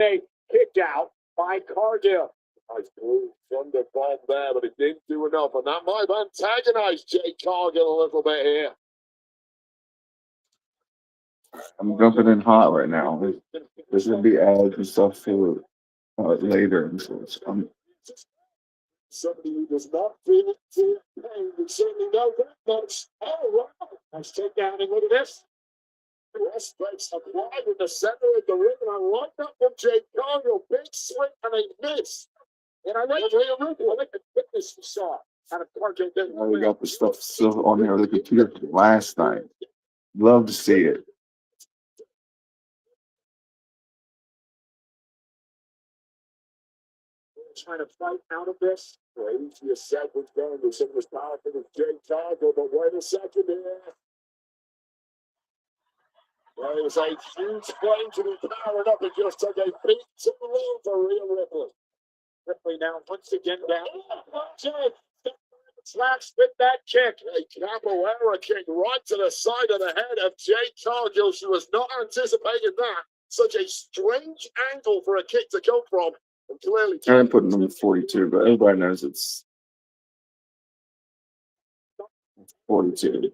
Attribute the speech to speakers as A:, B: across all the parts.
A: Kicked out by Cargill. Nice blue thunder bomb there, but it didn't do enough, and that might have antagonized Jake Cargill a little bit here.
B: I'm jumping in hot right now. There's gonna be ads and stuff for later, and so
A: Somebody who does not feel pain would certainly know that much. Oh, wow. Nice takedown, and look at this. West breaks applied in the center of the ring, and I like that from Jake Cargill. Big swing, and a miss. And I like Rhea Ripley. I like the fitness you saw out of Cargill.
B: we got the stuff still on there. The computer from last night. Love to see it.
A: Trying to fight out of this. Brady, you said was going to some was powerful with Jake Cargill, but wait a second here. Well, it was a huge flame to be powered up. It just took a beat too low for Rhea Ripley. Ripley now once again down. Slash with that kick. A capoeira kick right to the side of the head of Jake Cargill. She was not anticipating that. Such a strange angle for a kick to come from. And clearly,
B: I'm putting number 42, but everybody knows it's 42.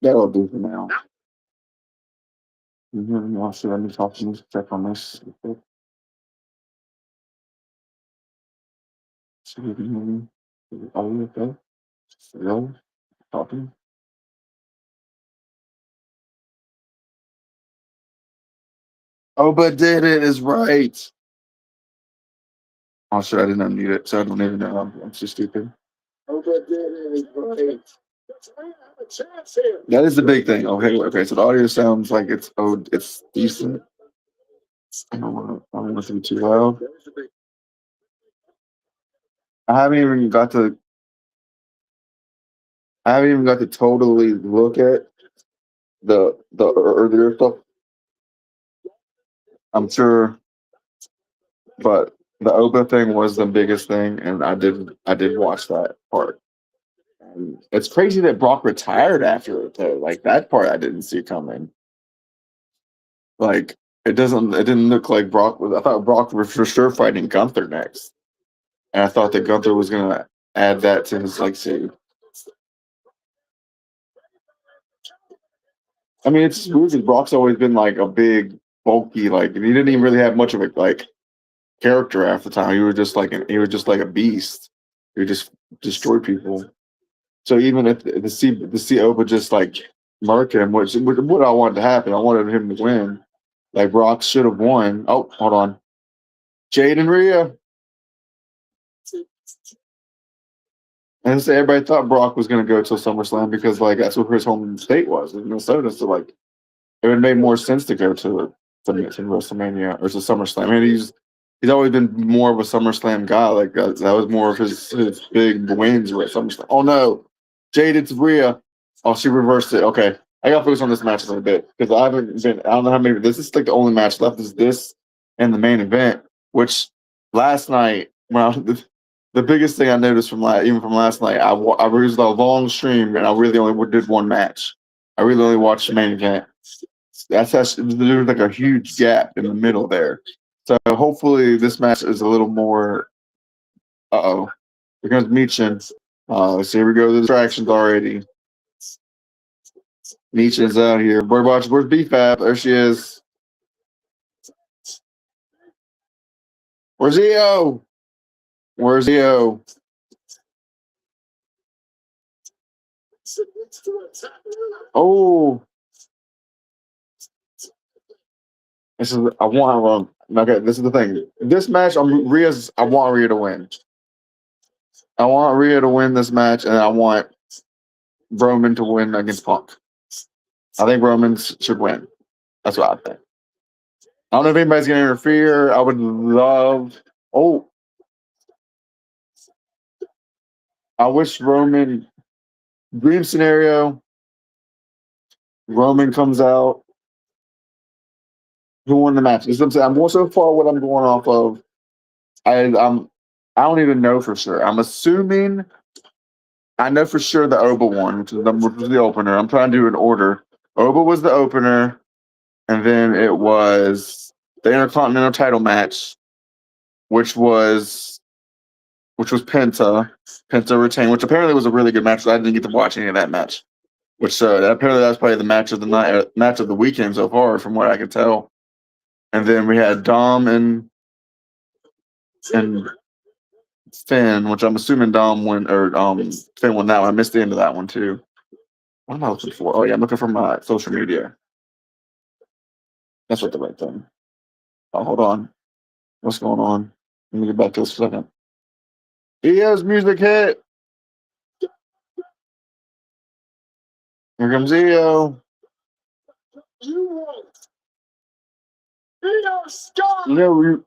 B: That'll do for now. Let me talk to you. Check on this. See if you can hear me. Are you okay? Hello? Talking? Oh, but did it is right. Oh, shit, I didn't unmute it, so I don't even know. I'm so stupid.
A: Oh, but did it is right.
B: That is the big thing. Okay. So the audio sounds like it's decent. I don't want it to be too loud. I haven't even got to totally look at the earlier stuff. I'm sure, but the Oba thing was the biggest thing, and I did watch that part. And it's crazy that Brock retired after it though. Like that part I didn't see coming. Like it didn't look like Brock was. I thought Brock was for sure fighting Gunther next, and I thought that Gunther was gonna add that to his legacy. I mean, it's weird because Brock's always been like a big, bulky, like, and he didn't even really have much of a like character half the time. He was just like a beast. He would just destroy people. So even if the see Oba just like murk him, what I wanted to happen, I wanted him to win. Like Brock should have won. Oh, hold on, Jade and Rhea. And so everybody thought Brock was going to go to SummerSlam because like that's where his home state was in Minnesota. So like it would have made more sense to go to WrestleMania or to SummerSlam. I mean, he's always been more of a SummerSlam guy. Like that was more of his big wins were at SummerSlam. Oh no, Jade, it's Rhea. Oh, she reversed it. Okay, I got to focus on this match a little bit because I don't know how many. This is like the only match left is this and the main event, which last night the biggest thing I noticed from last night, I was a long stream and I really only did one match. I really only watched the main event. There's like a huge gap in the middle there. So hopefully this match is a little more. Here comes Michin. So here we go. The distractions already. Michin's out here. Where's BFAB? There she is. Where's EO? Where's EO? Oh. This is the thing. This match, I want Rhea to win. I want Rhea to win this match, and I want Roman to win against Punk. I think Roman should win. That's what I think. I don't know if anybody's going to interfere. I would love. Oh. I wish Roman. Dream scenario. Roman comes out. Who won the match? I'm going so far what I'm going off of. I don't even know for sure. I'm assuming I know for sure the Oba one, which was the opener. I'm trying to do an order. Oba was the opener, and then it was the Intercontinental title match, which was Penta. Penta retained, which apparently was a really good match. I didn't get to watch any of that match. Which apparently that was probably the match of the night, match of the weekend so far, from what I could tell. And then we had Dom and Finn, which I'm assuming Dom won or Finn won that one. I missed the end of that one too. What am I looking for? Oh yeah, I'm looking for my social media. That's what the right thing. Oh, hold on. What's going on? Let me get back to this for a second. EO's music hit. Here comes EO.
A: You want Io Scott,
B: You know,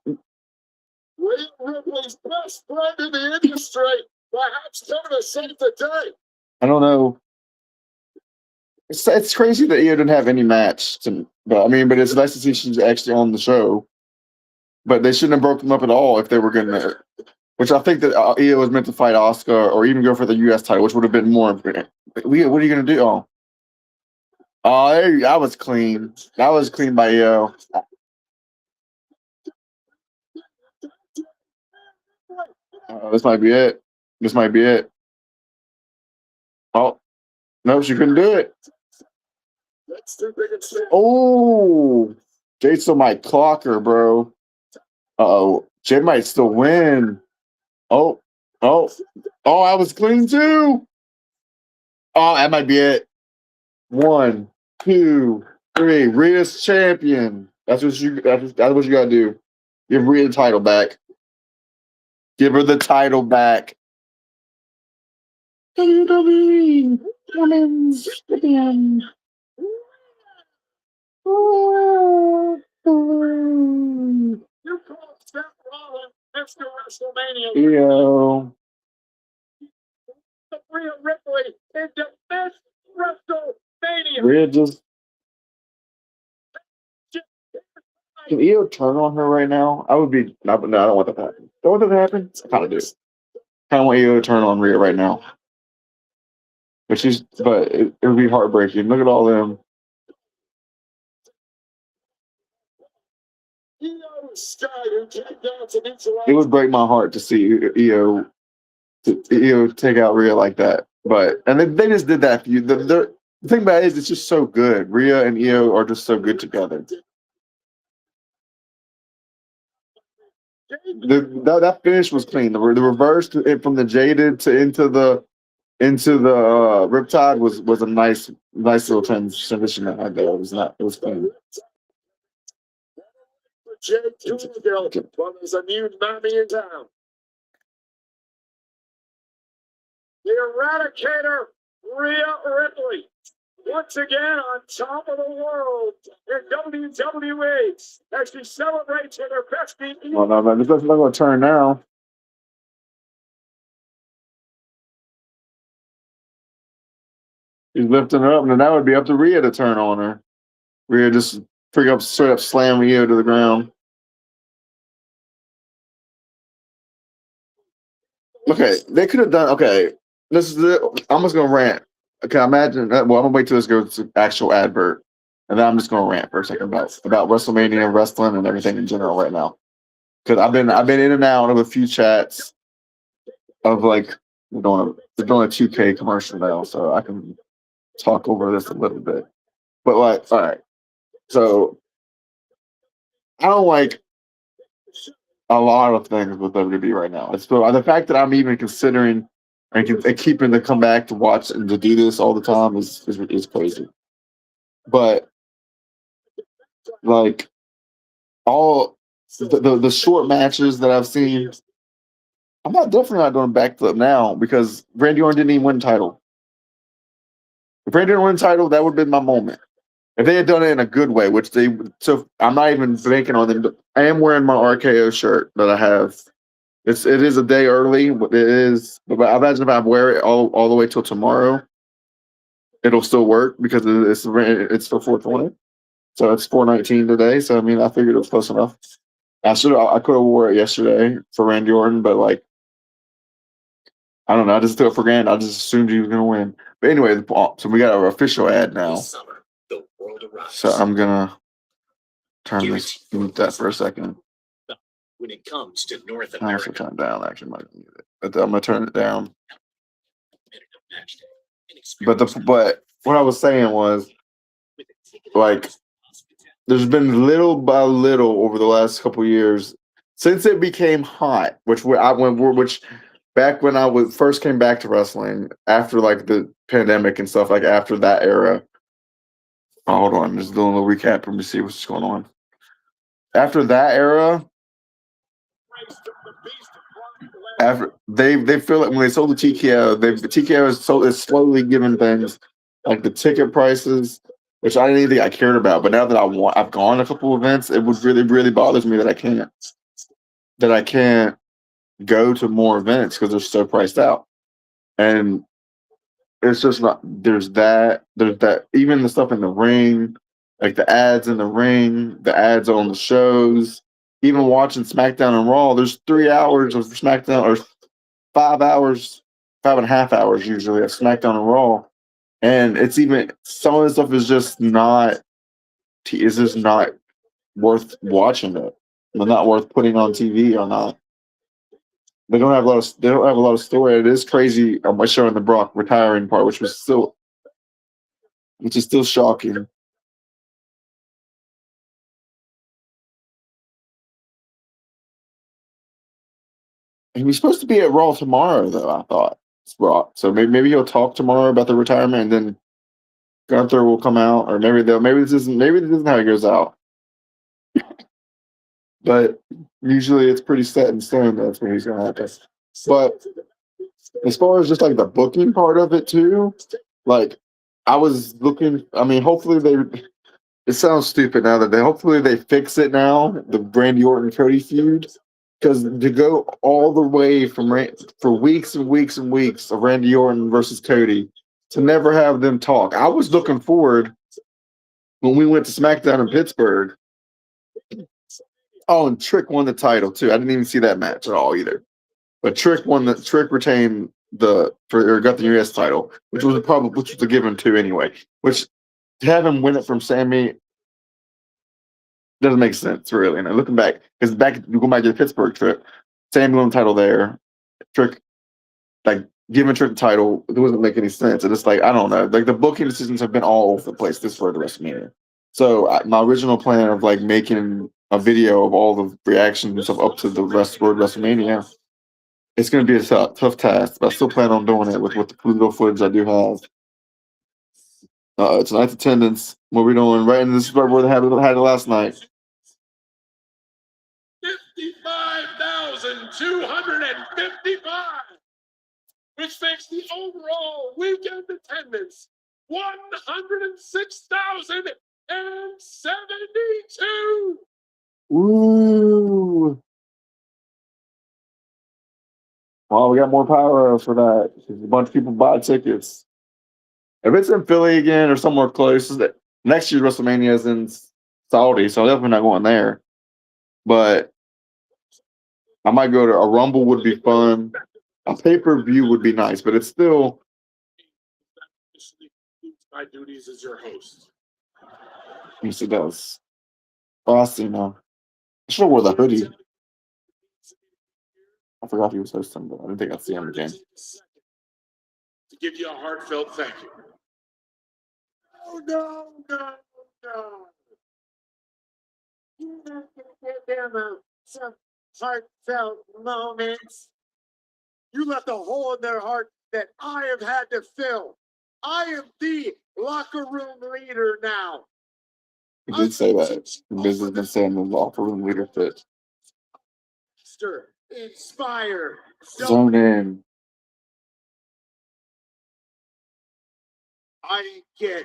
A: Rhea Ripley's best friend in the industry, perhaps coming to save the day.
B: I don't know. It's crazy that EO didn't have any match. But it's nice to see she's actually on the show. But they shouldn't have broken them up at all if they were going to. Which I think that EO was meant to fight Asuka or even go for the U.S. title, which would have been more. What are you going to do? That was clean. That was clean by EO. This might be it. This might be it. Oh, no, she couldn't do it. Oh, Jade still might clock her, bro. Uh-oh. Jade might still win. Oh, I was clean too. Oh, that might be it. 1, 2, 3. Rhea's champion. That's what you gotta do. Give Rhea the title back. Give her the title back. WWE Women's Champion.
A: You call Seth Rollins Mr. WrestleMania.
B: EO.
A: Rhea Ripley in the best WrestleMania.
B: Rhea just. Can EO turn on her right now? I would be. No, I don't want that to happen. Don't want that to happen? I kind of do. Kind of want EO to turn on Rhea right now. But it would be heartbreaking. Look at all them. It would break my heart to see EO take out Rhea like that. And they just did that for you. The thing about it is it's just so good. Rhea and EO are just so good together. That finish was clean. The reverse from the jaded to into the Riptide was a nice little transition that had there. It was clean.
A: Well, there's a new mommy in town. The Eradicator, Rhea Ripley, once again on top of the world in WWE as she celebrates in her best beat.
B: Well, no, this doesn't look like a turn now. He's lifting her up, and then that would be up to Rhea to turn on her. Rhea just straight up slam EO to the ground. Okay, they could have done. Okay, this is it. I'm just gonna rant. Okay, imagine that. Well, I'm gonna wait till this goes to actual advert, and then I'm just gonna rant for a second about WrestleMania and wrestling and everything in general right now. Because I've been in and out of a few chats of like they're doing a 2K commercial now, so I can talk over this a little bit. But like, all right, so I don't like a lot of things with WWE right now. It's the fact that I'm even considering and keeping to come back to watch and to do this all the time is crazy. But like all the short matches that I've seen, I'm definitely not doing backflip now because Randy Orton didn't even win the title. If Randy Orton won the title, that would have been my moment. If they had done it in a good way, so I'm not even banking on them. I am wearing my RKO shirt that I have. It is a day early. It is, but I imagine if I wear it all the way till tomorrow, it'll still work because it's still 420. So it's 419 today. So I figured it was close enough. I could have wore it yesterday for Randy Orton, but like I don't know. I just took it for granted. I just assumed he was going to win. But anyway, so we got our official ad now. So I'm going to turn this, mute that for a second.
A: When it comes to North
B: I also
A: America,
B: turn it down. Actually, might mute it. But I'm going to turn it down. But what I was saying was, like, there's been little by little over the last couple of years since it became hot, which back when I was first came back to wrestling after like the pandemic and stuff, like after that era. Oh, hold on, just doing a little recap. Let me see what's going on. After that era, after they feel like when they sold the TKO, the TKO is slowly giving things like the ticket prices, which I didn't even think I cared about. But now that I've gone a couple events, it would really bothers me that I can't go to more events because they're so priced out. And it's just not there's that even the stuff in the ring, like the ads in the ring, the ads on the shows, even watching SmackDown and Raw, there's 3 hours of SmackDown or 5 hours, 5.5 hours usually of SmackDown and Raw. And it's even some of the stuff is just not worth watching it. But not worth putting on TV or not. They don't have a lot of story. It is crazy. I'm showing the Brock retiring part, which is still shocking. He was supposed to be at Raw tomorrow, though. I thought it's Brock, so maybe he'll talk tomorrow about the retirement, and then Gunther will come out, or maybe this isn't how he goes out. But usually it's pretty set in stone. That's when he's gonna happen. But as far as just like the booking part of it too, like I was looking. I mean, hopefully they. It sounds stupid now hopefully they fix it now. The Randy Orton Cody feud, because to go all the way for weeks and weeks and weeks of Randy Orton versus Cody to never have them talk. I was looking forward when we went to SmackDown in Pittsburgh. Oh, and Trick won the title too. I didn't even see that match at all either. But Trick retained got the US title, which was a given too anyway. Which to have him win it from Sammy doesn't make sense really. And looking back, because going back to the Pittsburgh trip, Sammy won the title there. Trick like giving Trick the title, it doesn't make any sense. And it's like I don't know, like the booking decisions have been all over the place this for the WrestleMania. So my original plan of like making a video of all the reactions and stuff up to the rest of WrestleMania, it's going to be a tough task, but I still plan on doing it with the little footage I do have. Tonight's attendance, what we're doing, right in this is where they had it last night.
A: 55,255, which makes the overall weekend attendance 106,072.
B: Ooh. Well, we got more power for that. A bunch of people buy tickets. If it's in Philly again or somewhere close, next year's WrestleMania is in Saudi, so I'm definitely not going there. But I might go to a Rumble would be fun. A pay-per-view would be nice, but it's still.
A: My duties as your host.
B: Yes, it does. Oh, I see now. I should have wore the hoodie. I forgot he was hosting, but I didn't think I'd see him again.
A: To give you a heartfelt thank you. Oh, no. You have to give them some heartfelt moments. You left a hole in their heart that I have had to fill. I am the locker room leader now.
B: He did say that. Biz has been saying the locker room leader fit.
A: Inspire.
B: Zone in.
A: I didn't get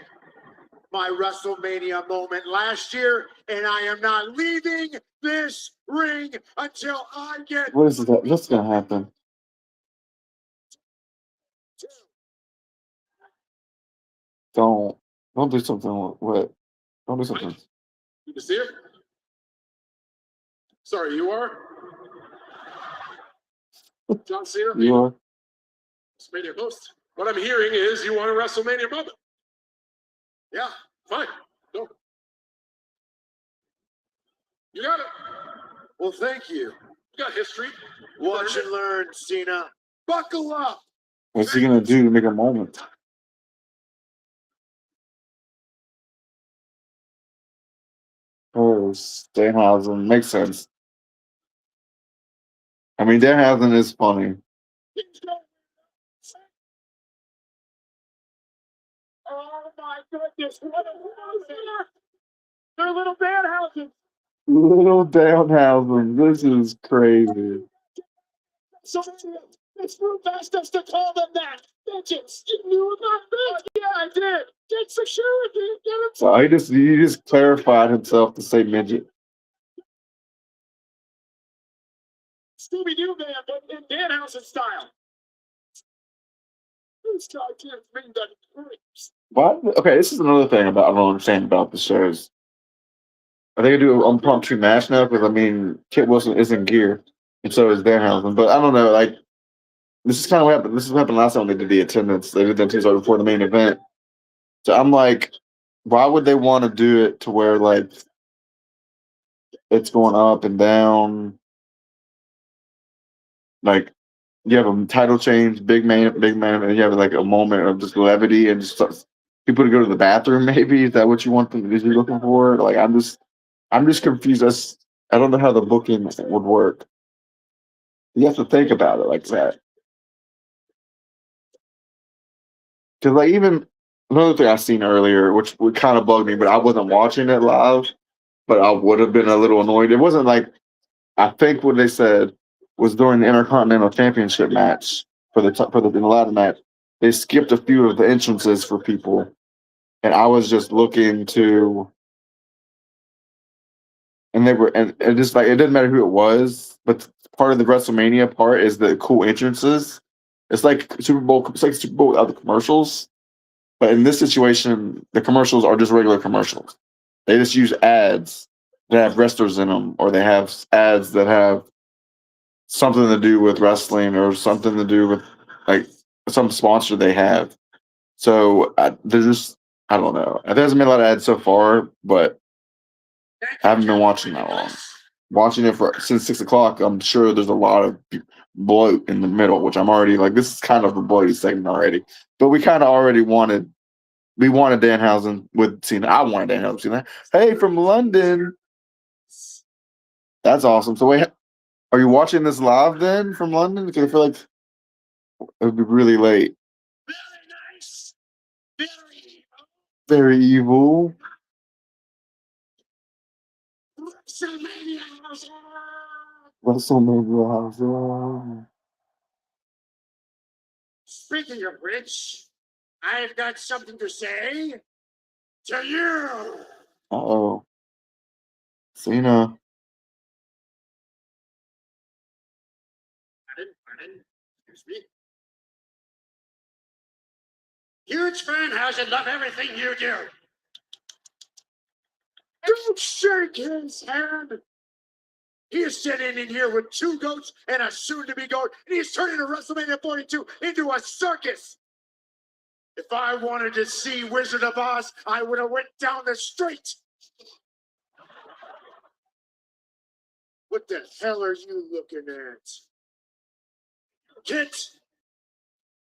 A: my WrestleMania moment last year, and I am not leaving this ring until I get.
B: What is that? What's gonna happen? Don't do something. What? Don't do something.
A: You see it? Sorry, you are? John Cena?
B: You are?
A: WrestleMania host. What I'm hearing is you want a WrestleMania moment. Yeah, fine. Go. You got it.
C: Well, thank you.
A: You got history.
C: Watch and learn, Cena.
A: Buckle up.
B: What's he gonna do to make a moment? Oh, Danhausen makes sense. I mean, Danhausen is funny.
A: Oh my goodness! What a loser! They're little bad houses.
B: Little Danhausen, this is crazy.
A: So it's Drew asked us to call them that. Bitches, you knew about that? Yeah, I did. Get security. Get it.
B: So he just clarified himself to say midget.
A: Scooby Doo man, but in Danhausen style. This guy can't bring that creeps.
B: What? Okay, this is another thing about I don't understand about the shows. Are they gonna do an impromptu match now? Because I mean, Kit Wilson is in gear, and so is Danhausen. But I don't know. Like, this is kind of what happened. This is what happened last time they did the attendance. They did that Tuesday before the main event. So I'm like, why would they want to do it to where like it's going up and down? Like, you have a title change, big man, and you have like a moment of just levity and just people to go to the bathroom. Maybe is that what you want them? Is you looking for? Like, I'm just confused. I don't know how the booking would work. You have to think about it like that. Because like even another thing I seen earlier, which would kind of bug me, but I wasn't watching it live, but I would have been a little annoyed. It wasn't like I think what they said was during the Intercontinental Championship match for the ladder match, they skipped a few of the entrances for people, and I was just looking to, and they were, and just like it didn't matter who it was, but part of the WrestleMania part is the cool entrances. It's like Super Bowl, it's like Super Bowl without the commercials, but in this situation, the commercials are just regular commercials. They just use ads that have wrestlers in them, or they have ads that have something to do with wrestling or something to do with like some sponsor they have. So they're just, I don't know. There hasn't been a lot of ads so far, but I haven't been watching that long. Watching it since 6 o'clock, I'm sure there's a lot of bloat in the middle, which I'm already like. This is kind of a bloaty segment already, but we kind of already wanted. We wanted Danhausen with Cena. I wanted Danhausen with Cena. Hey, from London. That's awesome. So wait, are you watching this live then from London? Because I feel like it would be really late.
A: Very nice. Very
B: Very evil.
A: WrestleMania house.
B: WrestleMania.
A: Speaking of which, I've got something to say to you.
B: Uh-oh. Cena.
A: Pardon. Excuse me. Huge fan, how's it love everything you do? Don't shake his hand. He is sitting in here with 2 goats and a soon-to-be goat, and he's turning a WrestleMania 42 into a circus. If I wanted to see Wizard of Oz, I would have went down the street. What the hell are you looking at? Kit,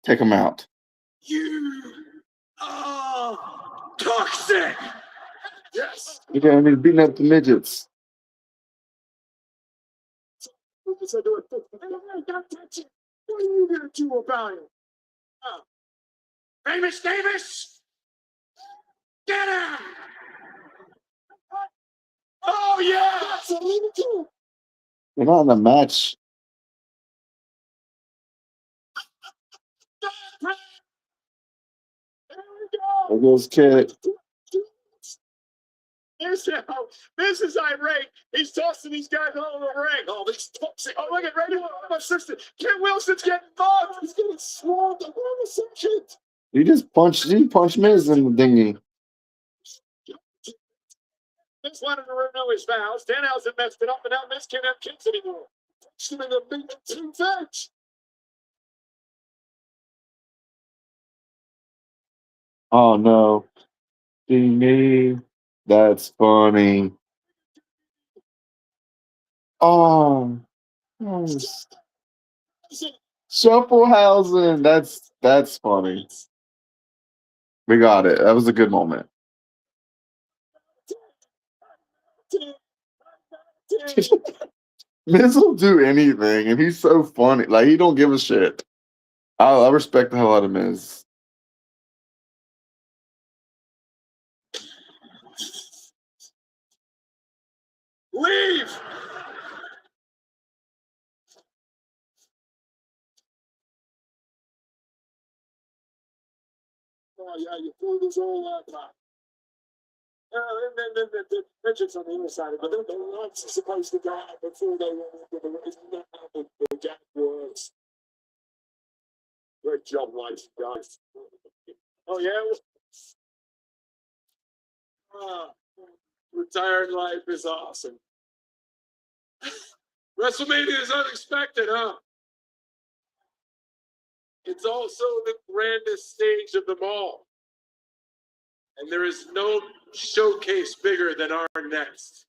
B: Take him out.
A: you are toxic. Yes.
B: Yeah, and he's beating up the midgets.
A: Don't touch it. What are you gonna do about it? Oh. Famous Davis, get him! Oh yeah!
B: They're not in a match.
A: There we go.
B: There goes Kit.
A: This is irate. He's tossing these guys all over the ring. Oh, these toxic. Oh, look at Randy my sister. Kit Wilson's getting bugged. He's getting swarmed.
B: He punched Miz in the dinghy.
A: Miz wanted to renew his vows. Danhausen messed it up, and now Miz can't have kids anymore. Punched him in the big fetch.
B: Oh no. See me. That's funny. Oh, yes. Shufflehausen. That's funny. We got it. That was a good moment. Miz will do anything, and he's so funny. Like he don't give a shit. I respect the hell out of Miz.
A: Leave! Oh, yeah, you pulled his old laptop. And then the pitchers on the other side, but they're not supposed to go out before they went into the race. That's how the gap was. Great job, life, guys. Oh, yeah? Retired life is awesome. WrestleMania is unexpected, huh? It's also the grandest stage of them all. And there is no showcase bigger than our next.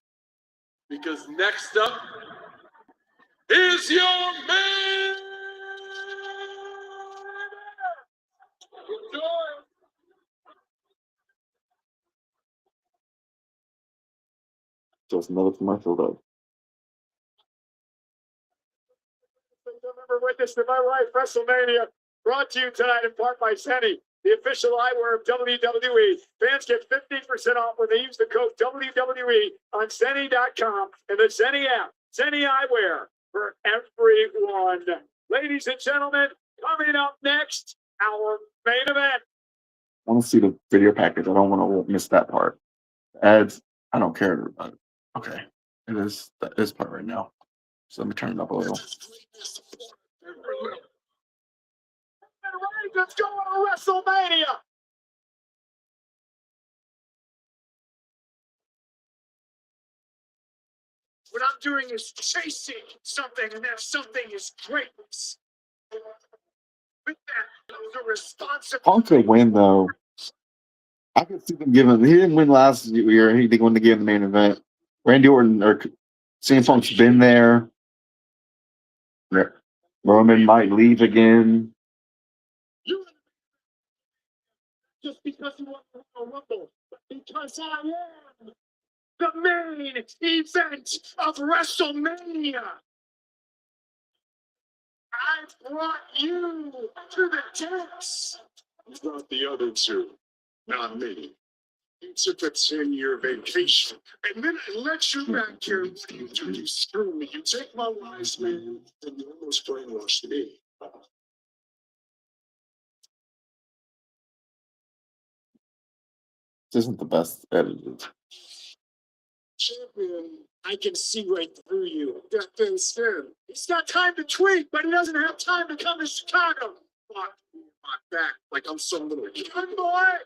A: Because next up is your man! Enjoy!
B: Just another commercial though.
A: Remember witness to my life, WrestleMania, brought to you tonight in part by Zenny, the official eyewear of WWE. Fans get 15% off when they use the code WWE on Zenny.com and the Zenny app. Zenny eyewear for everyone. Ladies and gentlemen, coming up next, our main event.
B: I want to see the video package. I don't want to miss that part. Ads. I don't care about it. Okay, it is this part right now. So let me turn it up a little.
A: Let's go to WrestleMania. What I'm doing is chasing something, and that something is greatness. With that comes a responsibility.
B: Punk could win though. I could see them giving. He didn't win last year. He didn't win the game in the main event. Randy Orton or CM Punk's been there. Roman might leave again.
A: Just because you want to Rumble, but because I am the main event of WrestleMania. I brought you to the dance. You brought the other two, not me. You took a 10-year vacation, and then I let you back here. What do you do? You screw me. You take my wise man, and you almost brainwashed me.
B: This isn't the best edited.
A: Champion, I can see right through you. That thin skin. He's got time to tweet, but he doesn't have time to come to Chicago. Fuck me on my back like I'm some little young boy.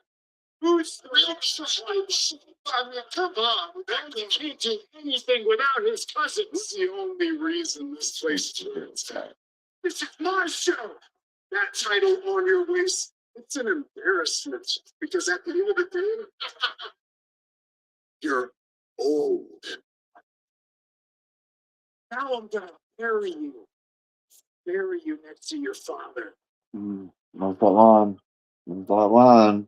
A: Who's the I mean, come on. You can't do anything without his cousins. This is the only reason this place turns out. This is my show. That title on your waist, it's an embarrassment. Because at the end of the day, you're old. Now I'm gonna bury you. Bury you next to your father.
B: Not that line. Not that line.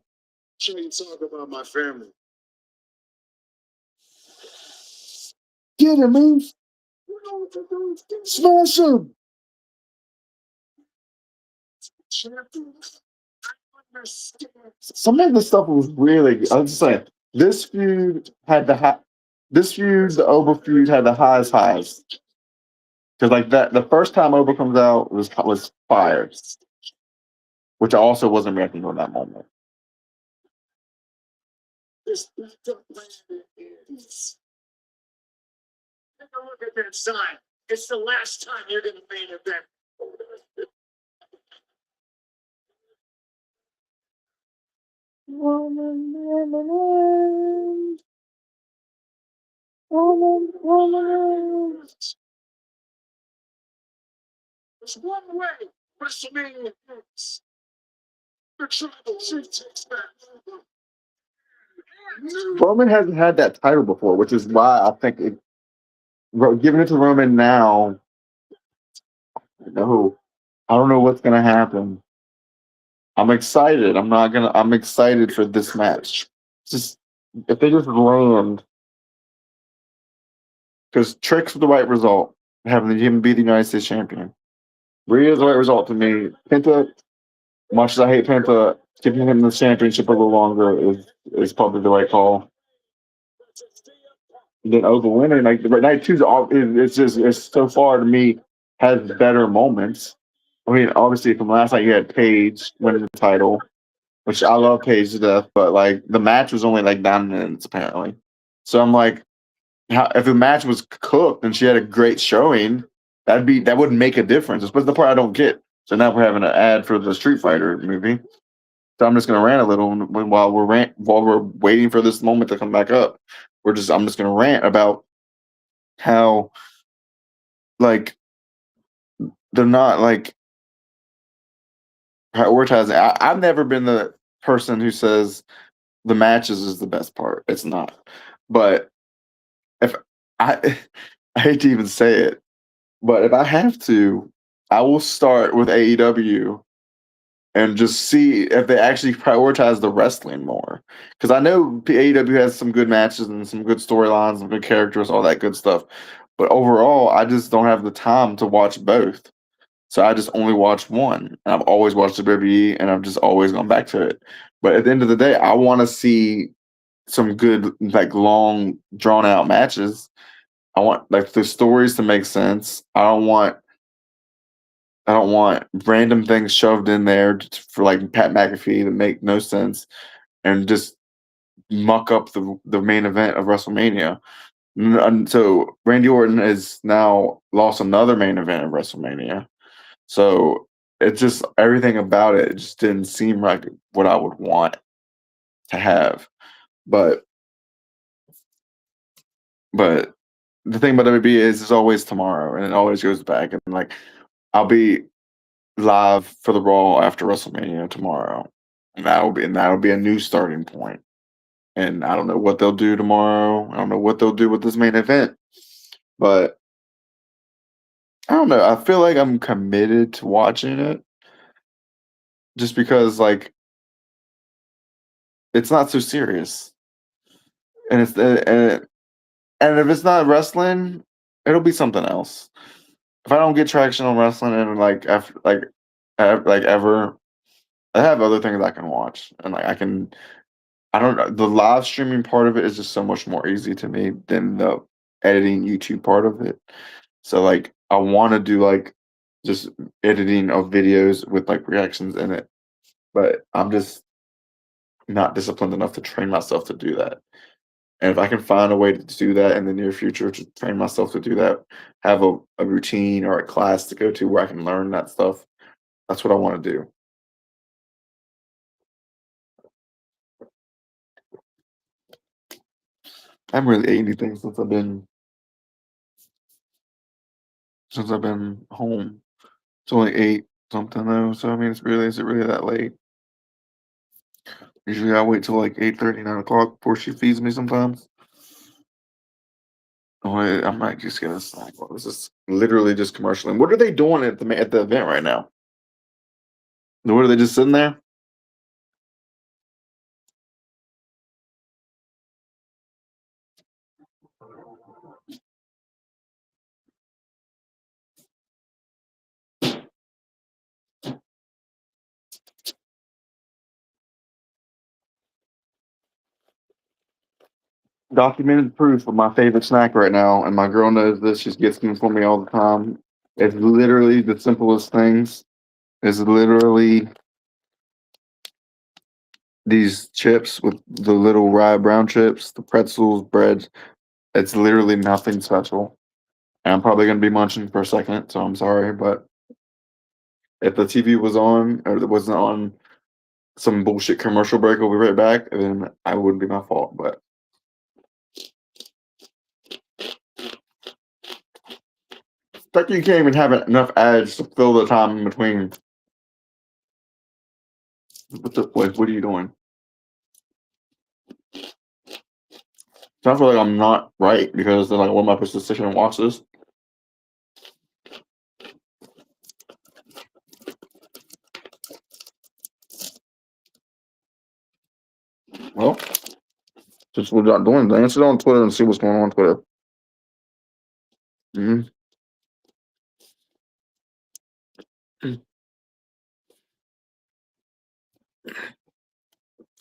A: Sure, you talk about my family.
B: Get him, man. Smash him. Some of the stuff was really good. I was just saying, this feud had the high. This feud, the Oba feud, had the highest highs. Because like that, the first time Oba comes out was fire, which I also wasn't reacting on that moment.
A: This backup plan is. Take a look at that sign. It's the last time you're going to main event. There's one way WrestleMania ends. The tribal chief takes back
B: Roman hasn't had that title before, which is why I think giving it to Roman now. No, I don't know what's gonna happen. I'm excited. I'm excited for this match. Just if they just land, because Trick's the right result, having him be the United States champion. Rhea's the right result to me. Penta, much as I hate Penta, keeping him in the championship a little longer is probably the right call. Then over winner, like night two's it's so far to me has better moments. I mean, obviously from last night you had Paige winning the title, which I love Paige to death, but like the match was only like 9 minutes apparently. So I'm like, if the match was cooked and she had a great showing, that would make a difference. But the part I don't get. So now we're having an ad for the Street Fighter movie. So I'm just gonna rant a little while we're waiting for this moment to come back up. I'm just gonna rant about how like they're not like prioritizing. I've never been the person who says the matches is the best part. It's not. But if I I hate to even say it, but if I have to, I will start with AEW and just see if they actually prioritize the wrestling more. Because I know AEW has some good matches and some good storylines, some good characters, all that good stuff. But overall, I just don't have the time to watch both. So I just only watch one. And I've always watched WWE and I've just always gone back to it. But at the end of the day, I want to see some good, like long, drawn out matches. I want like the stories to make sense. I don't want random things shoved in there for like Pat McAfee that make no sense and just muck up the main event of WrestleMania. And so Randy Orton has now lost another main event of WrestleMania. So it's just everything about it just didn't seem like what I would want to have. But the thing about WB is it's always tomorrow and it always goes back and like I'll be live for the Raw after WrestleMania tomorrow. And that'll be a new starting point. And I don't know what they'll do tomorrow. I don't know what they'll do with this main event. But I don't know. I feel like I'm committed to watching it. Just because like it's not so serious. And and if it's not wrestling, it'll be something else. If I don't get traction on wrestling and like after like ever, I have other things I can watch and like I don't know. The live streaming part of it is just so much more easy to me than the editing YouTube part of it. So like I want to do like just editing of videos with like reactions in it, but I'm just not disciplined enough to train myself to do that. And if I can find a way to do that in the near future, to train myself to do that, have a routine or a class to go to where I can learn that stuff, that's what I want to do. I haven't really ate anything since I've been home. It's only 8 something though, so I mean, is it really that late? Usually I wait till like 8:30, 9 o'clock before she feeds me sometimes. Oh, I might just get a snack. Well, this is literally just commercial. And what are they doing at the event right now? What are they just sitting there? Documented proof of my favorite snack right now, and my girl knows this. She gets them for me all the time. It's literally the simplest things. It's literally these chips with the little rye brown chips, the pretzels, bread. It's literally nothing special. And I'm probably gonna be munching for a second, so I'm sorry, but if the TV was on or it wasn't on some bullshit commercial break, we'll be right back, then I wouldn't be my fault. But fact you can't even have enough ads to fill the time in between. What are you doing? So I feel like I'm not right because they're like, what am I supposed to sit here and watch this? Well, since we're not doing things, sit on Twitter and see what's going on Twitter. Mm-hmm.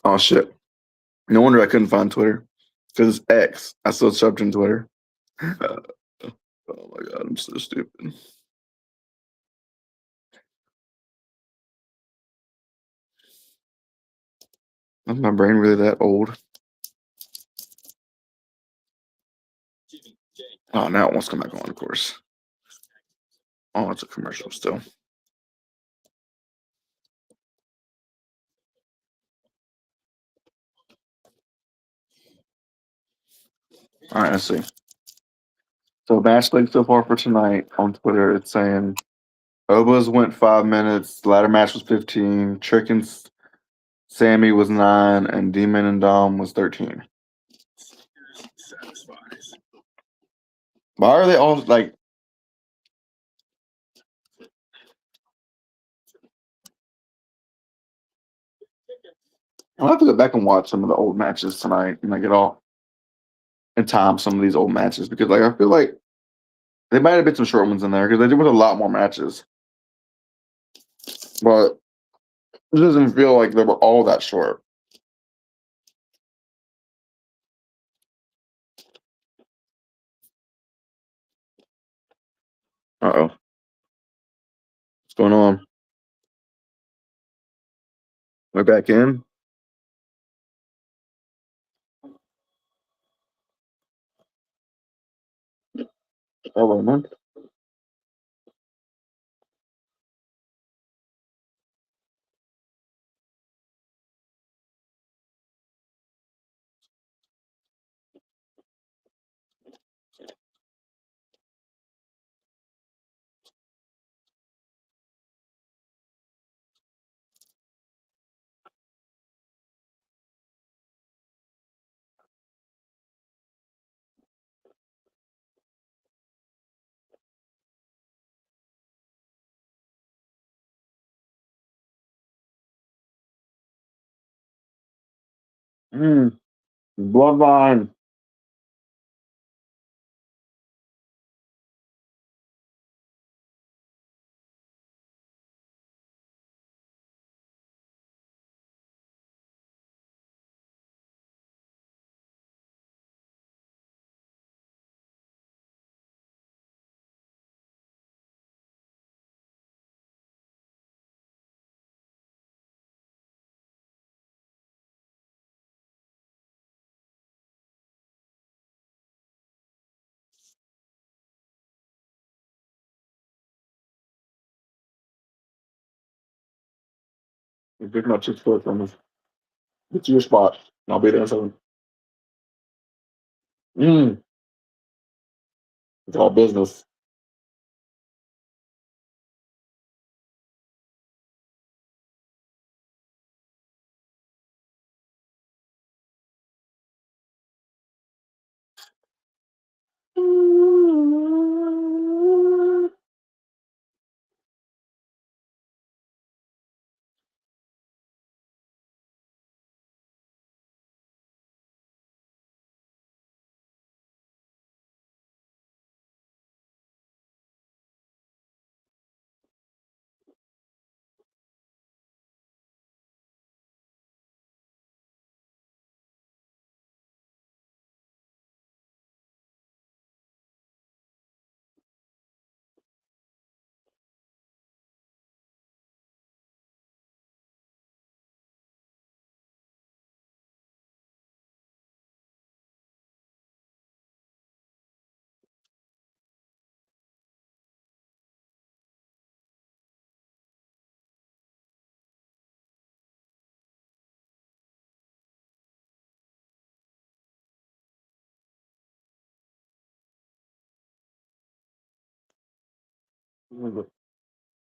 B: Oh shit! No wonder I couldn't find Twitter because it's X. I still shoved in Twitter. Oh my god, I'm so stupid. Is my brain really that old? Oh, now it wants to come back on, of course. Oh, it's a commercial still. All right, let's see. So match link so far for tonight on Twitter, it's saying Oba's went 5 minutes, the ladder match was 15, Trick and Sammy was 9, and Demon and Dom was 13. Why are they all like? I'll have to go back and watch some of the old matches tonight and get all and time some of these old matches because I feel like there might have been some short ones in there because they did with a lot more matches, but it doesn't feel like they were all that short. Uh-oh. What's going on? We're back in. Oh, wait a minute. Bloodline. You pick my chips for from me. Get to your spot. I'll be there in 7. Mm. It's all business.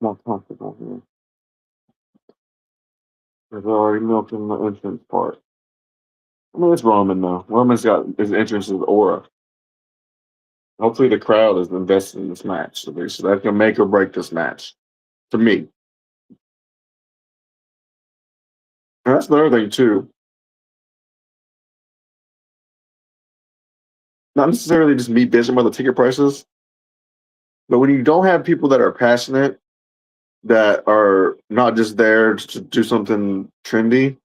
B: More comfortable here. There's already milk in the entrance part. I mean, it's Roman though. Roman's got his entrance is aura. Hopefully, the crowd is invested in this match. So that can make or break this match. To me, and that's another thing too. Not necessarily just me bitching about the ticket prices, but when you don't have people that are passionate, that are not just there to do something trendy,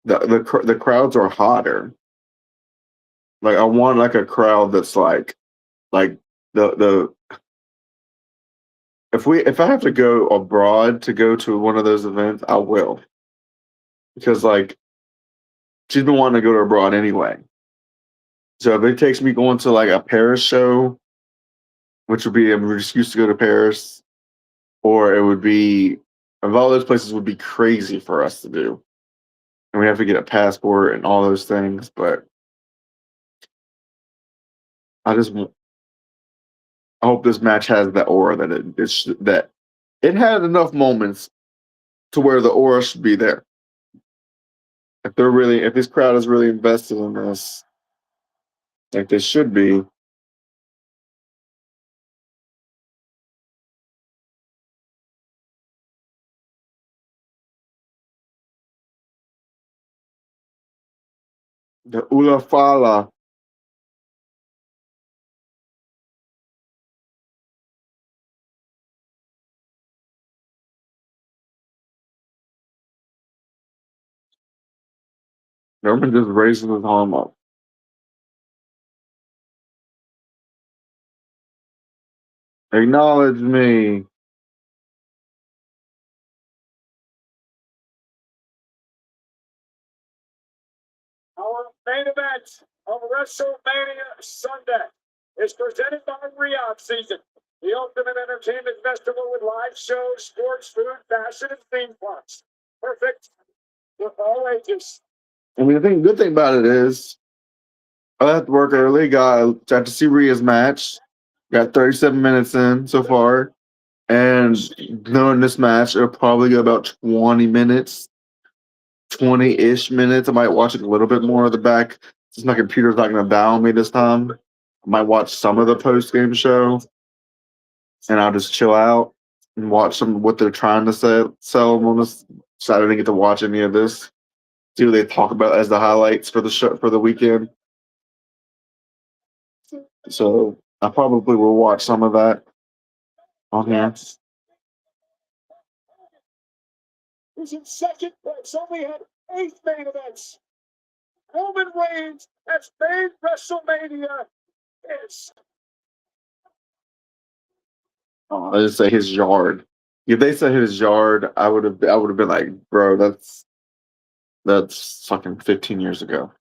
B: the crowds are hotter. Like I want like a crowd that's like the if I have to go abroad to go to one of those events, I will because like she's been wanting to go to abroad anyway. So if it takes me going to like a Paris show, which would be an excuse to go to Paris, or it would be of all those places would be crazy for us to do, and we have to get a passport and all those things. But I just I hope this match has that aura that that it had enough moments to where the aura should be there. If this crowd is really invested in this, like they should be, the Ulafala. Roman just raising his arm up. Acknowledge me.
A: Our main event of WrestleMania Sunday is presented by Riyadh Season, the ultimate entertainment festival with live shows, sports, food, fashion, and theme parks. Perfect for all ages.
B: I mean, good thing about it is I left work early. Got to see Rhea's match. Got 37 minutes in so far, and knowing this match, it'll probably go about 20 minutes, 20-ish minutes. I might watch it a little bit more of the back. Since my computer's not going to die on me this time, I might watch some of the post game show, and I'll just chill out and watch some what they're trying to sell on this. So I didn't get to watch any of this. See what they talk about as the highlights for the show for the weekend. So I probably will watch some of that on here.
A: Who's in second place? Only had 8 main events. Roman Reigns has made WrestleMania his.
B: I just say his yard. If they said his yard, I would have been like, bro, that's fucking 15 years ago.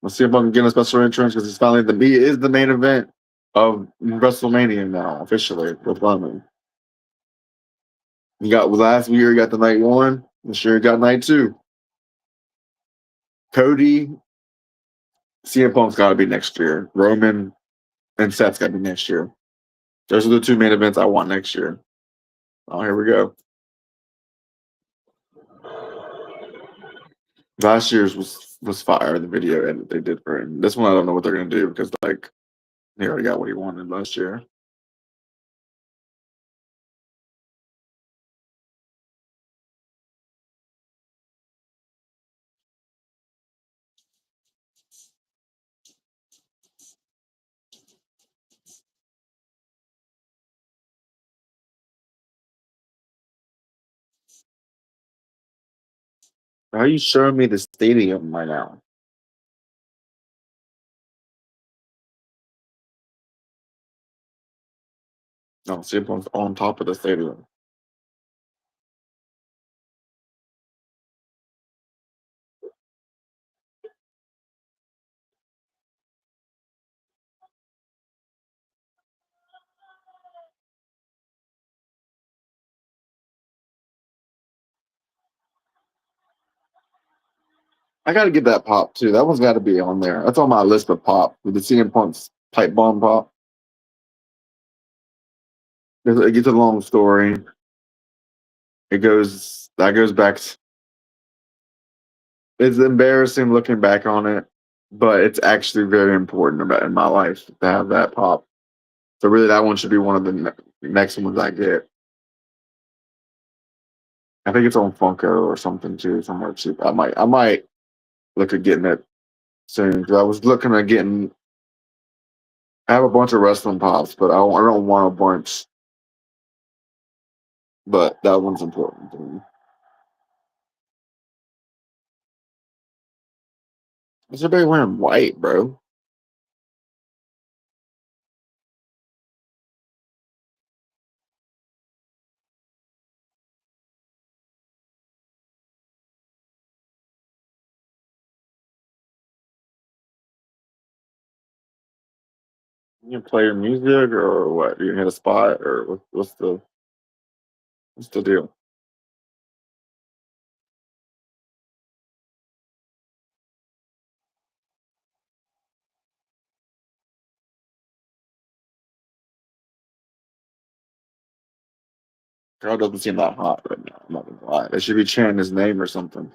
B: Let's see if I can get a special entrance because it's finally he is the main event of WrestleMania now officially with Roman. You got last year, you got the night 1. This year, you got night 2. Cody, CM Punk's got to be next year. Roman and Seth's got to be next year. Those are the 2 main events I want next year. Oh, here we go. Last year's was fire, the video edit they did for him. This one I don't know what they're gonna do because like he already got what he wanted last year. How are you showing me the stadium right now? No, see if I'm on top of the stadium. I gotta get that pop too. That one's gotta be on there. That's on my list of pop with the CM Punk's pipe bomb pop. It gets a long story. It goes that goes back It's embarrassing looking back on it, but it's actually very important about in my life to have that pop. So really, that one should be one of the next ones I get. I think it's on Funko or something too, somewhere cheap. I might look at getting it soon. 'Cause I was looking at getting. I have a bunch of wrestling pops, but I don't want a bunch. But that one's important to me. Is everybody wearing white, bro? You play your music or what? Do you hit a spot or what's the deal? Girl doesn't seem that hot right now. I'm not gonna lie. They should be chanting his name or something.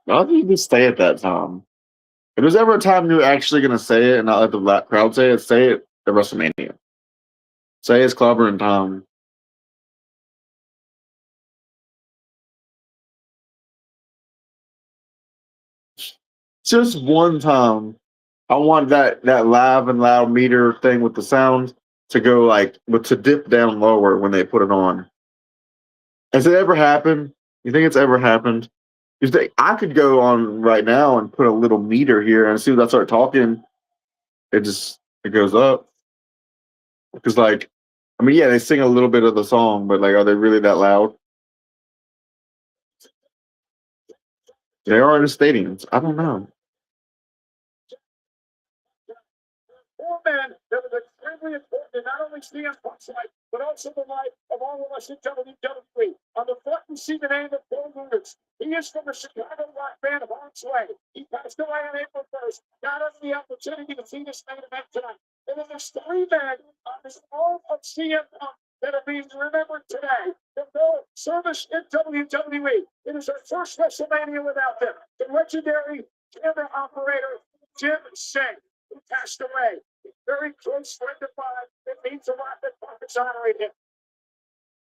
B: Why don't you just stay at that time? If there's ever a time you're actually gonna say it and not let the crowd say it at WrestleMania. Say it's clobbering time. Just one time. I want that live and loud meter thing with the sound to go like to dip down lower when they put it on. Has it ever happened? You think it's ever happened? You think I could go on right now and put a little meter here and as soon as I start talking, it goes up. Because like I mean, yeah, they sing a little bit of the song, but like, are they really that loud? They are in the stadiums. I don't know.
A: Format that was extremely important in not only CM Punk's life, but also the life of all of us in WWE. On the front, you see the name of Bill Lewis. He is from the Chicago rock band Harm's Way. He passed away on April 1st. Got us the opportunity to see this main event tonight. And then there's three men on this all of CM Punk that are being remembered today. The Bill service in WWE. It is our first WrestleMania without them. The legendary camera operator, Jim Singh, who passed away. Very close friend of mine. It means a lot that Punk is honoring him.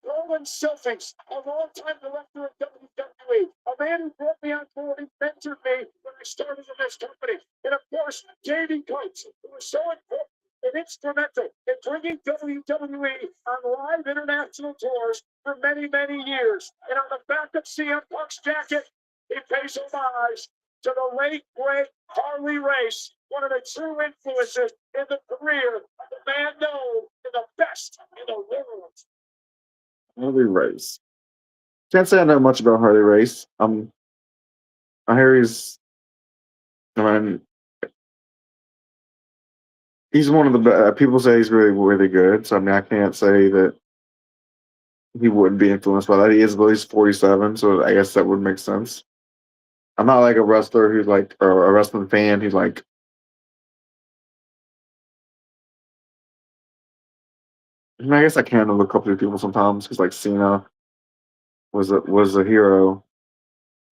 A: Roland Silfings, a longtime director of WWE, a man who brought me on board and mentored me when I started in this company. And of course, Davey Coates, who was so important and instrumental in bringing WWE on live international tours for many, many years. And on the back of CM Punk's jacket, he pays homage to the late, great Harley Race, one of the true influences in the career of the man known as the best in the world.
B: Harley Race. Can't say I know much about Harley Race. I hear I mean, he's one of the best. People say he's really, really good. So I mean, I can't say that he wouldn't be influenced by that. He is at least 47, so I guess that would make sense. I'm not like a wrestler who's like, or a wrestling fan who's like, I mean, I guess I can look up to people sometimes because like Cena was a hero.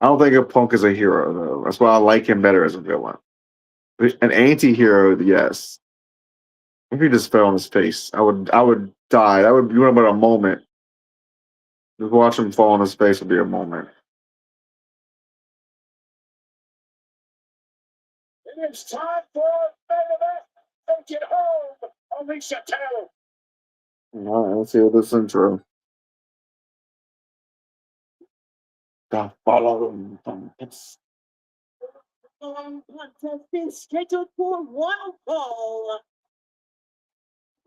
B: I don't think a Punk is a hero though. That's why I like him better as a villain. An anti-hero, yes. If he just fell on his face, I would die. That would be about a moment. Just watch him fall on his face would be a moment.
A: And it's time for main event. Take it home, Alicia Taylor.
B: All right, let's see what this intro. Got follow him. It's
D: Contest is scheduled for one fall.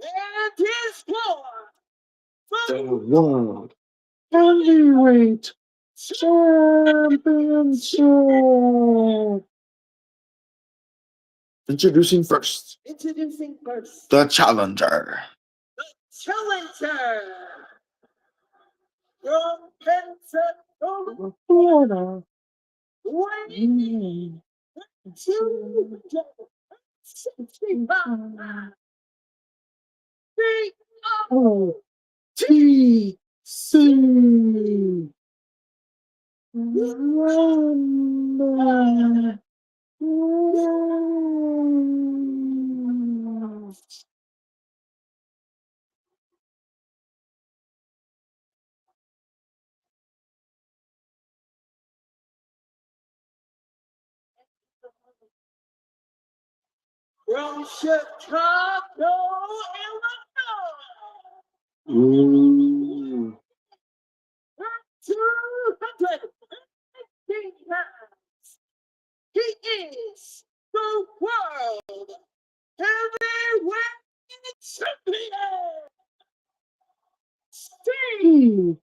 D: And his score
B: the world heavyweight championship. Introducing first,
D: Introducing first,
B: the challenger.
D: challenger from Pensacola, Florida, weighing 265.
B: TC.
D: From Chicago, Illinois,
B: Ooh.
D: 215 pounds. He is the world heavyweight champion, Steve.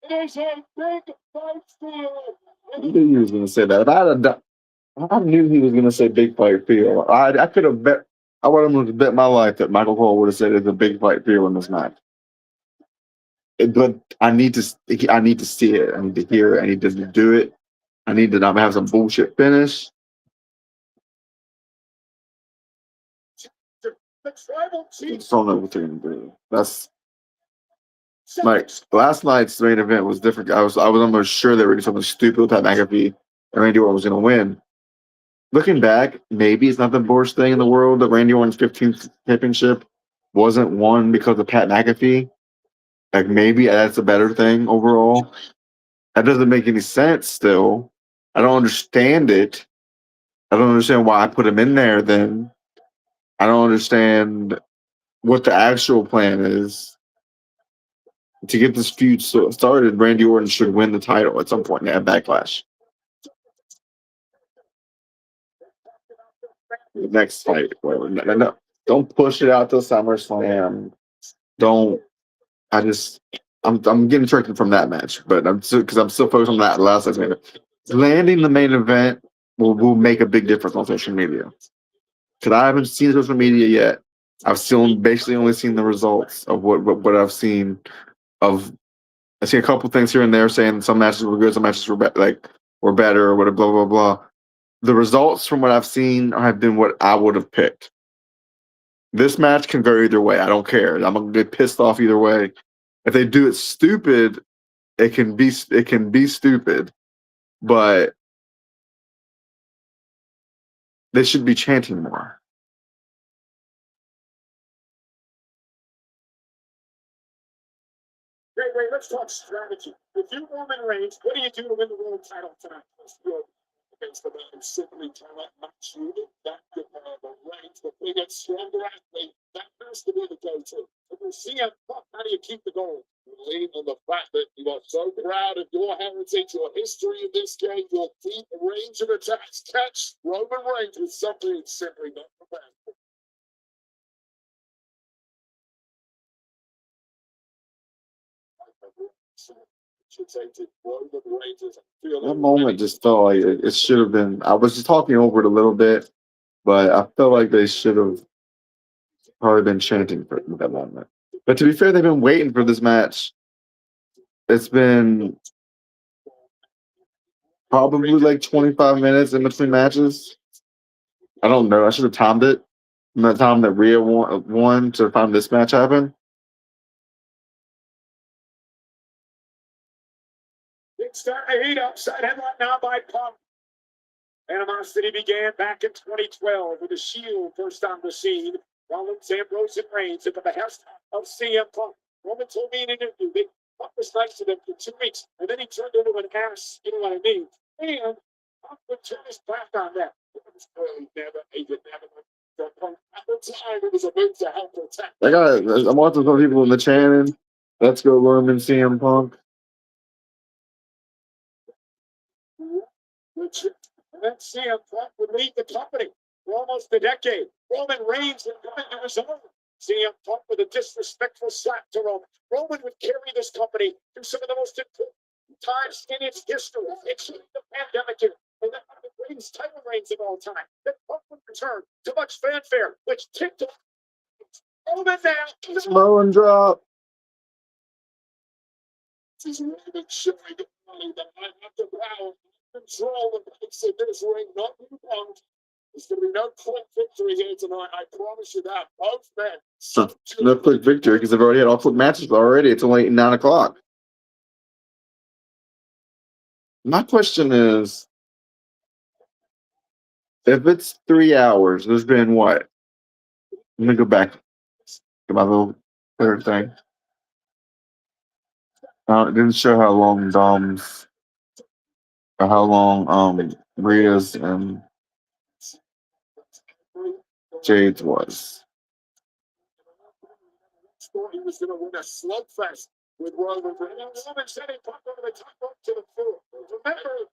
A: There's a big fight field.
B: I knew he was going to say that. If I had I knew he was going to say big fight feel. I could have bet. I would have bet my life that Michael Cole would have said it's a big fight feel in this match. But I need to see it. I need to hear it. I need to do it. I need to not have some bullshit finish.
A: The tribal
B: I
A: chief.
B: just don't know what they're going to do. That's like last night's main event was different. I was almost sure they were doing something stupid with Pat McAfee and Randy Orton was going to win. Looking back, maybe it's not the worst thing in the world that Randy Orton's 15th championship wasn't won because of Pat McAfee. Like maybe that's a better thing overall. That doesn't make any sense still. I don't understand it. I don't understand why I put him in there then. I don't understand what the actual plan is. To get this feud started, Randy Orton should win the title at some point at Backlash. The next fight, whatever. No. Don't push it out to SummerSlam. Don't. I'm getting tricked from that match, but I'm still focused on that last night's main event. Landing the main event will make a big difference on social media. Because I haven't seen social media yet. I've still basically only seen the results of what I've seen of. I see a couple things here and there saying some matches were good, some matches were were better, or whatever, blah blah blah. The results from what I've seen have been what I would have picked. This match can go either way. I don't care. I'm gonna get pissed off either way. If they do it stupid, it can be stupid, but they should be chanting more.
A: Wait, let's talk strategy. If you're Roman Reigns, what do you do to win the world title tonight? Against the man simply cannot match you. That could have a Reigns, the bigger, stronger athlete. That has to be the go-to. If you see him, how do you keep the goal? You lean on the fact that you are so proud of your heritage, your history of this game, your deep range of attacks. Catch Roman Reigns with something that's simply not prepared for.
B: That moment just felt like it should have been. I was just talking over it a little bit, but I felt like they should have probably been chanting for that moment. But to be fair, they've been waiting for this match. It's been probably like 25 minutes in between matches. I don't know. I should have timed it. From the time that Rhea won to the time this match happened.
A: Big starting to heat up. Side headlock now by Punk. Animosity began back in 2012 with the Shield first on the scene. Rollins, Ambrose, and Reigns at the behest of CM Punk. Roman told me in an interview that Punk was nice to them for 2 weeks, and then he turned into an ass, you know what I mean? And Punk would turn his back on that. It was really never, he did never. Punk at the time, it was a move to help protect.
B: I'm watching some people in the chanting. Let's go, Roman, CM Punk.
A: And then CM Punk would lead the company for almost a decade. Roman Reigns would come into his own. CM Punk with a disrespectful slap to Roman. Roman would carry this company through some of the most important times in its history. It's the pandemic. And that one of the greatest title reigns of all time. That Punk would return to much fanfare, which kicked off. Over there.
B: Samoan drop.
A: This is really showing the money that I have to power control the pace of this ring, not you don't. There's going to be no quick victory here tonight. I promise you that. Both men.
B: No quick victory because they've already had all quick matches already. It's only 9 o'clock. My question is, if it's 3 hours, there's been what? Let me go back to my little third thing. It didn't show how long Dom's or how long Rhea's and Jade's was.
A: He was going to win a slugfest with Roman Reigns. Roman said he put over the top rope to the floor. Remember,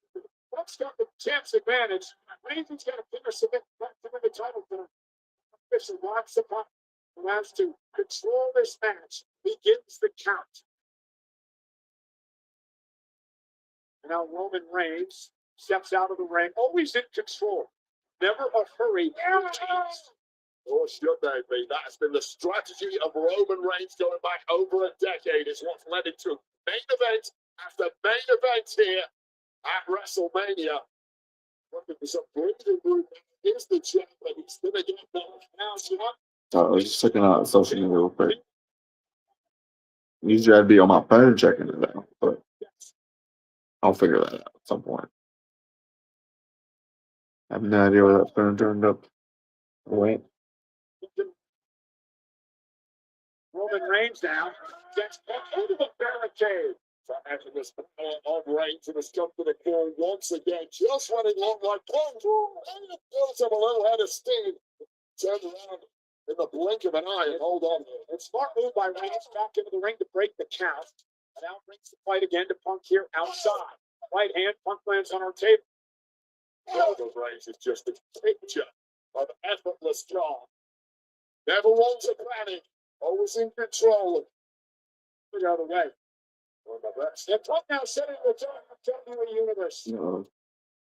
A: Punk's got the champ's advantage. Reigns has got to figure submit back to win the title for him. Official locks the Punk and has to control this match. Begins the count. And now Roman Reigns steps out of the ring, always in control. Never a hurry. Or should they be? That has been the strategy of Roman Reigns going back over a decade. Is what's led into main event after main event here at WrestleMania. Looking for some breathing room. Here's the champ, but he's going to get now.
B: I was just checking out social media real quick. Usually I'd be on my phone checking it out, but I'll figure that out at some point. I have no idea where that phone turned up. Wait.
A: Roman Reigns now gets into the barricade. So after this on Reigns and has come to the floor once again, just running long like Punk. And it builds him a little head of steam. Turns around in the blink of an eye and hold on. It's smart move by Reigns back into the ring to break the count. And now brings the fight again to Punk here outside. Right hand, Punk lands on our table. Roman Reigns is just a picture of effortless job. Never wants a panic. Always in control. Look out of the way. One of the best. And Punk now setting the WWE Universe.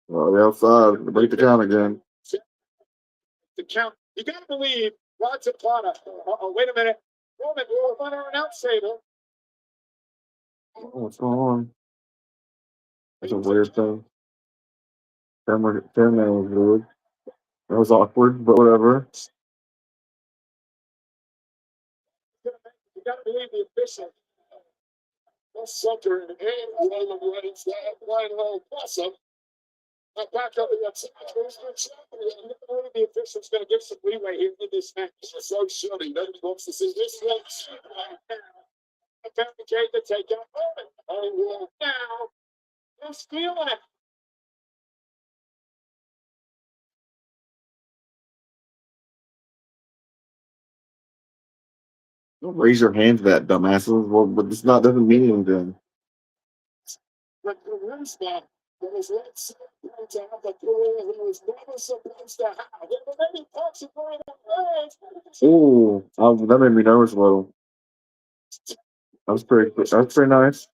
B: Well, the outside, break the count again.
A: The count. You got to believe Rod Zapata. Oh, wait a minute. Roman, we're on our announce table.
B: What's going on? That's a weird thing. Camera was weird. That was awkward, but whatever.
A: You got to believe the official. That sucker in the hand. Roman Reigns there playing a little awesome. Now back up the outside. Who's the champion? You got to believe the official's going to give some leeway here in this match. So should he. Nobody wants to see this one. Attempt to take out Roman. Oh, now. Who's feeling it?
B: Don't raise your hand to that, dumbasses. Well, but this doesn't mean anything.
A: But the worst that was let points out that he was never supposed to have. But maybe Punk's a going on.
B: Ooh, that made me nervous a little. That was pretty nice.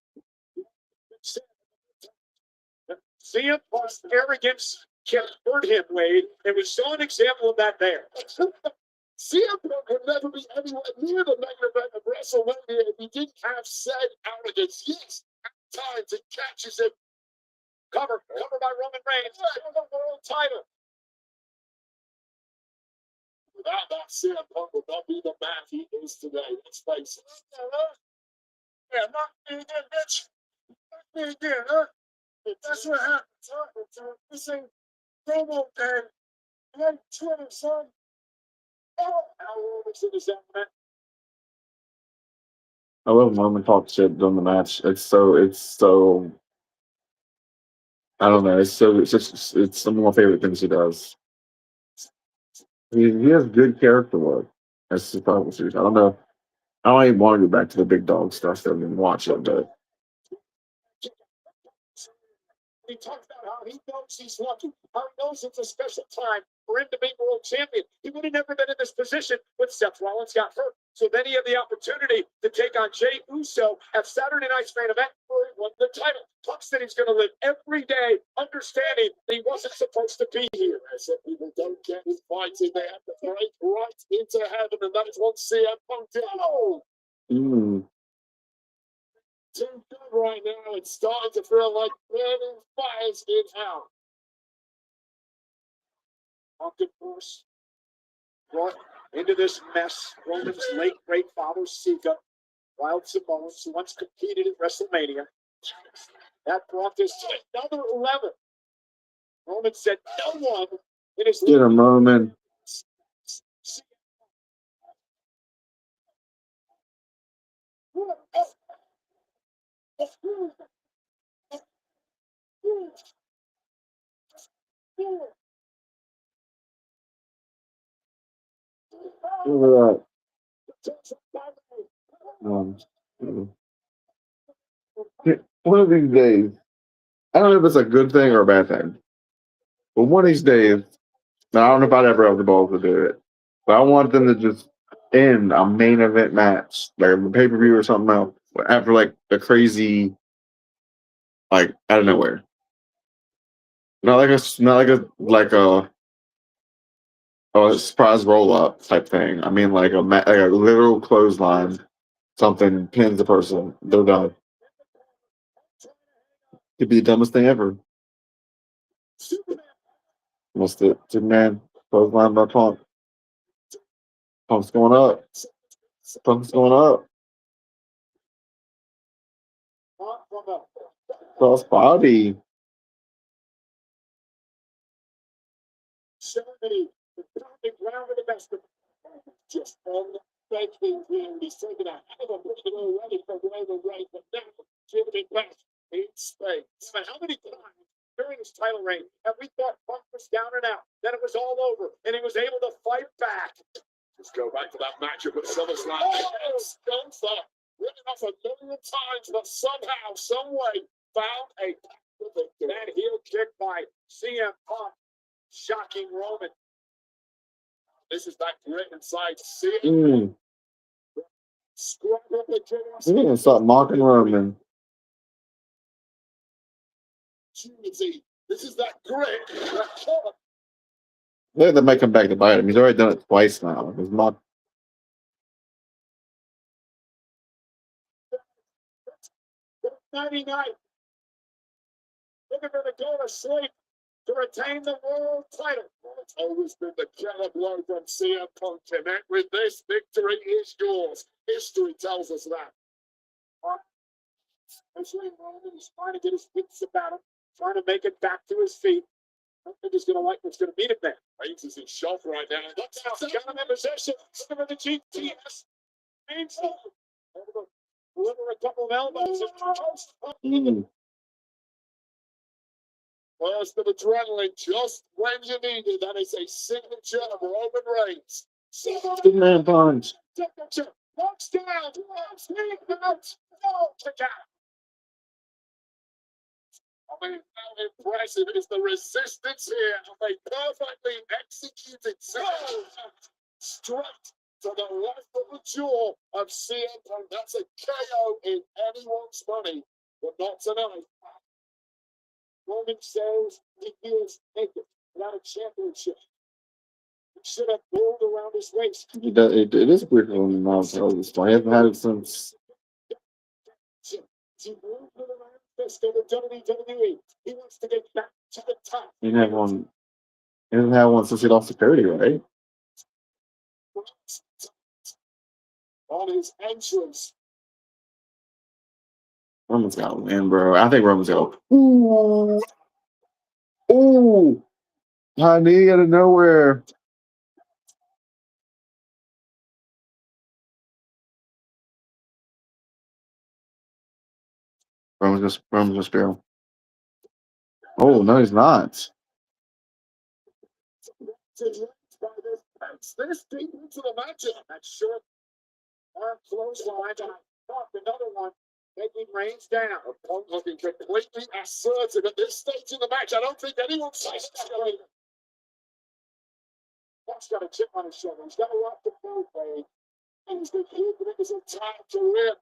A: CM Punk's arrogance can hurt him, Wade, and we saw an example of that there. CM Punk would never be anywhere near the main event of WrestleMania if he didn't have said arrogance. Yes, at times it catches him. Cover by Roman Reigns. The world title. Without that, CM Punk would not be the man he is today. Let's face it. Yeah, not me again, bitch. Not me again, huh? That's what happens, huh? This ain't promo time. And then Twitter, son. Oh, how Roman's in his element.
B: I love Roman talk shit during the match. It's so. I don't know. It's some of my favorite things he does. He has good character work. That's the problem. I don't know. I don't even want to go back to the big dog stuff that I've been watching, but
A: He talks about how he knows he's lucky, how he knows it's a special time for him to be world champion. He would have never been in this position when Seth Rollins got hurt. So then he had the opportunity to take on Jey Uso at Saturday night's main event where he won the title. Punk said he's going to live every day understanding that he wasn't supposed to be here.
E: I said people don't get invited. They have to break right into heaven, and that is what CM Punk did. Oh! Too good right now. It's starting to feel like burning fires in hell.
A: Punk, of course, brought into this mess Roman's late great father, Sika, Wild Samoans, who once competed at WrestleMania. That brought this to another 11. Roman said no one in his
B: Get him, Roman. Look at that. One of these days, I don't know if it's a good thing or a bad thing, but one of these days, now I don't know if I'd ever have the balls to do it, but I want them to just end a main event match, like a pay-per-view or something else, after like a crazy, like out of nowhere. Not like a surprise roll up type thing. I mean like like a literal clothesline, something pins the person, they're done. Could be the dumbest thing ever. Missed it. Superman, clothesline by Punk. Punk's going up. Punk's going up. Cross body.
A: Germany, the perfect round of the best of just on the banking here. He's taken a hell of a break already for Roman Reigns, but now Germany back in space. But how many times during his title reign have we thought Punk was down and out, then it was all over, and he was able to fight back?
E: Let's go back to that matchup at SummerSlam. Gunther, written off a million times, but somehow, some way, found a
A: that heel kick by CM Punk. Shocking Roman.
E: This is that grit inside CM.
B: He's gonna stop mocking Roman.
E: This is that grit.
B: They're gonna make him back to bite him. He's already done it twice now. He's mocked.
A: Friday night. Looking for the go to sleep to retain the world title.
E: It's always been the killer blow from CM Punk. Connect with this. Victory is yours. History tells us that.
A: Especially Roman is trying to get his wits about him, trying to make it back to his feet. I don't think he's going to like what's going to meet him there.
E: Reigns is in shock right now.
A: Look out, got him in possession. Looking for the GTS. Deliver a couple of elbows.
E: Burst of adrenaline just when you need it. That is a signature of Roman Reigns.
B: Superman punch.
A: Signature. Walks down. Walks out. No, kick out.
E: I mean, how impressive is the resistance here of a perfectly executed straight to the left of the jaw of CM Punk. That's a KO in anyone's money, but not tonight.
A: Roman says he feels naked without a championship. He should have rolled around his waist.
B: It is weird for him now. I haven't had it since.
A: He moved with an iron fist over WWE. He wants to get back to the top.
B: He didn't have one. He didn't have one since he lost to Cody, right?
E: On his entrance.
B: Roman's got to win, bro. I think Roman's got to. Ooh. Ooh. High knee out of nowhere. Roman's just barrel. Oh, no, he's not.
E: This deep into the match.
A: That short arm clothesline. Another one. Making Reigns down.
E: Punk looking completely assertive at this stage in the match. I don't think anyone sees that. Punk's got a chip on his shoulder. He's got a lot to prove, Wade. And he's been keeping his entire career.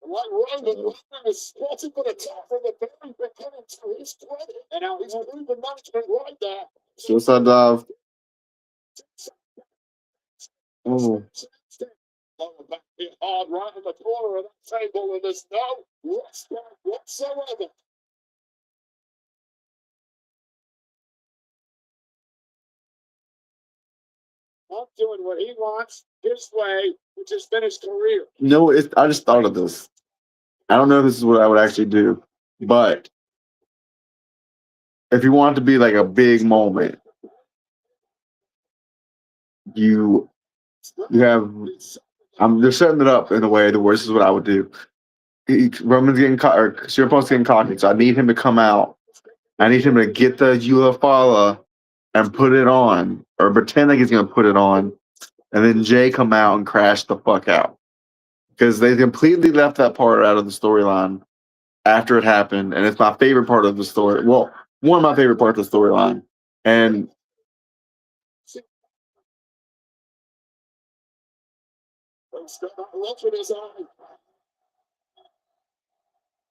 E: Like Roman is sporting for the top from the very beginning to his credit. And now he's proven management right there.
B: Suicide dive. Oh.
E: Lower back hit hard right in the corner of that table, and there's no respect whatsoever. Not doing what he wants his way, which has been his career.
B: No, I just thought of this. I don't know if this is what I would actually do, but if you want it to be like a big moment, you have. They're setting it up in a way to where this is what I would do. Roman's getting caught, or CM Punk's getting cocky, so I need him to come out. I need him to get the Ulafala and put it on, or pretend like he's going to put it on, and then Jay come out and crash the fuck out. Because they completely left that part out of the storyline after it happened, and it's my favorite part of the story. Well, one of my favorite parts of the storyline. And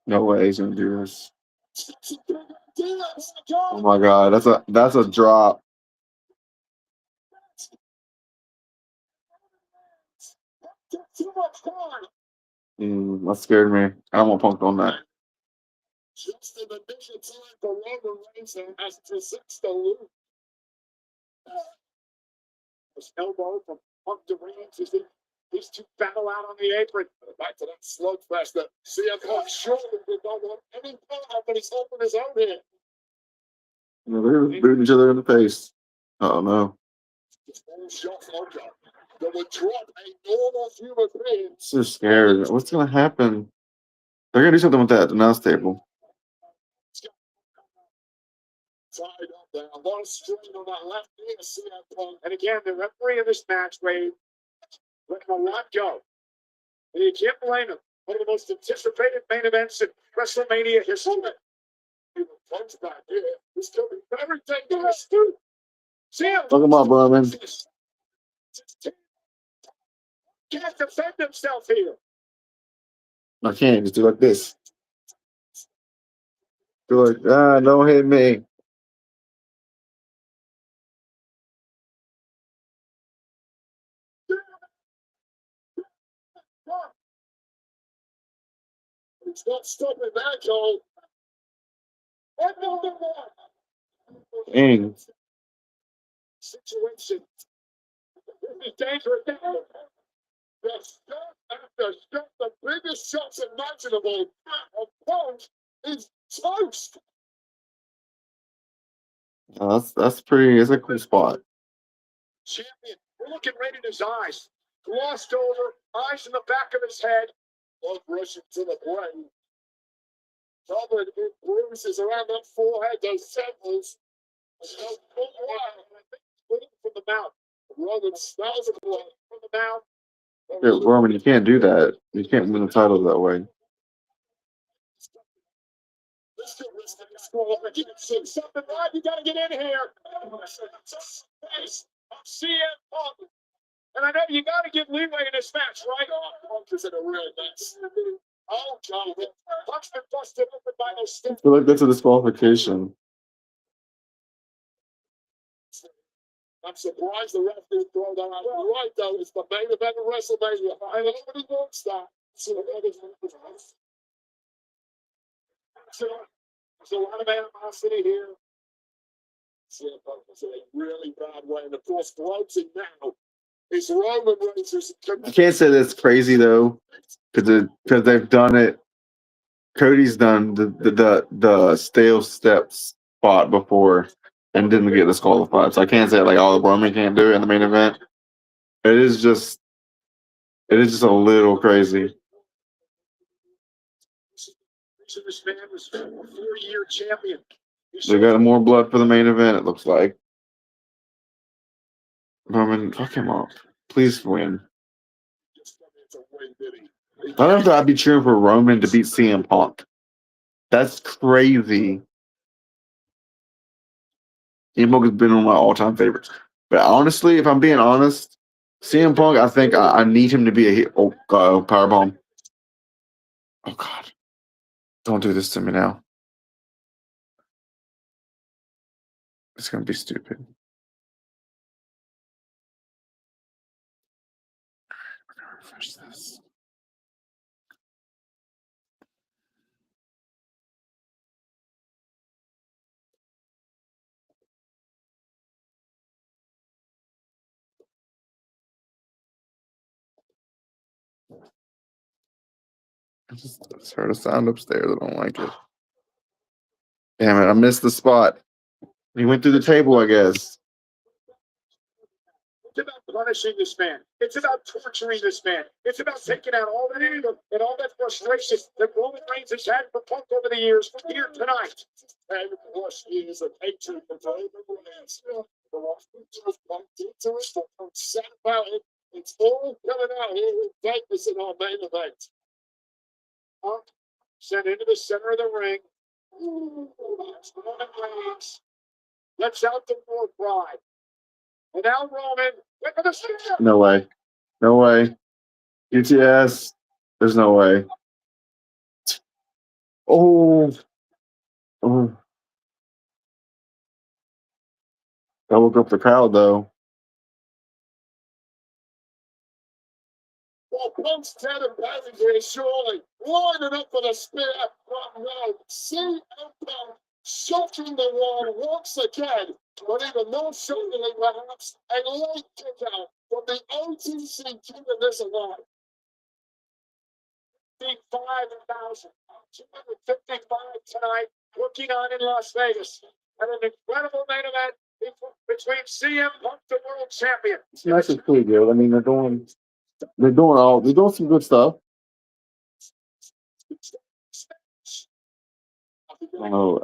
B: no way he's gonna do this. Oh my god, that's a drop. That scared me. I don't want Punk on that.
E: Just in the mission time for Roman Reigns as presents the loop. His elbow from Punk to Reigns as these two battle out on the apron. Back to that slugfest that CM Punk surely did not want any part of, but he's holding his own here.
B: Yeah, they're booting each other in the face. Oh no.
E: That would drop a normal human being.
B: So scared. What's gonna happen? They're gonna do something with that announce table.
E: Tied up there. A lot of strain on that left knee of CM Punk. And again, the referee of this match, Wade, letting a lot go. And you can't blame him. One of the most anticipated main events in WrestleMania history. Punk's back here. This could be very dangerous, too.
B: Look him up, Roman.
E: Can't defend himself here.
B: I can't. Just do like this. Do like, don't hit me.
E: It's not stopping that goal.
B: Dang.
E: Situation. This is dangerous. The shot after shot, the biggest shots imaginable. Punk is toast.
B: That's pretty. It's a cool spot.
E: Champion. We're looking right in his eyes. Glossed over, eyes in the back of his head. Blood rushing to the brain. Covered in bruises around that forehead, those temples. There's no full while. I think he's bleeding from the mouth. Roman smells of blood from the mouth.
B: Yeah, Roman, you can't do that. You can't win the title that way.
E: This could risk the disqualification. Something right, you gotta get in here. CM Punk. And I know you gotta give leeway in this match, right? Oh, Punk is in a real mess. Oh, God. Punk's been busted open by those
B: I
E: sticks.
B: feel like that's a disqualification.
E: I'm surprised the ref didn't throw that out. You're right, though. It's the main event of WrestleMania. I know nobody wants that. So there's a lot of animosity here. CM Punk is in a really bad way. And, of course, floating now is Roman Reigns.
B: I can't say that's crazy though, because they've done it. Cody's done the stale steps spot before and didn't get disqualified. So I can't say like, oh, Roman can't do it in the main event. It is just a little crazy.
E: This man was a 4-year champion.
B: They got more blood for the main event, it looks like. Roman, fuck him up. Please win. I don't know if I'd be cheering for Roman to beat CM Punk. That's crazy. CM Punk has been one of my all-time favorites. But honestly, if I'm being honest, CM Punk, I think I need him to be a heel. Oh, powerbomb. Oh, God. Don't do this to me now. It's going to be stupid. We're going to refresh this. I just heard a sound upstairs. I don't like it. Damn it, I missed the spot. He went through the table, I guess.
E: It's about punishing this man. It's about torturing this man. It's about taking out all that anger and all that frustration that Roman Reigns has had for Punk over the years here tonight. And of course, he is a hatred for Roman Reigns. The Rock just bumped into it, but sad about it. It's all coming out here with Vegas in our main event. Punk sent into the center of the ring. Roman Reigns lets out the war cry. And now Roman, look at the spear.
B: No way. No way. UTS. There's no way. Oh. Oh. That woke up the crowd, though.
E: Well, Punk's dead and buried here, surely. Lining up for the spear from Road. CM Punk shocking the wall once again. But even more shockingly, perhaps, a late kick out from the OTC keeping this alive. 55,255 tonight, working on in Las Vegas. And an incredible main event between CM Punk, the world champion.
B: It's nice and cool, girl. I mean, they're doing some good stuff. Oh,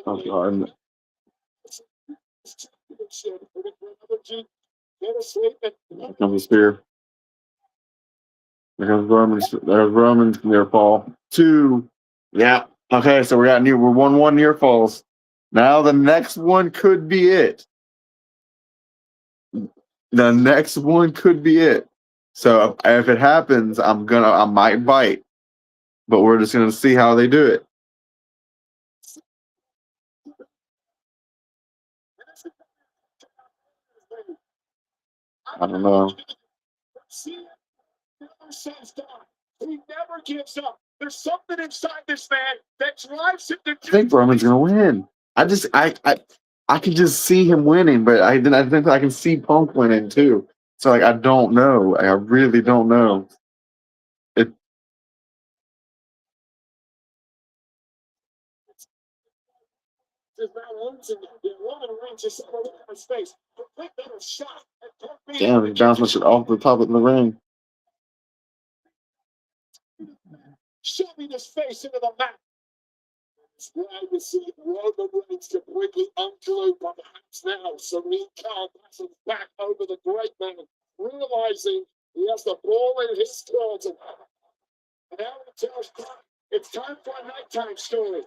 B: oh God. Here comes the spear. There's Roman's near fall. 2. Yeah. Okay, so we're 1-1 near falls. Now the next one could be it. The next one could be it. So if it happens, I might bite. But we're just gonna see how they do it. I don't know.
E: He never gives up. There's something inside this man that drives him to.
B: I think Roman's gonna win. I can just see him winning, but I think I can see Punk winning too. So like I don't know. I really don't know. It Damn, he bounced my shit off the top of the ring.
E: Shoving his face into the mat. It's glad to see Roman Reigns completely unglued from the hands now. So he can't pass back over the great man, realizing he has the ball in his court. And now he tells Punk, it's time for a nighttime story.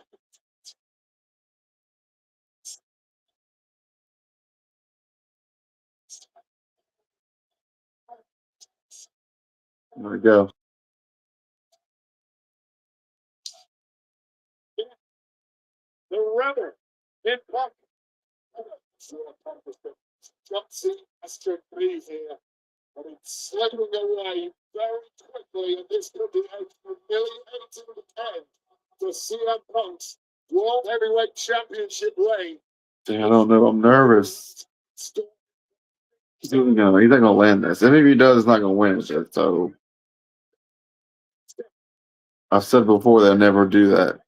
B: There we go.
E: The Rebel in Punk. Gutsy has to be here. But it's slipping away very quickly, and this could be a humiliating end to CM Punk's World Heavyweight Championship reign.
B: I don't know. I'm nervous. He's not gonna land this. And if he does, he's not gonna win it. So I've said before they'll never do that.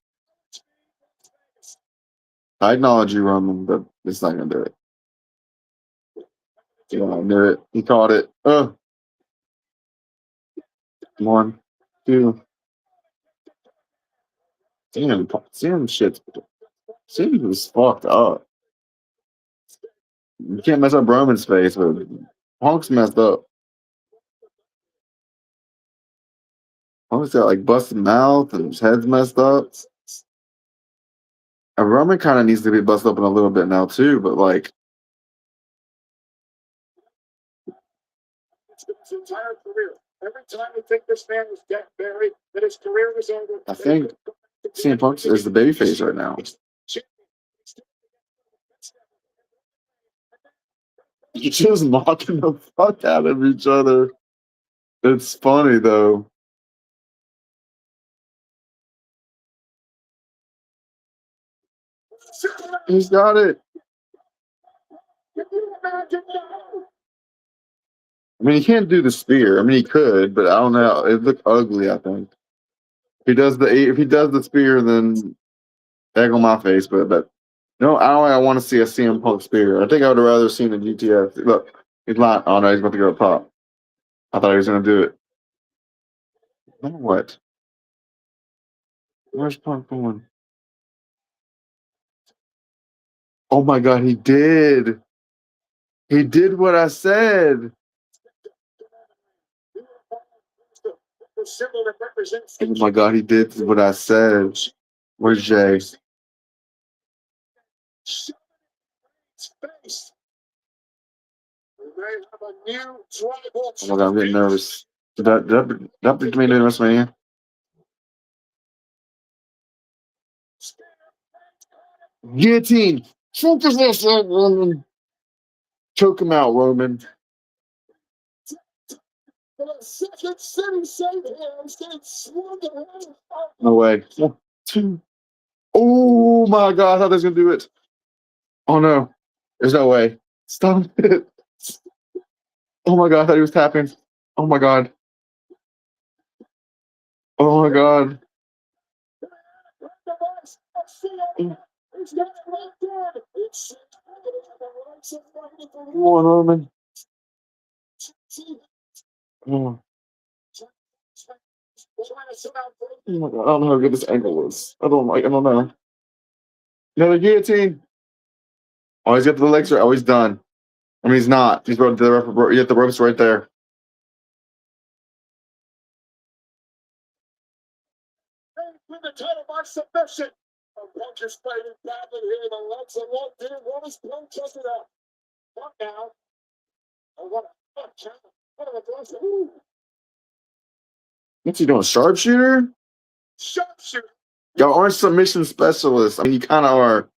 B: I acknowledge you, Roman, but it's not gonna do it. Yeah, I knew it. He caught it. 1, 2. Damn shit's was fucked up. You can't mess up Roman's face, but Punk's messed up. Punk's got like busted mouth and his head's messed up. Roman kind of needs to be busted open a little bit now too, but like
E: It's been his entire career. Every time we think this man was dead buried, that his career was over.
B: I think CM Punk is the babyface right now. You're just mocking the fuck out of each other. It's funny though. He's got it. I mean, he can't do the spear. I mean, he could, but I don't know. It looked ugly. I think if he does the spear, then egg on my face. But no, I want to see a CM Punk spear. I think I would have rather seen a GTS. Look, he's not. Oh no, he's about to go up top. I thought he was going to do it. Now what? Where's Punk going? Oh my God, he did. He did what I said. Oh my God, he did what I said. Where's Jay? Oh my God, I'm getting nervous. Did that be made in WrestleMania? Guillotine. Focus this up, Roman. Choke him out, Roman. No way. 1, 2. Oh my God, I thought they was gonna do it. Oh no. There's no way. Stop it. Oh my God, I thought he was tapping. Oh my God. Oh my God. Come on, Roman. Oh. Oh my God, I don't know how good this angle is. I don't know. Another guillotine. Oh, he's got the legs right. Oh, he's done. I mean, he's not. He's brought to the rope. You have the ropes right there.
E: With the title by submission. Punk is fighting badly here. The legs are locked in. What is Punk checking out? What now? Oh, what a count. What a blessing.
B: What's he doing? Sharpshooter?
E: Sharpshooter.
B: Y'all aren't submission specialists. I mean, you kind of are.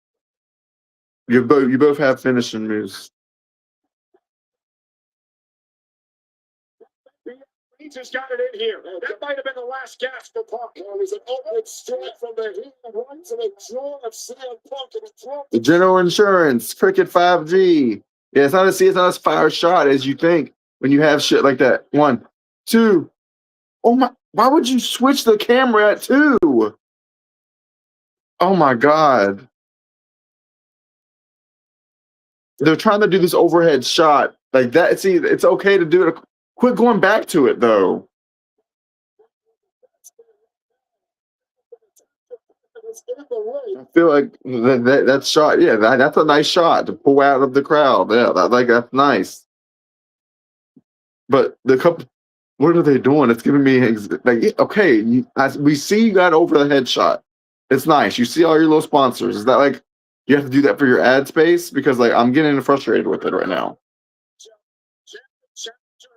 B: You both have finishing moves.
E: He just got it in here. That might have been the last gasp for Punk. It was an open strike from the heel right to the jaw of CM Punk, and he dropped
B: The General Insurance, Cricket 5G. Yeah, it's not as fire shot as you think when you have shit like that. 1, 2. Oh my! Why would you switch the camera at 2? Oh my God! They're trying to do this overhead shot like that. See, it's okay to do it. Quit going back to it though. I feel like that shot, yeah, that's a nice shot to pull out of the crowd. Yeah, that's nice. But what are they doing? It's giving me like, okay, we see you got over the head shot. It's nice. You see all your little sponsors. Is that like you have to do that for your ad space? Because like I'm getting frustrated with it right now.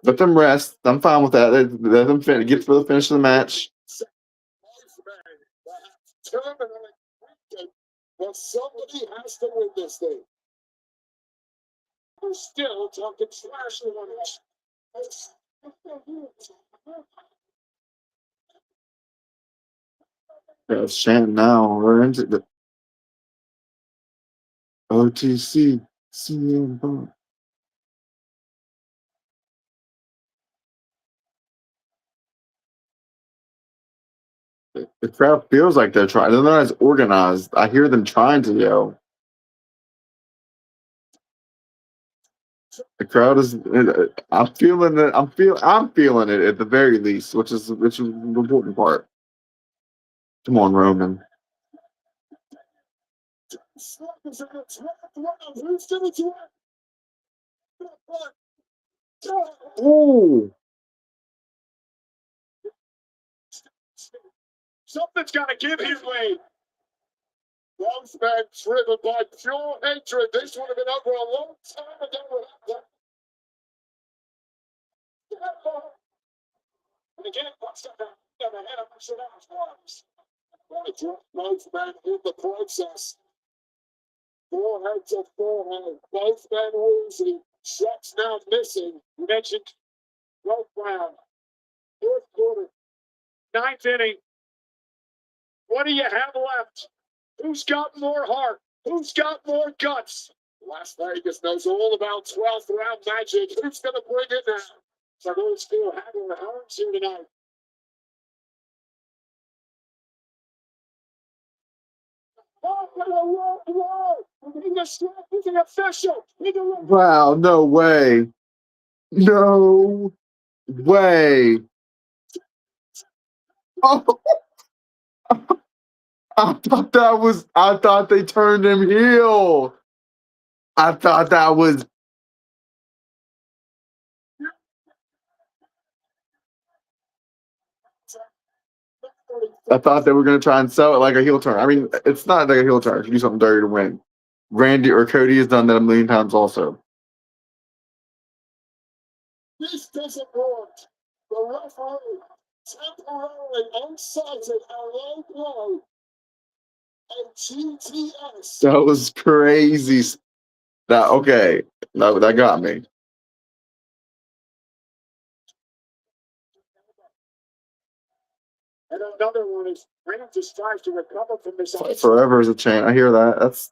B: Let them rest. I'm fine with that. Let them get to the finish of the match.
E: Well, somebody has to win this thing. We're still talking trash on this.
B: Yeah, chant now. We're into the OTC CM Punk. The crowd feels like they're trying. They're not as organized. I hear them trying to yell. The crowd is. I'm feeling it. I'm feeling it at the very least, which is the important part. Come on, Roman. Ooh.
E: Something's got to give his way. Both men driven by pure hatred. This would have been over a long time ago without that. And again, what's that? Never had a match without arms. Both men in the process. Forehead to forehead. Both men losing. Shots now missing. You mentioned both round. Fourth quarter. Ninth inning. What do you have left? Who's got more heart? Who's got more guts? Las Vegas knows all about 12th round magic. Who's going to bring it now? So those four having the horns here tonight. Oh, whoa. He's an official.
B: Wow, no way. No way. Oh, I thought they turned him heel. I thought that was, I thought they were going to try and sell it like a heel turn. I mean, it's not like a heel turn. You do something dirty to win. Randy or Cody has done that a million times also.
E: This doesn't work. The referee temporarily unsighted a low blow. And GTS.
B: That was crazy. Okay. That got me.
E: And another one is Grant just tries to recover from this.
B: Forever is a chant. I hear that. That's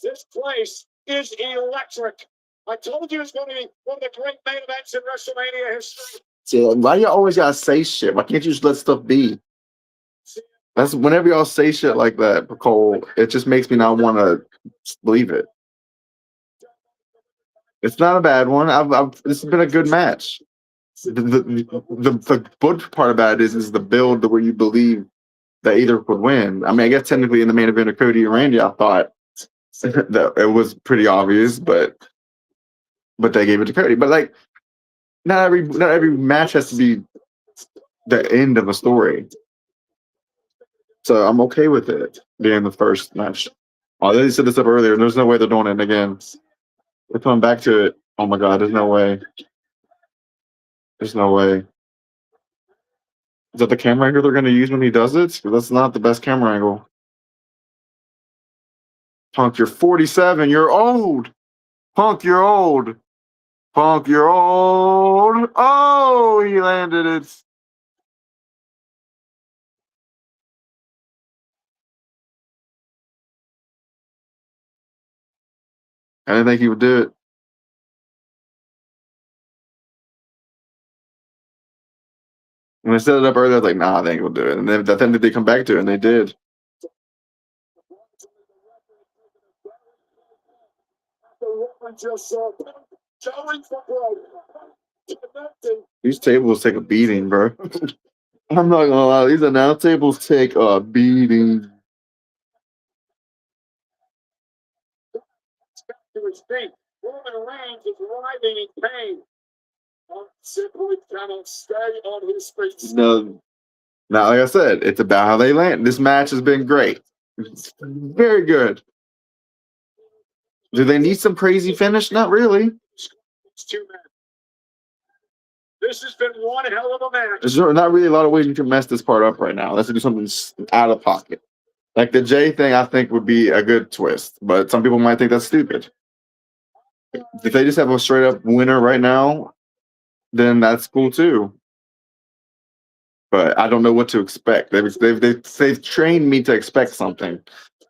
E: This place is electric. I told you it's going to be one of the great main events in WrestleMania history.
B: See, why you always gotta say shit? Why can't you just let stuff be? That's whenever y'all say shit like that, Cole, it just makes me not want to believe it. It's not a bad one. This has been a good match. The good part about it is the build where you believe that either would win. I mean, I guess technically in the main event of Cody and Randy, I thought that it was pretty obvious, but they gave it to Cody. But like, not every match has to be the end of a story. So I'm okay with it being the first match. Oh, they said this up earlier. There's no way they're doing it again. They're coming back to it. Oh my God, there's no way. There's no way. Is that the camera angle they're going to use when he does it? Because that's not the best camera angle. Punk, you're 47. You're old. Punk, you're old. Punk, you're old. Oh, he landed it. I didn't think he would do it. When they set it up earlier, I was like, nah, I think he'll do it. And then I think they come back to it, and they did. These tables take a beating, bro. I'm not gonna lie, these announce tables take a beating.
E: To his feet. Roman Reigns is writhing in pain. Simply cannot stay on his feet.
B: No, now like I said, it's about how they land. This match has been great. It's very good. Do they need some crazy finish? Not really.
E: It's two men. This has been one hell of a match.
B: There's not really a lot of ways you can mess this part up right now. Let's do something out of pocket. Like the J thing, I think would be a good twist, but some people might think that's stupid. If they just have a straight up winner right now, then that's cool too. But I don't know what to expect. They've trained me to expect something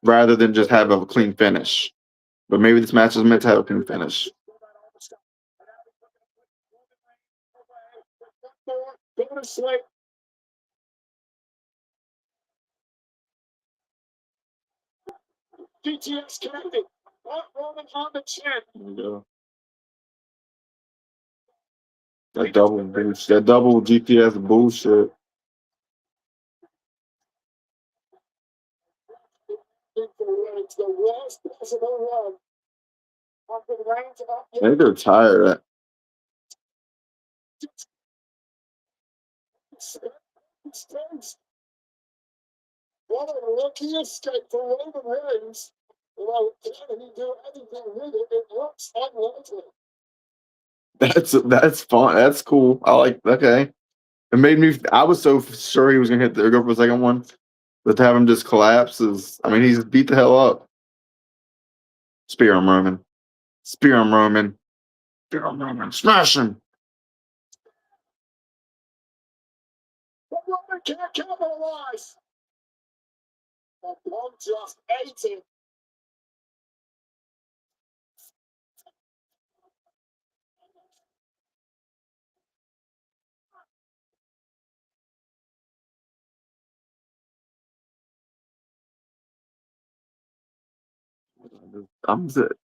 B: rather than just have a clean finish. But maybe this match is meant to have a clean finish.
E: GTS connected. Roman on the chin.
B: There you go. That double GPS bullshit.
E: It's the worst possible run. Pumping Reigns up.
B: I think they're tired.
E: What a lucky escape for Roman Reigns. Well, can he do anything with it? It looks unlikely.
B: That's fun. That's cool. I like. Okay, it made me. I was so sure he was gonna go for the second one, but to have him just collapse is. I mean, he's beat the hell up. Spear him, Roman. Spear him, Roman. Spear him, Roman. Smash him.
E: But Roman can't capitalize. The Punk just ate him.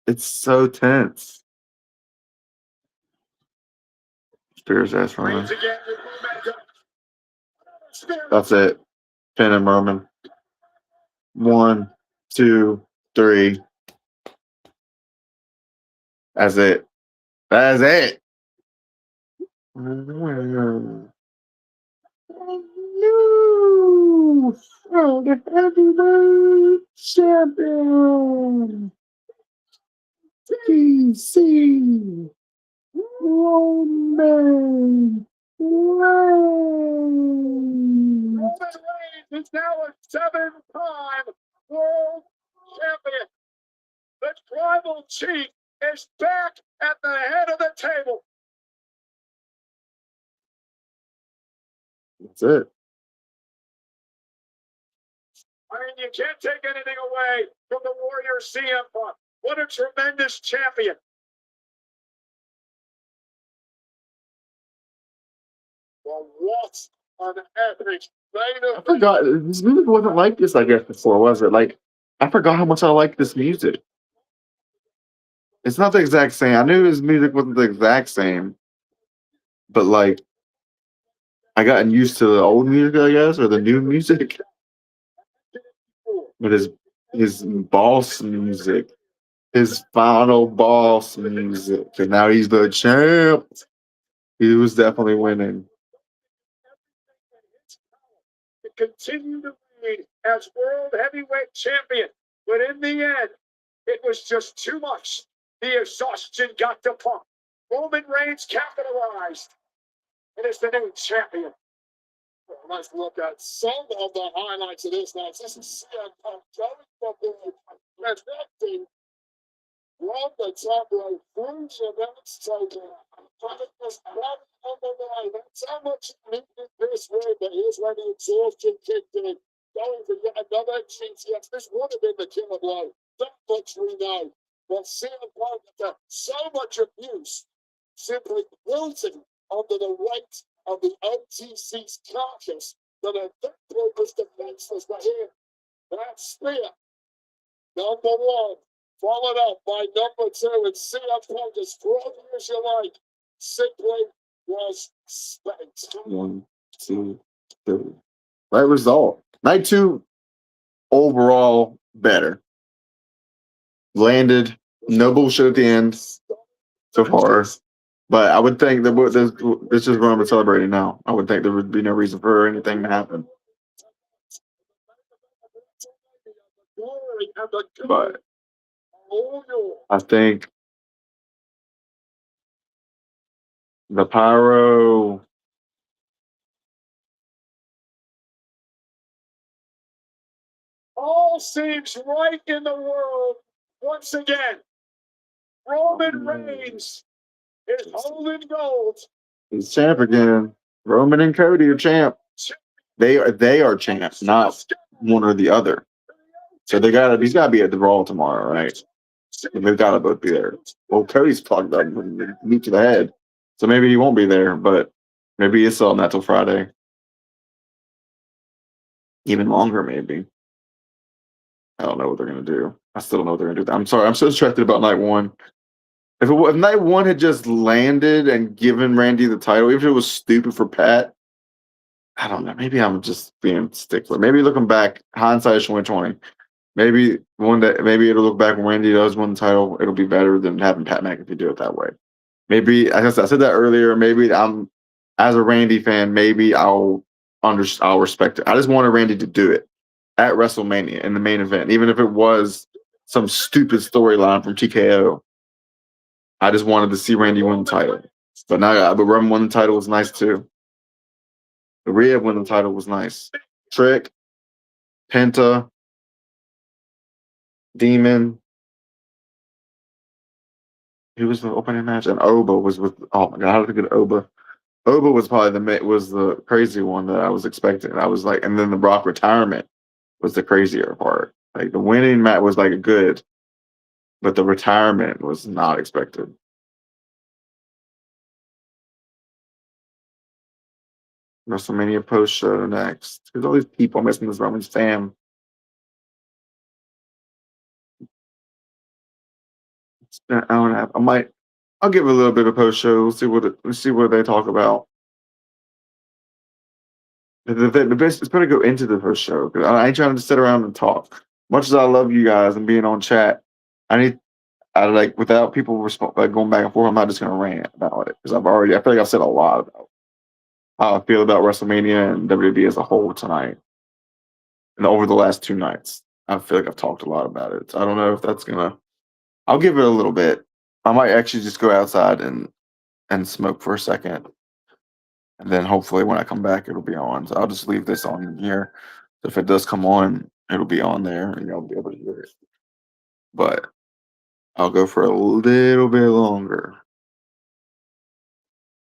B: It's so tense. Spears ass Roman.
E: Reigns again with momentum. Spear.
B: That's it. Pin him, Roman. 1, 2, 3. That's it. That's it. No. Oh, the heavyweight champion. DC. Roman Reigns.
E: Roman Reigns is now a 7-time world champion. The tribal chief is back at the head of the table.
B: That's it.
E: I mean, you can't take anything away from the Warrior CM Punk. What a tremendous champion. Well, what an epic main
B: I
E: event.
B: forgot this music wasn't like this, I guess, before, was it? Like, I forgot how much I like this music. It's not the exact same. I knew his music wasn't the exact same, but like, I gotten used to the old music, I guess, or the new music. But his boss music, his final boss music, and now he's the champ. He was definitely winning.
E: To continue to reign as world heavyweight champion. But in the end, it was just too much. The exhaustion got to Punk. Roman Reigns capitalized. And is the new champion. Well, let's look at some of the highlights of this match. This is CM Punk going for the connecting from the top rope through Japan's token. Punk was right on the line. That's how much he needed this win, but here's where the exhaustion kicked in. Going for yet another GTS. This would have been the killer blow. That much we know. But CM Punk, after so much abuse, simply wilting under the weight of the OTC's carcass, that at that point was defenseless. But here, that spear, number one, followed up by number 2, and CM Punk, as strong as you like, simply was spent.
B: 1, 2, 3. Right result. Night 2, overall better. Landed. No bullshit at the end so far. But I would think that this is Roman celebrating now. I would think there would be no reason for anything to happen. But I think the pyro.
E: All seems right in the world once again. Roman Reigns is holding gold.
B: He's champ again. Roman and Cody are champ. They are champs, not one or the other. So he's gotta be at the Raw tomorrow, right? And they've gotta both be there. Well, Cody's plugged up and knee to the head. So maybe he won't be there, but maybe he's still on that till Friday. Even longer, maybe. I don't know what they're gonna do. I still don't know what they're gonna do. I'm sorry, I'm so distracted about night 1. if night one had just landed and given Randy the title, even if it was stupid for Pat, I don't know. Maybe I'm just being stickler. Maybe looking back, hindsight is 2020. Maybe one day, maybe it'll look back when Randy does win the title. It'll be better than having Pat McAfee do it that way. Maybe I said that earlier. Maybe I'm as a Randy fan. Maybe I'll respect it. I just wanted Randy to do it at WrestleMania in the main event, even if it was some stupid storyline from TKO. I just wanted to see Randy win the title. But Roman won the title was nice too. The Rhea win the title was nice. Trick, Penta, Demon. He was the opening match, and Oba was with. Oh my god, how did I get Oba? Oba was probably was the crazy one that I was expecting. I was like, and then the Brock retirement was the crazier part. Like the winning match was like good, but the retirement was not expected. WrestleMania post show next. There's all these people missing this Roman fam. It's been an hour and a half. I'll give it a little bit of post show. Let's see what they talk about. The best it's better go into the first show because I ain't trying to sit around and talk. Much as I love you guys and being on chat, I like without people like going back and forth. I'm not just gonna rant about it because I feel like I've said a lot about how I feel about WrestleMania and WWE as a whole tonight and over the last 2 nights. I feel like I've talked a lot about it. So I don't know if that's gonna. I'll give it a little bit. I might actually just go outside and smoke for a second, and then hopefully when I come back it'll be on. So I'll just leave this on here. So if it does come on, it'll be on there and you'll be able to hear it. But I'll go for a little bit longer.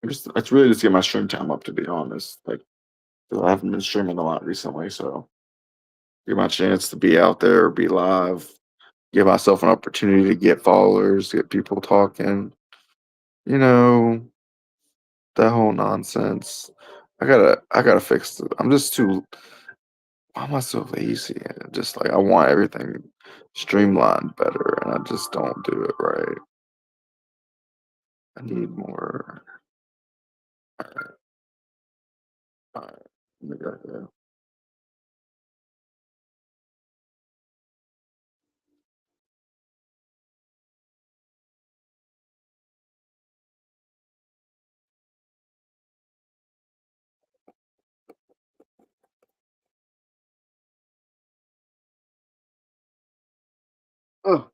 B: It's really just to get my stream time up, to be honest. Like, 'cause I haven't been streaming a lot recently, so get my chance to be out there, be live, give myself an opportunity to get followers, get people talking. You know, that whole nonsense. I gotta fix it. I'm just too. Why am I so lazy? And just like I want everything streamlined better, and I just don't do it right. I need more. All right, all right. Let me go here. Oh,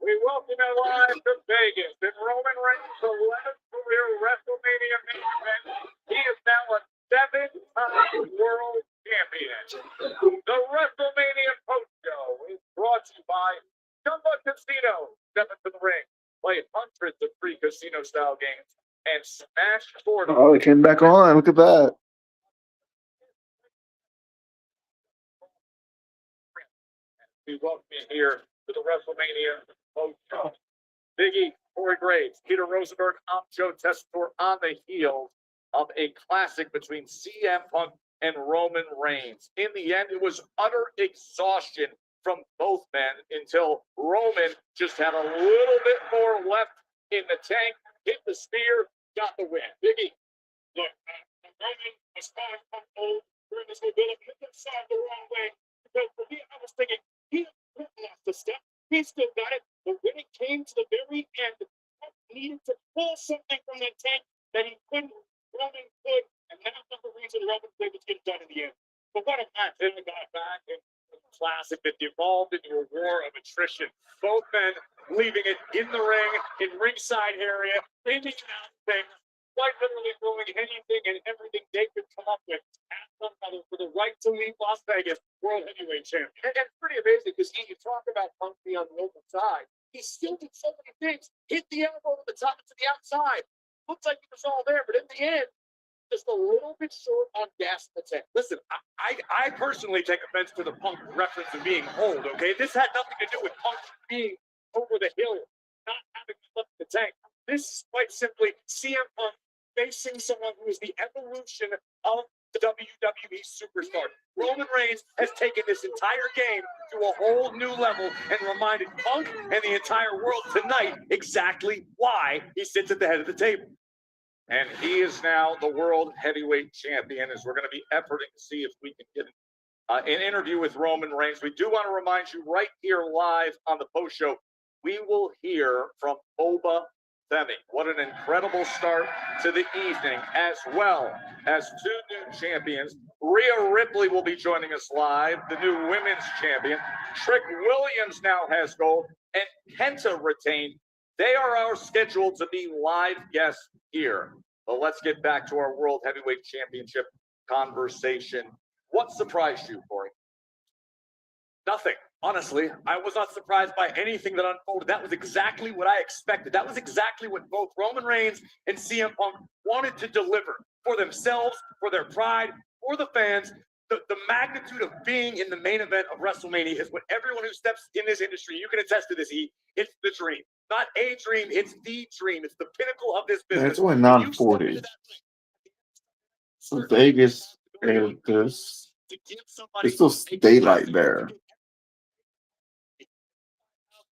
A: We welcome you live to Vegas in Roman Reigns' 11th career WrestleMania main event. He is now a 7-time world champion. The WrestleMania post show is brought to you by Jumbo Casino. Step into the ring, play hundreds of free casino-style games, and smash portals.
B: Oh, it came back on. Look at that.
A: We welcome you here to the WrestleMania post show. Big E, Corey Graves, Peter Rosenberg, I'm Joe Tessitore on the heels of a classic between CM Punk and Roman Reigns. In the end, it was utter exhaustion from both men until Roman just had a little bit more left in the tank, hit the spear, got the win. Big E. Look, Roman was calling Punk old during this whole build-up. He got signed the wrong way. Because for me, I was thinking, he lost the step. He still got it. But when it came to the very end, Punk needed to pull something from that tank that he couldn't. Roman could. And that was the reason Roman was able to get it done in the end. But what a match. Then we got back and the classic that devolved into a war of attrition. Both men leaving it in the ring, in ringside area, in the out thing, quite literally throwing anything and everything they could come up with at one another for the right to leave Las Vegas World Heavyweight Champion. And it's pretty amazing because you talk about Punk being on the open side. He still did so many things. Hit the elbow to the top to the outside. Looks like he was all there, but in the end, just a little bit short on gas in the tank. Listen, I personally take offense to the Punk reference of being old, okay? This had nothing to do with Punk being over the hill, not having left the tank. This is quite simply CM Punk facing someone who is the evolution of the WWE superstar. Roman Reigns has taken this entire game to a whole new level and reminded Punk and the entire world tonight exactly why he sits at the head of the table. And he is now the World Heavyweight Champion, as we're going to be efforting to see if we can get an interview with Roman Reigns. We do want to remind you right here live on the post show, we will hear from Oba Femi. What an incredible start to the evening, as well as two new champions. Rhea Ripley will be joining us live, the new women's champion. Trick Williams now has gold, and Kenta retained. They are our scheduled to be live guests here. But let's get back to our World Heavyweight Championship conversation. What surprised you, Corey? Nothing. Honestly, I was not surprised by anything that unfolded. That was exactly what I expected. That was exactly what both Roman Reigns and CM Punk wanted to deliver for themselves, for their pride, for the fans. The magnitude of being in the main event of WrestleMania is what everyone who steps in this industry, you can attest to this, it's the dream. Not a dream, it's the dream. It's the pinnacle of this business.
B: It's only 9:40. So Vegas and this. It's still daylight there.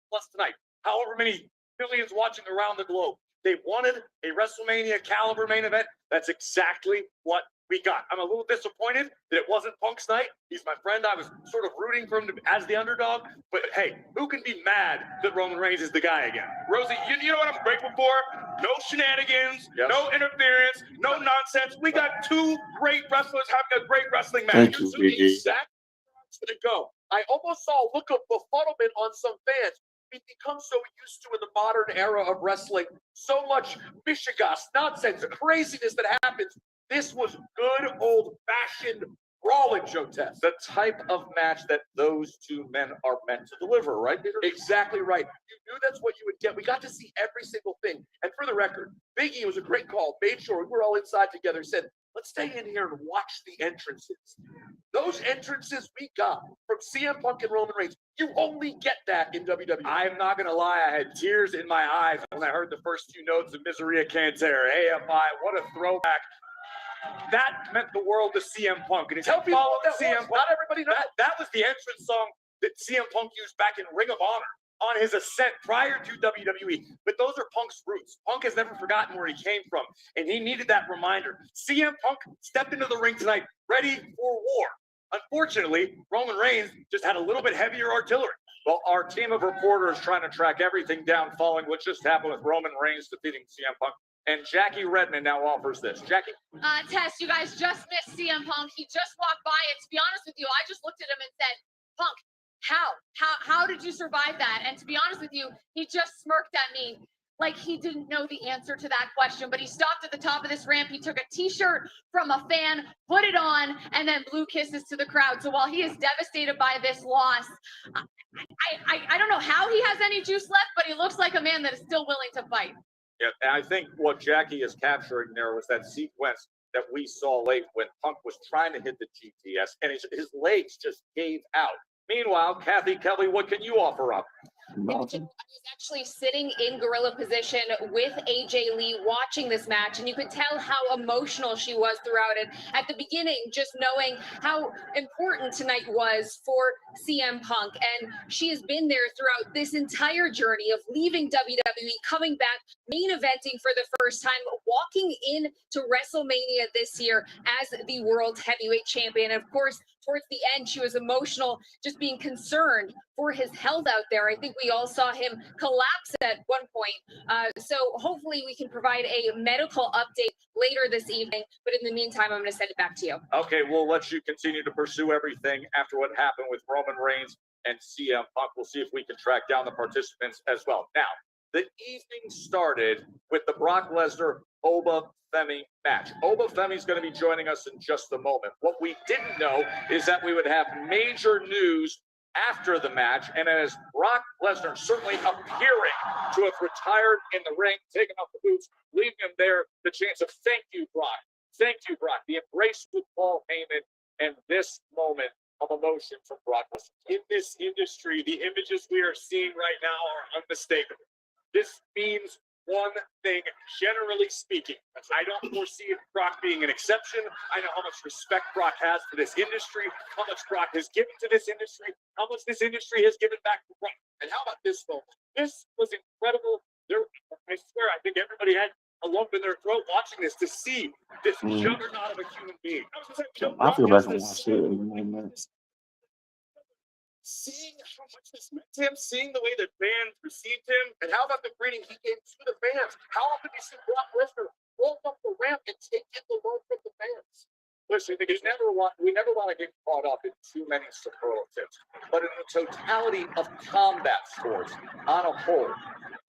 A: Plus tonight, however many millions watching around the globe, they wanted a WrestleMania caliber main event. That's exactly what we got. I'm a little disappointed that it wasn't Punk's night. He's my friend. I was sort of rooting for him as the underdog. But hey, who can be mad that Roman Reigns is the guy again?
F: Rosie, you know what I'm grateful for? No shenanigans, no interference, no nonsense. We got two great wrestlers having a great wrestling match.
B: Thank you, Biggie.
A: Exactly to go. I almost saw a look of befuddlement on some fans. We've become so used to in the modern era of wrestling, so much mishigas, nonsense, craziness that happens. This was good old-fashioned brawling, Joe Tess. The type of match that those two men are meant to deliver, right, Peter? Exactly right. You knew that's what you would get. We got to see every single thing. And for the record, Big E was a great call. Made sure we were all inside together. Said, let's stay in here and watch the entrances. Those entrances we got from CM Punk and Roman Reigns, you only get that in WWE. I'm not going to lie. I had tears in my eyes when I heard the first few notes of Miseria Cantera. AFI, what a throwback. That meant the world to CM Punk. And if you follow CM Punk, not everybody knows. That was the entrance song that CM Punk used back in Ring of Honor on his ascent prior to WWE. But those are Punk's roots. Punk has never forgotten where he came from, and he needed that reminder. CM Punk stepped into the ring tonight ready for war. Unfortunately, Roman Reigns just had a little bit heavier artillery. Well, our team of reporters trying to track everything down following what just happened with Roman Reigns defeating CM Punk. And Jackie Redmond now offers this. Jackie?
G: Tess, you guys just missed CM Punk. He just walked by, and to be honest with you, I just looked at him and said, Punk, How did you survive that? And to be honest with you, he just smirked at me like he didn't know the answer to that question, but he stopped at the top of this ramp. He took a t-shirt from a fan, put it on, and then blew kisses to the crowd. So while he is devastated by this loss, I don't know how he has any juice left, but he looks like a man that is still willing to fight.
H: Yeah, and I think what Jackie is capturing there was that sequence that we saw late when Punk was trying to hit the GTS, and his legs just gave out. Meanwhile, Kathy Kelly, what can you offer up?
G: I was actually sitting in gorilla position with AJ Lee watching this match, and you could tell how emotional she was throughout it. At the beginning, just knowing how important tonight was for CM Punk, and she has been there throughout this entire journey of leaving WWE, coming back, main eventing for the first time, walking into WrestleMania this year as the World Heavyweight Champion. And of course, towards the end, she was emotional, just being concerned for his health out there. I think we all saw him collapse at one point. So hopefully we can provide a medical update later this evening. But in the meantime, I'm going to send it back to you.
H: Okay, we'll let you continue to pursue everything after what happened with Roman Reigns and CM Punk. We'll see if we can track down the participants as well. Now, the evening started with the Brock Lesnar Oba Femi match. Oba Femi is going to be joining us in just a moment. What we didn't know is that we would have major news after the match, and as Brock Lesnar certainly appearing to have retired in the ring, taking off the boots, leaving him there the chance of thank you, Brock. Thank you, Brock. The embrace with Paul Heyman and this moment of emotion from Brock Lesnar.
F: In this industry, the images we are seeing right now are unmistakable. This means one thing, generally speaking. I don't foresee Brock being an exception. I know how much respect Brock has for this industry, how much Brock has given to this industry, how much this industry has given back to Brock. And how about this moment? This was incredible. I swear, I think everybody had a lump in their throat watching this to see this juggernaut of a human being.
B: I feel back and watch it.
F: Seeing how much this meant to him, seeing the way that fans received him, and how about the greeting he gave to the fans? How often do you see Brock Lesnar walk up the ramp and take in the love from the fans?
H: Listen, we never want to get caught up in too many superlatives, but in the totality of combat sports on a whole,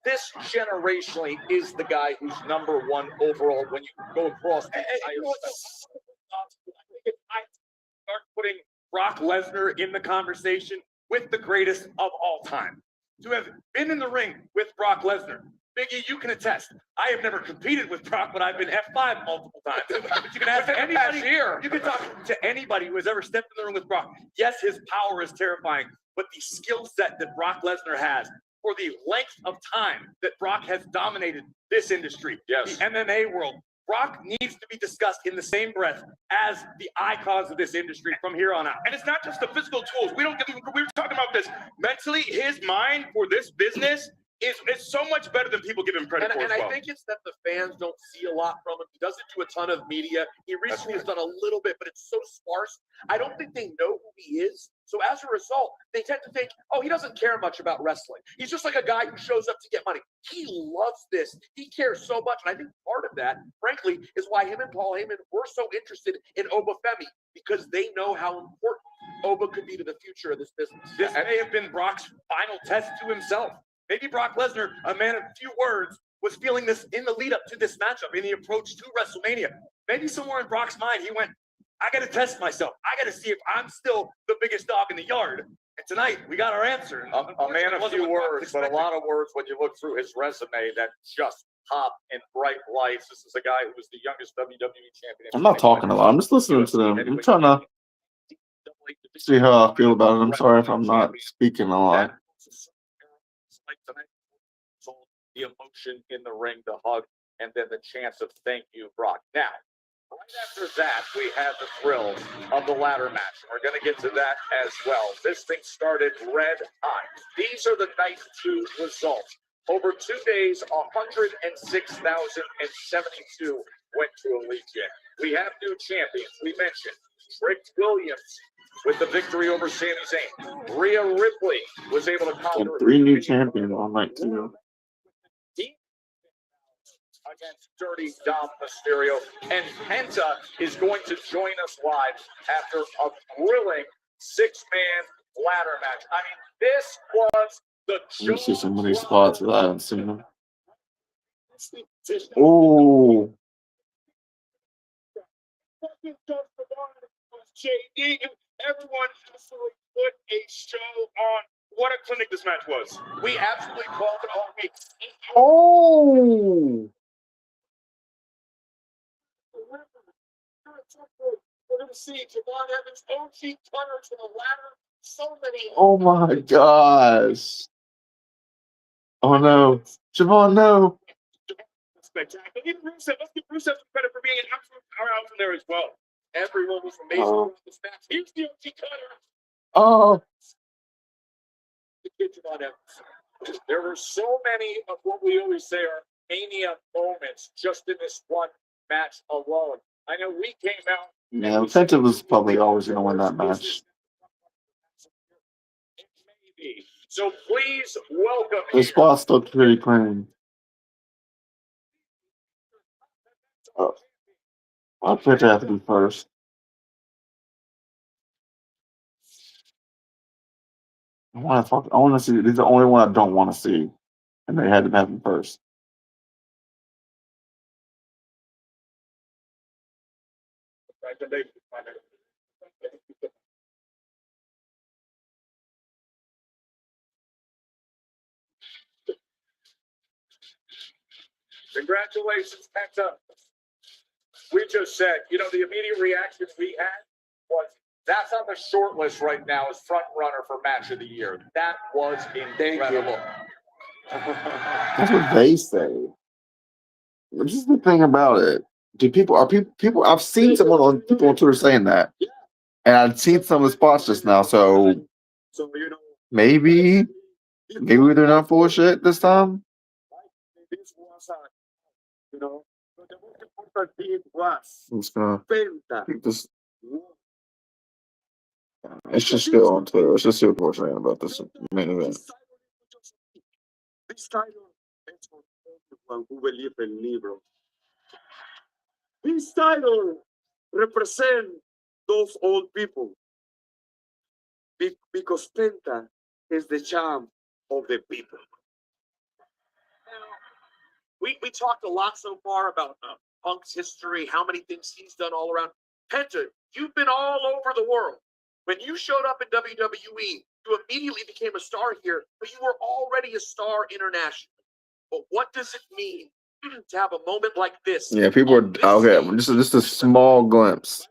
H: this generationally is the guy who's number one overall when you go across the entire spectrum.
F: I start putting Brock Lesnar in the conversation with the greatest of all time. To have been in the ring with Brock Lesnar, Biggie, you can attest. I have never competed with Brock, but I've been F5 multiple times. But you can ask anybody here. You can talk to anybody who has ever stepped in the room with Brock. Yes, his power is terrifying, but the skill set that Brock Lesnar has for the length of time that Brock has dominated this industry,
H: yes,
F: the MMA world, Brock needs to be discussed in the same breath as the icons of this industry from here on out. And it's not just the physical tools. We were talking about this mentally. His mind for this business is so much better than people give him credit for.
C: And I think it's that the fans don't see a lot from him. He doesn't do a ton of media. He recently has done a little bit, but it's so sparse. I don't think they know who he is. So as a result, they tend to think, oh, he doesn't care much about wrestling. He's just like a guy who shows up to get money. He loves this. He cares so much. And I think part of that, frankly, is why him and Paul Heyman were so interested in Oba Femi, because they know how important Oba could be to the future of this business.
F: This may have been Brock's final test to himself. Maybe Brock Lesnar, a man of few words, was feeling this in the lead up to this matchup, in the approach to WrestleMania. Maybe somewhere in Brock's mind, he went, I got to test myself. I got to see if I'm still the biggest dog in the yard. And tonight, we got our answer.
H: A man of few words, but a lot of words when you look through his resume that just pop in bright lights. This is a guy who was the youngest WWE champion.
B: I'm not talking a lot. I'm just listening to them. I'm trying to see how I feel about it. I'm sorry if I'm not speaking a lot.
H: The emotion in the ring, the hug, and then the chance of thank you, Brock. Now, right after that, we had the thrill of the ladder match. We're going to get to that as well. This thing started red hot. These are the night 2 results. Over 2 days, 106,072 went to Allegiant. We have new champions. We mentioned Trick Williams with the victory over Sami Zayn. Rhea Ripley was able to conquer
B: 3 new champions on night 2.
H: Against Dirty Dom Mysterio, and Penta is going to join us live after a thrilling 6-man ladder match. I mean, this was the
B: Let me see some of these spots that I haven't seen them. Oh,
F: JD, everyone absolutely put a show on. What a clinic this match was.
C: We absolutely called it all week.
B: oh,
E: We're going to see Javon Evans, OG Cutter to the ladder. So many.
B: oh my gosh. Oh no. Javon, no.
F: Spectacular. Even Rusev, let's give Rusev some credit for being an absolute powerhouse in there as well.
C: Everyone was amazing
B: Oh.
C: throughout this match. Here's the OG Cutter.
B: Oh,
C: The kid Javon Evans. There were so many of what we always say are mania moments just in this one match alone. I know we came out.
B: yeah. Penta was probably always going to win that match.
C: It may be. So please welcome
B: The spots look pretty clean. Oh, I'll put that to be first. I want to see. These are the only one I don't want to see, and they had to have them first.
C: Congratulations, Penta. We just said, you know, the immediate reaction we had was that's on the short list right now as front runner for match of the year. That was incredible.
B: That's what they say. This is the thing about it. Do people? I've seen someone on people on Twitter saying that, and I've seen some of the spots just now. So
E: you know,
B: maybe they're not full of shit this time.
E: this was you know, but the most important thing was
B: I'm just gonna
E: Penta.
B: keep this. Let's just go on Twitter. Let's just see what we're saying about this main event.
E: This title is for everyone who believe in libro. This title represent those old people. Because Penta is the champ of the people.
C: We talked a lot so far about Punk's history, how many things he's done all around. Penta, you've been all over the world. When you showed up in WWE, you immediately became a star here, but you were already a star internationally. But what does it mean to have a moment like this?
B: Yeah, people are okay. Just a small glimpse.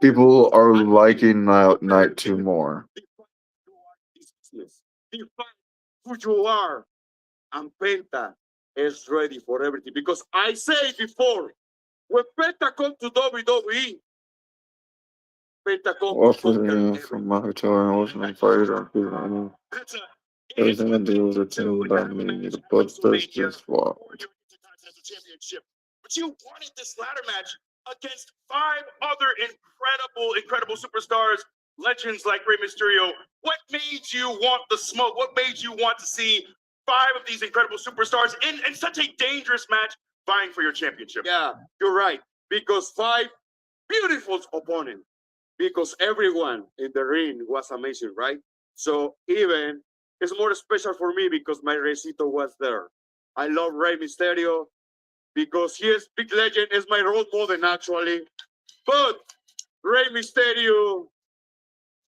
B: People are liking Night 2 more.
E: Define who you are. And Penta is ready for everything. Because I said before, when Penta come to WWE, Penta come
B: What
E: to
B: was
E: conquer
B: it from my hotel and I wasn't on fire? Everything I do was a team about me. The bloodthirst just walked.
F: But you wanted this ladder match against 5 other incredible superstars, legends like Rey Mysterio. What made you want the smoke? What made you want to see 5 of these incredible superstars in such a dangerous match vying for your championship?
E: Yeah, you're right. Because 5 beautiful opponents. Because everyone in the ring was amazing, right? So even it's more special for me because my Reycito was there. I love Rey Mysterio because he is big legend, is my role model actually. But Rey Mysterio,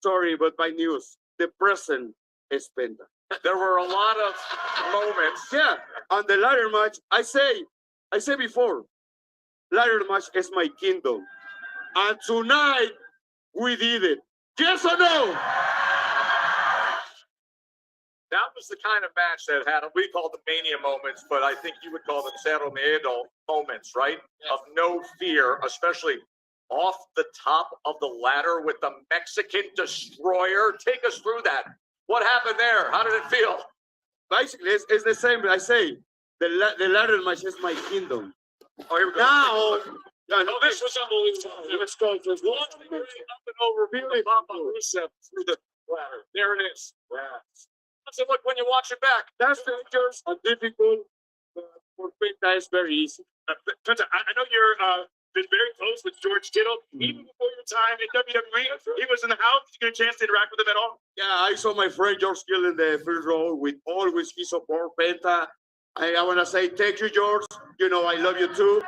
E: sorry, but my news, the present is Penta.
C: There were a lot of moments.
E: Yeah, on the ladder match, I say before, ladder match is my kingdom. And tonight, we did it. Yes or no?
H: That was the kind of match that had, we called them mania moments, but I think you would call them Cerro Miedo moments, right? Yes. Of no fear, especially off the top of the ladder with the Mexican Destroyer. Take us through that. What happened there? How did it feel?
E: Basically, it's the same. I say the ladder match is my kingdom.
H: Oh, here we go.
E: Now, no, this was unbelievable. Let's go. There's one up and over. Really, Rusev through the ladder. There it is. Yeah.
H: So look, when you watch it back,
E: That's dangerous and difficult. For Penta, it's very easy.
F: Penta, I know you're been very close with George Kittle. Even before your time in WWE, he was in the house. Did you get a chance to interact with him at all?
E: Yeah, I saw my friend George Kittle in the first row with always his support, Penta. I want to say thank you, George. You know, I love you too.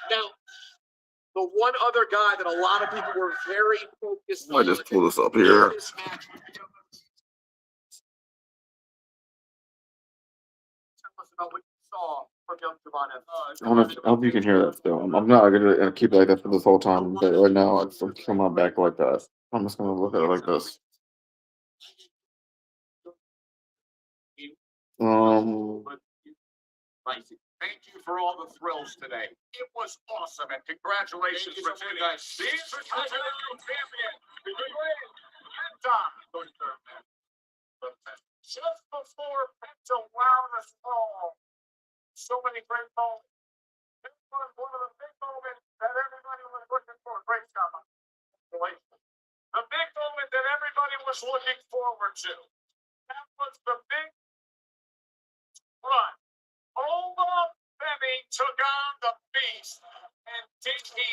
C: Now, the one other guy that a lot of people were very focused
B: I
C: on
B: just pull this up
C: in
B: here.
C: this match. Tell us about what you saw from young Giovanni.
B: I hope you can hear that still. I'm not gonna keep it like that for this whole time, but right now it's come on back like that. I'm just gonna look at it like this.
H: Thank you for all the thrills today. It was awesome, and congratulations for you guys. The Intercontinental Champion, the great Penta. Just before Penta wowed us all, so many great moments. This was one of the big moments that everybody was looking for. Great job. The big moment that everybody was looking forward to. That was the big run. Oma Femi took on the beast, and did he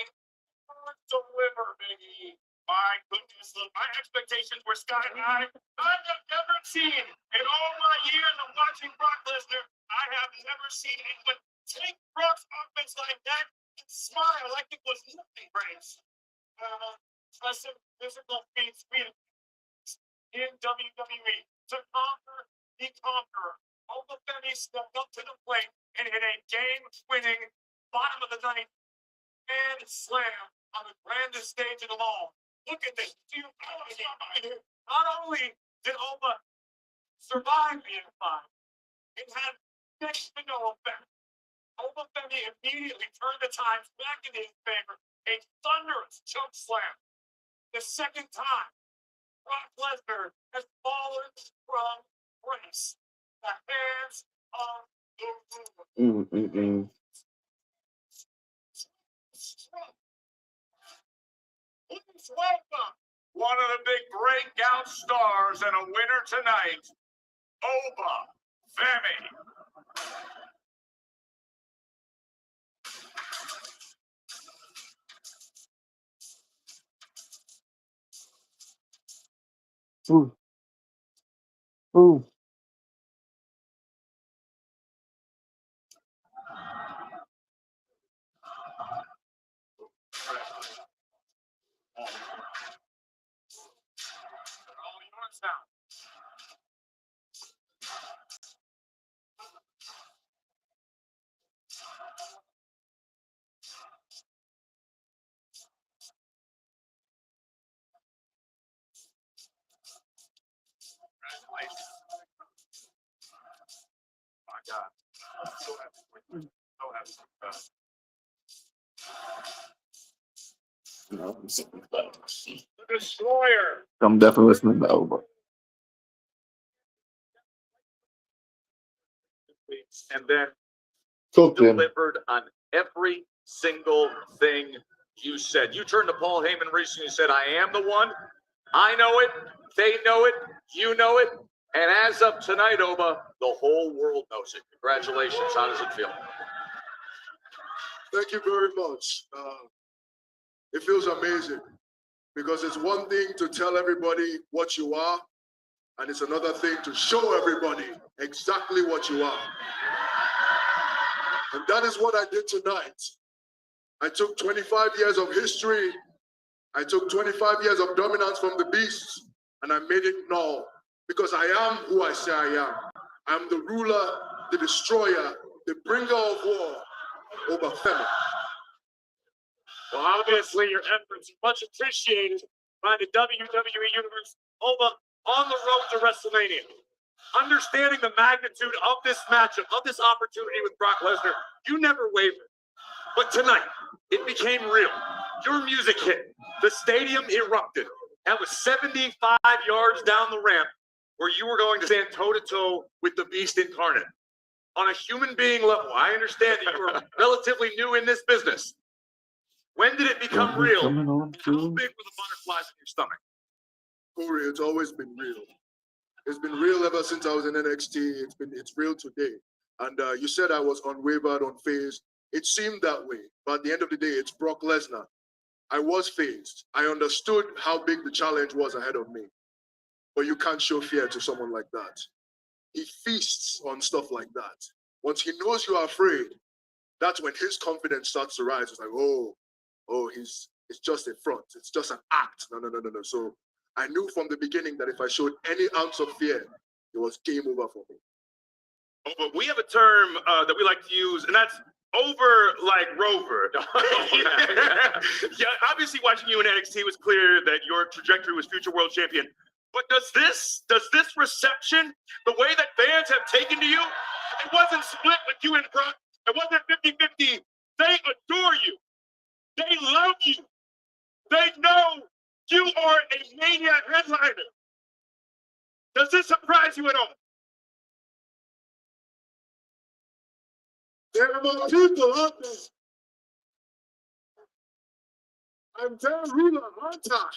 H: deliver, Biggie? My goodness, my expectations were sky high. I have never seen in all my years of watching Brock Lesnar, I have never seen anyone take Brock's offense like that and smile like it was nothing, Brains. Impressive physical feats in WWE to conquer the conqueror. Oma Femi stepped up to the plate and hit a game-winning bottom of the ninth and slam on the grandest stage of them all. Look at this. Not only did Oma survive the F5, it had next to no effect. Oma Femi immediately turned the times back in his favor. A thunderous choke slam. The second time, Brock Lesnar has fallen from grace. The hands of the ruler. Please welcome one of the big breakout stars and a winner tonight, Oma Femi.
B: Ooh. Ooh.
H: All yours now. Congratulations. My God. So happy for you. So happy for you.
B: No,
H: The Destroyer.
B: I'm definitely listening to Over.
H: And then
B: Cooked him.
H: delivered on every single thing you said. You turned to Paul Heyman recently and said, I am the one. I know it. They know it. You know it. And as of tonight, Oba, the whole world knows it. Congratulations. How does it feel?
E: Thank you very much. It feels amazing because it's one thing to tell everybody what you are, and it's another thing to show everybody exactly what you are. And that is what I did tonight. I took 25 years of history. I took 25 years of dominance from the beast, and I made it null because I am who I say I am. I'm the ruler, the destroyer, the bringer of war over Femi.
F: Well, obviously, your efforts are much appreciated by the WWE Universe Oma on the road to WrestleMania. Understanding the magnitude of this matchup, of this opportunity with Brock Lesnar, you never wavered. But tonight, it became real. Your music hit. The stadium erupted. That was 75 yards down the ramp where you were going to stand toe-to-toe with the Beast incarnate. On a human being level, I understand that you were relatively new in this business. When did it become real? How big were the butterflies in your stomach?
E: Corey, it's always been real. It's been real ever since I was in NXT. It's real today. And you said I was unwavered, unfazed. It seemed that way. But at the end of the day, it's Brock Lesnar. I was phased. I understood how big the challenge was ahead of me. But you can't show fear to someone like that. He feasts on stuff like that. Once he knows you are afraid, that's when his confidence starts to rise. It's like, oh, it's just a front. It's just an act. No. So I knew from the beginning that if I showed any ounce of fear, it was game over for me.
I: Oh, but we have a term that we like to use, and that's over like Rover. Yeah, obviously watching you in NXT, it was clear that your trajectory was future world champion. But does this reception, the way that fans have taken to you, it wasn't split with you and Brock. It wasn't 50-50. They adore you. They love you. They know you are a Mania headliner. Does this surprise you at all?
E: There are more people out there. I'm their ruler, aren't I?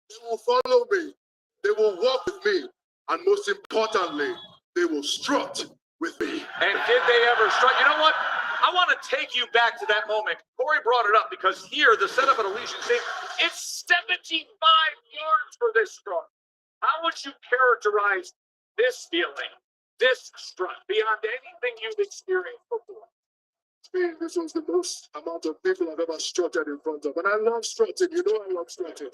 E: They will follow me. They will walk with me. And most importantly, they will strut with me.
H: And did they ever strut? You know what? I want to take you back to that moment. Corey brought it up because here, the setup at Elysian State, it's 75 yards for this strut. How would you characterize this feeling, this strut, beyond anything you've experienced before?
E: Man, this was the most amount of people I've ever strutted in front of. And I love strutting. You know I love strutting.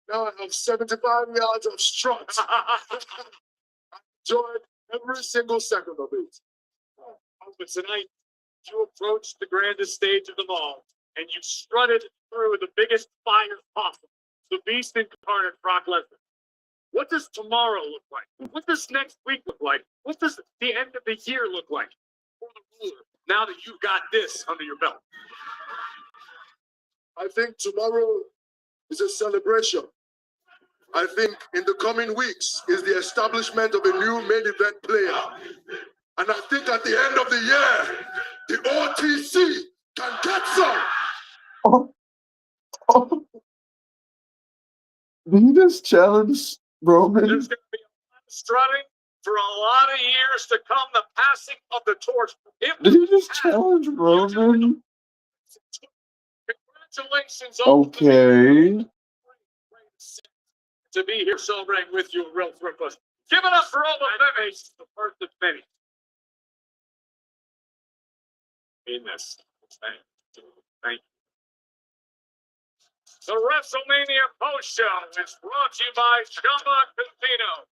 E: Now I have 75 yards of strut. I enjoyed every single second of it.
F: But tonight, you approached the grandest stage of them all, and you strutted through the biggest fire possible. The beast incarnate, Brock Lesnar. What does tomorrow look like? What does next week look like? What does the end of the year look like for the ruler, now that you've got this under your belt?
E: I think tomorrow is a celebration. I think in the coming weeks is the establishment of a new main event player. And I think at the end of the year, the OTC can get some.
B: Oh. Did he just challenge Roman?
H: There's going to be a lot of strutting for a lot of years to come. The passing of the torch.
B: Did he just challenge Roman?
H: Congratulations.
B: Okay.
F: To be here celebrating with you, a real thrill for us. Give it up for all the memories, the first of many. In this. Thank you. The WrestleMania post show is brought to you by Chumba Casino.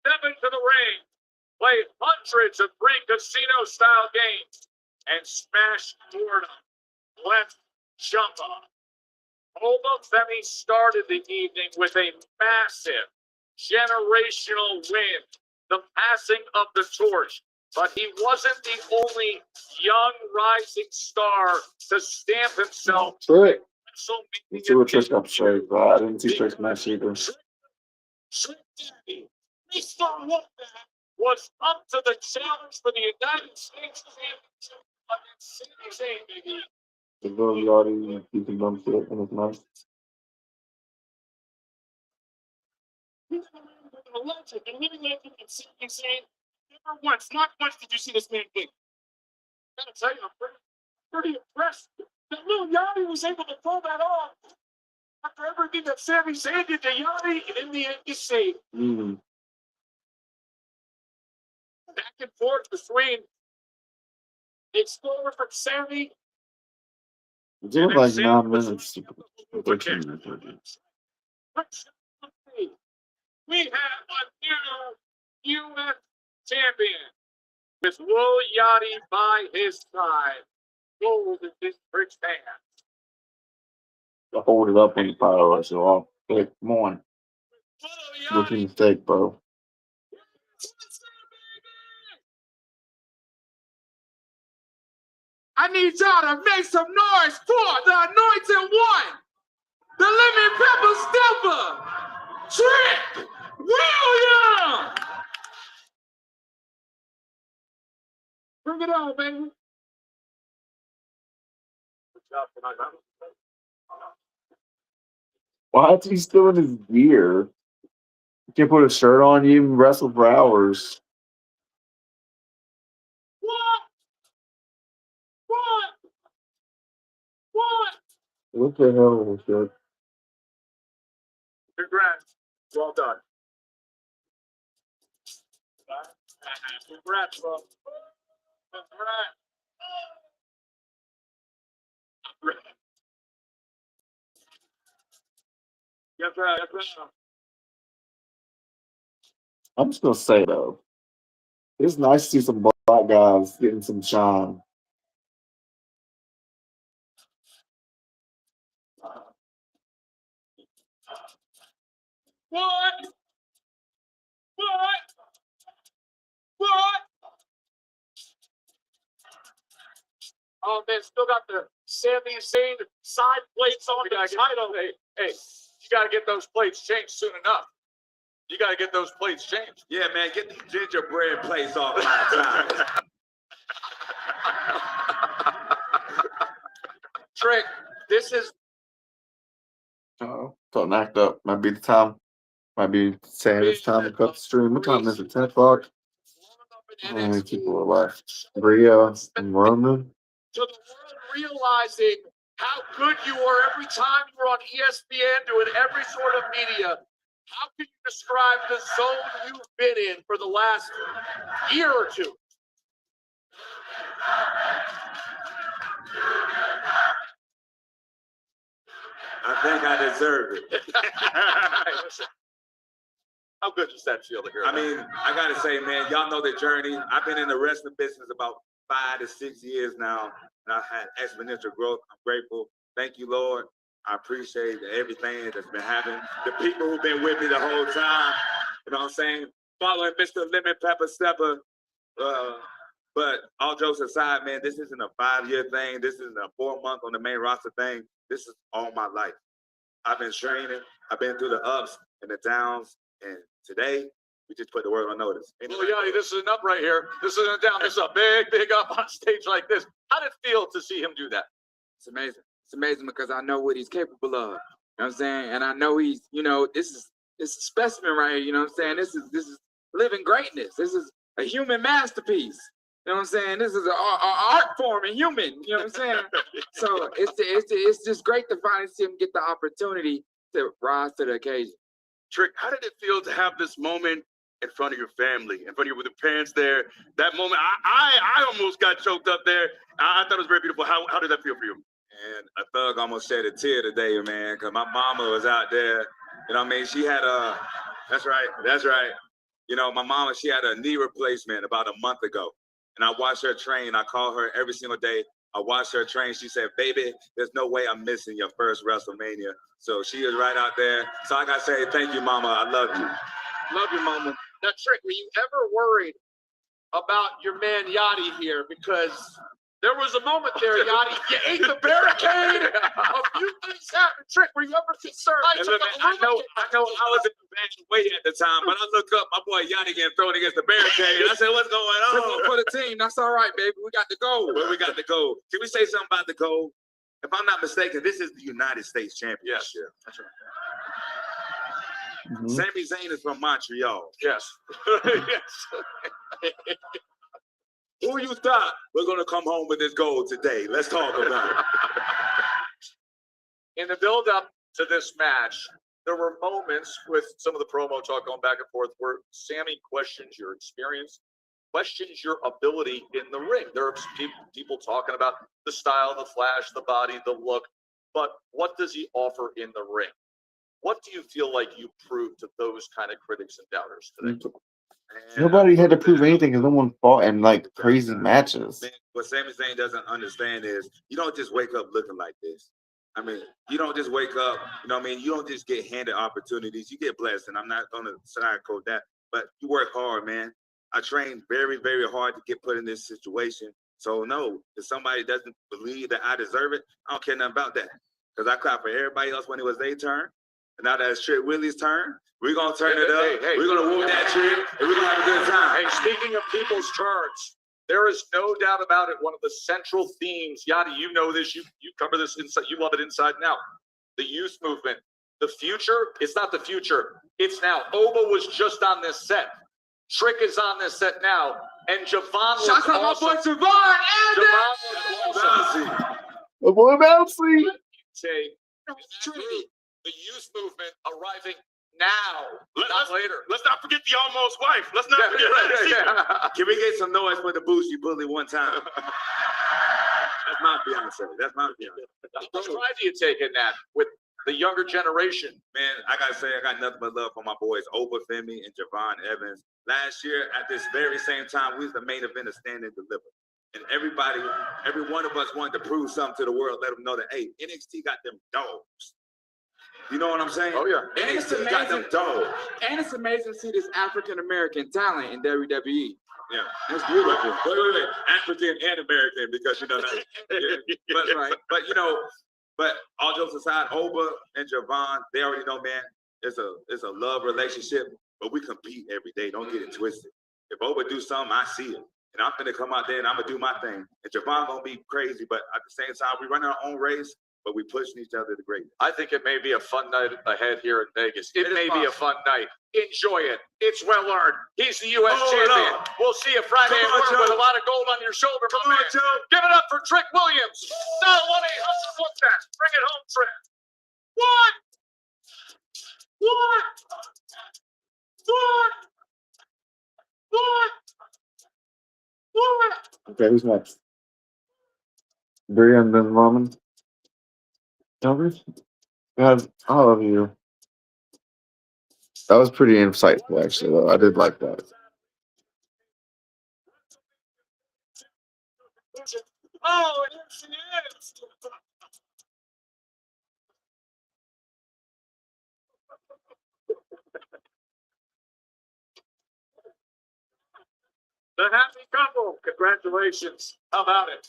F: Step into the ring, play hundreds of free casino-style games, and smash boredom. Let's Chumba. Oba Femi started the evening with a massive generational win, the passing of the torch. But he wasn't the only young rising star to stamp himself.
B: Trick.
H: WrestleMania
B: See what Trick got straight, but I didn't see Trick's match either.
H: Trick Daddy, Mr. Whatback, was up to the challenge for the United States Championship against Sami Zayn, baby.
B: The Billy already you can bump it in his mouth.
F: A legend, a living legend, and Sami Zayn. Never once, not once did you see this man blink. I gotta tell you, I'm pretty impressed that little Yanni was able to pull that off after everything that Sami Zayn did to Yanni, and in the end, you see. Back and forth between the Explorer from Sami.
B: It did like 9 minutes. 13 minutes.
F: We have a new U.S. champion with Lil Yachty by his side. Gold in this Trick's hand.
B: I hold it up in the power, so I'll pick come on. Looking fake, bro.
F: I need y'all to make some noise for the Anointed One, the Living Pepper Stepper, Trick Williams. Bring it on, baby. Good job tonight, man.
B: Why is he still in his gear? You can't put a shirt on, you even wrestle for hours. What the hell was that?
E: Congrats. Well done. Congrats, bro. Congrats. Yes, sir. Yes, sir.
B: I'm just gonna say though, it's nice to see some black guys getting some shine.
E: What? What? What? Oh man, still got the Sami Zayn side plates on the title.
H: Hey, you got to get those plates changed soon enough. You got to get those plates changed.
J: Yeah, man, get these gingerbread plates off my time.
H: Trick, this is
B: Don't act up. Might be the time. Might be saying it's time to cut the stream. What time is it? 10 o'clock? How many people are left? Bria and Roman.
E: To the world realizing how good you are every time you're on ESPN doing every sort of media. How can you describe the zone you've been in for the last year or two?
J: I think I deserve it.
H: Hey, listen. How good does that feel to hear?
J: I mean, I gotta say, man, y'all know the journey. I've been in the wrestling business about 5 to 6 years now, and I've had exponential growth. I'm grateful. Thank you, Lord. I appreciate everything that's been happening. The people who've been with me the whole time, you know what I'm saying? Following Mr. Lemon Pepper Stepper. But all jokes aside, man, this isn't a 5-year thing. This isn't a 4-month on the main roster thing. This is all my life. I've been training. I've been through the ups and the downs. And today, we just put the world on notice.
H: Well, Yanni, this is an up right here. This is a down. This is a big up on stage like this. How did it feel to see him do that?
K: It's amazing. It's amazing because I know what he's capable of. You know what I'm saying? And I know he's, this is a specimen right here. You know what I'm saying? This is living greatness. This is a human masterpiece. You know what I'm saying? This is an art form, a human. You know what I'm saying? So it's just great to finally see him get the opportunity to rise to the occasion.
I: Trick, how did it feel to have this moment in front of your family, in front of you with the parents there? That moment, I almost got choked up there. I thought it was very beautiful. How did that feel for you?
J: And a thug almost shed a tear today, man, because my mama was out there. You know what I mean? She had that's right. You know, my mama, she had a knee replacement about a month ago. And I watched her train. I call her every single day. I watched her train. She said, baby, there's no way I'm missing your first WrestleMania. So she is right out there. So I got to say, thank you, mama. I love you.
E: Love you, mama. Now, Trick, were you ever worried about your man Yachty here? Because there was a moment there, Yachty, you ate the barricade. A few things happened. Trick, were you ever concerned?
J: I know I was in the bad way at the time, but I look up, my boy Yachty getting thrown against the barricade. I said, what's going on?
K: For the team, that's all right, baby. We got the gold.
J: Well, we got the gold. Can we say something about the gold? If I'm not mistaken, this is the United States Championship.
H: Yes, that's right.
B: Mm-hmm.
J: Sami Zayn is from Montreal.
H: Yes.
J: Yes. Who you thought we're going to come home with this gold today? Let's talk about it.
H: In the build-up to this match, there were moments with some of the promo talk going back and forth where Sami questions your experience, questions your ability in the ring. There are people talking about the style, the flash, the body, the look, but what does he offer in the ring? What do you feel like you proved to those kind of critics and doubters today?
B: Nobody had to prove anything because no one fought in like crazy matches.
J: Man, what Sami Zayn doesn't understand is you don't just wake up looking like this. I mean, you don't just wake up, you know what I mean? You don't just get handed opportunities. You get blessed, and I'm not going to sugarcoat that, but you work hard, man. I trained very, very hard to get put in this situation. So, no, if somebody doesn't believe that I deserve it, I don't care nothing about that. Because I clapped for everybody else when it was their turn. And now that it's Trick Willie's turn, we're going to turn it up. We're going to whoop that trick, and we're going to have a good time.
H: Hey, speaking of people's turns, there is no doubt about it. One of the central themes, Yachty, you know this, you cover this inside, you love it inside and out. The youth movement, the future, it's not the future, it's now. Oba was just on this set. Trick is on this set now. And Javon was
K: Shout out
H: awesome.
K: my boy Javon.
H: Javon was awesome.
B: The boy Bouncy.
H: Say, the youth movement arriving now, not later.
I: Let's not forget the almost wife. Let's not forget that.
J: Can we get some noise for the Bougie Bully one time? That's my fiance. That's my fiance.
H: How much pride do you take in that with the younger generation?
J: Man, I gotta say, I got nothing but love for my boys, Oba Femi and Javon Evans. Last year, at this very same time, we was the main event of Stand and Deliver. And everybody, every one of us wanted to prove something to the world, let them know that, hey, NXT got them dogs. You know what I'm saying?
H: Oh, yeah.
K: And it's
J: NXT got them
K: amazing.
J: dogs.
K: And it's amazing to see this African American talent in WWE.
J: Yeah.
K: That's beautiful.
J: Wait. African and American, because you know that. Yeah.
K: That's right.
J: But you know, but all jokes aside, Oba and Javon, they already know, man, it's a love relationship, but we compete every day. Don't get it twisted. If Oba do something, I see it. And I'm gonna come out there and I'm gonna do my thing. And Javon gonna be crazy, but at the same time, we run our own race, but we pushing each other to greatness.
H: I think it may be a fun night ahead here in Vegas. It may
J: fun.
H: be a fun night. Enjoy it. It's well earned. He's the U.S. champion. We'll see you Friday
J: Come on,
H: at work
J: Joe.
H: with a lot of gold on your shoulder,
J: Come
H: my
J: on,
H: man.
J: Joe.
H: Give it up for Trick Williams. Now 1-800 Book That. Bring it home, Trick. What?
B: Okay, who's next? Bria and then Roman. Delbert? God, I love you. That was pretty insightful, actually, though. I did like that.
E: Oh, yes, it is. The happy couple. Congratulations. How about it?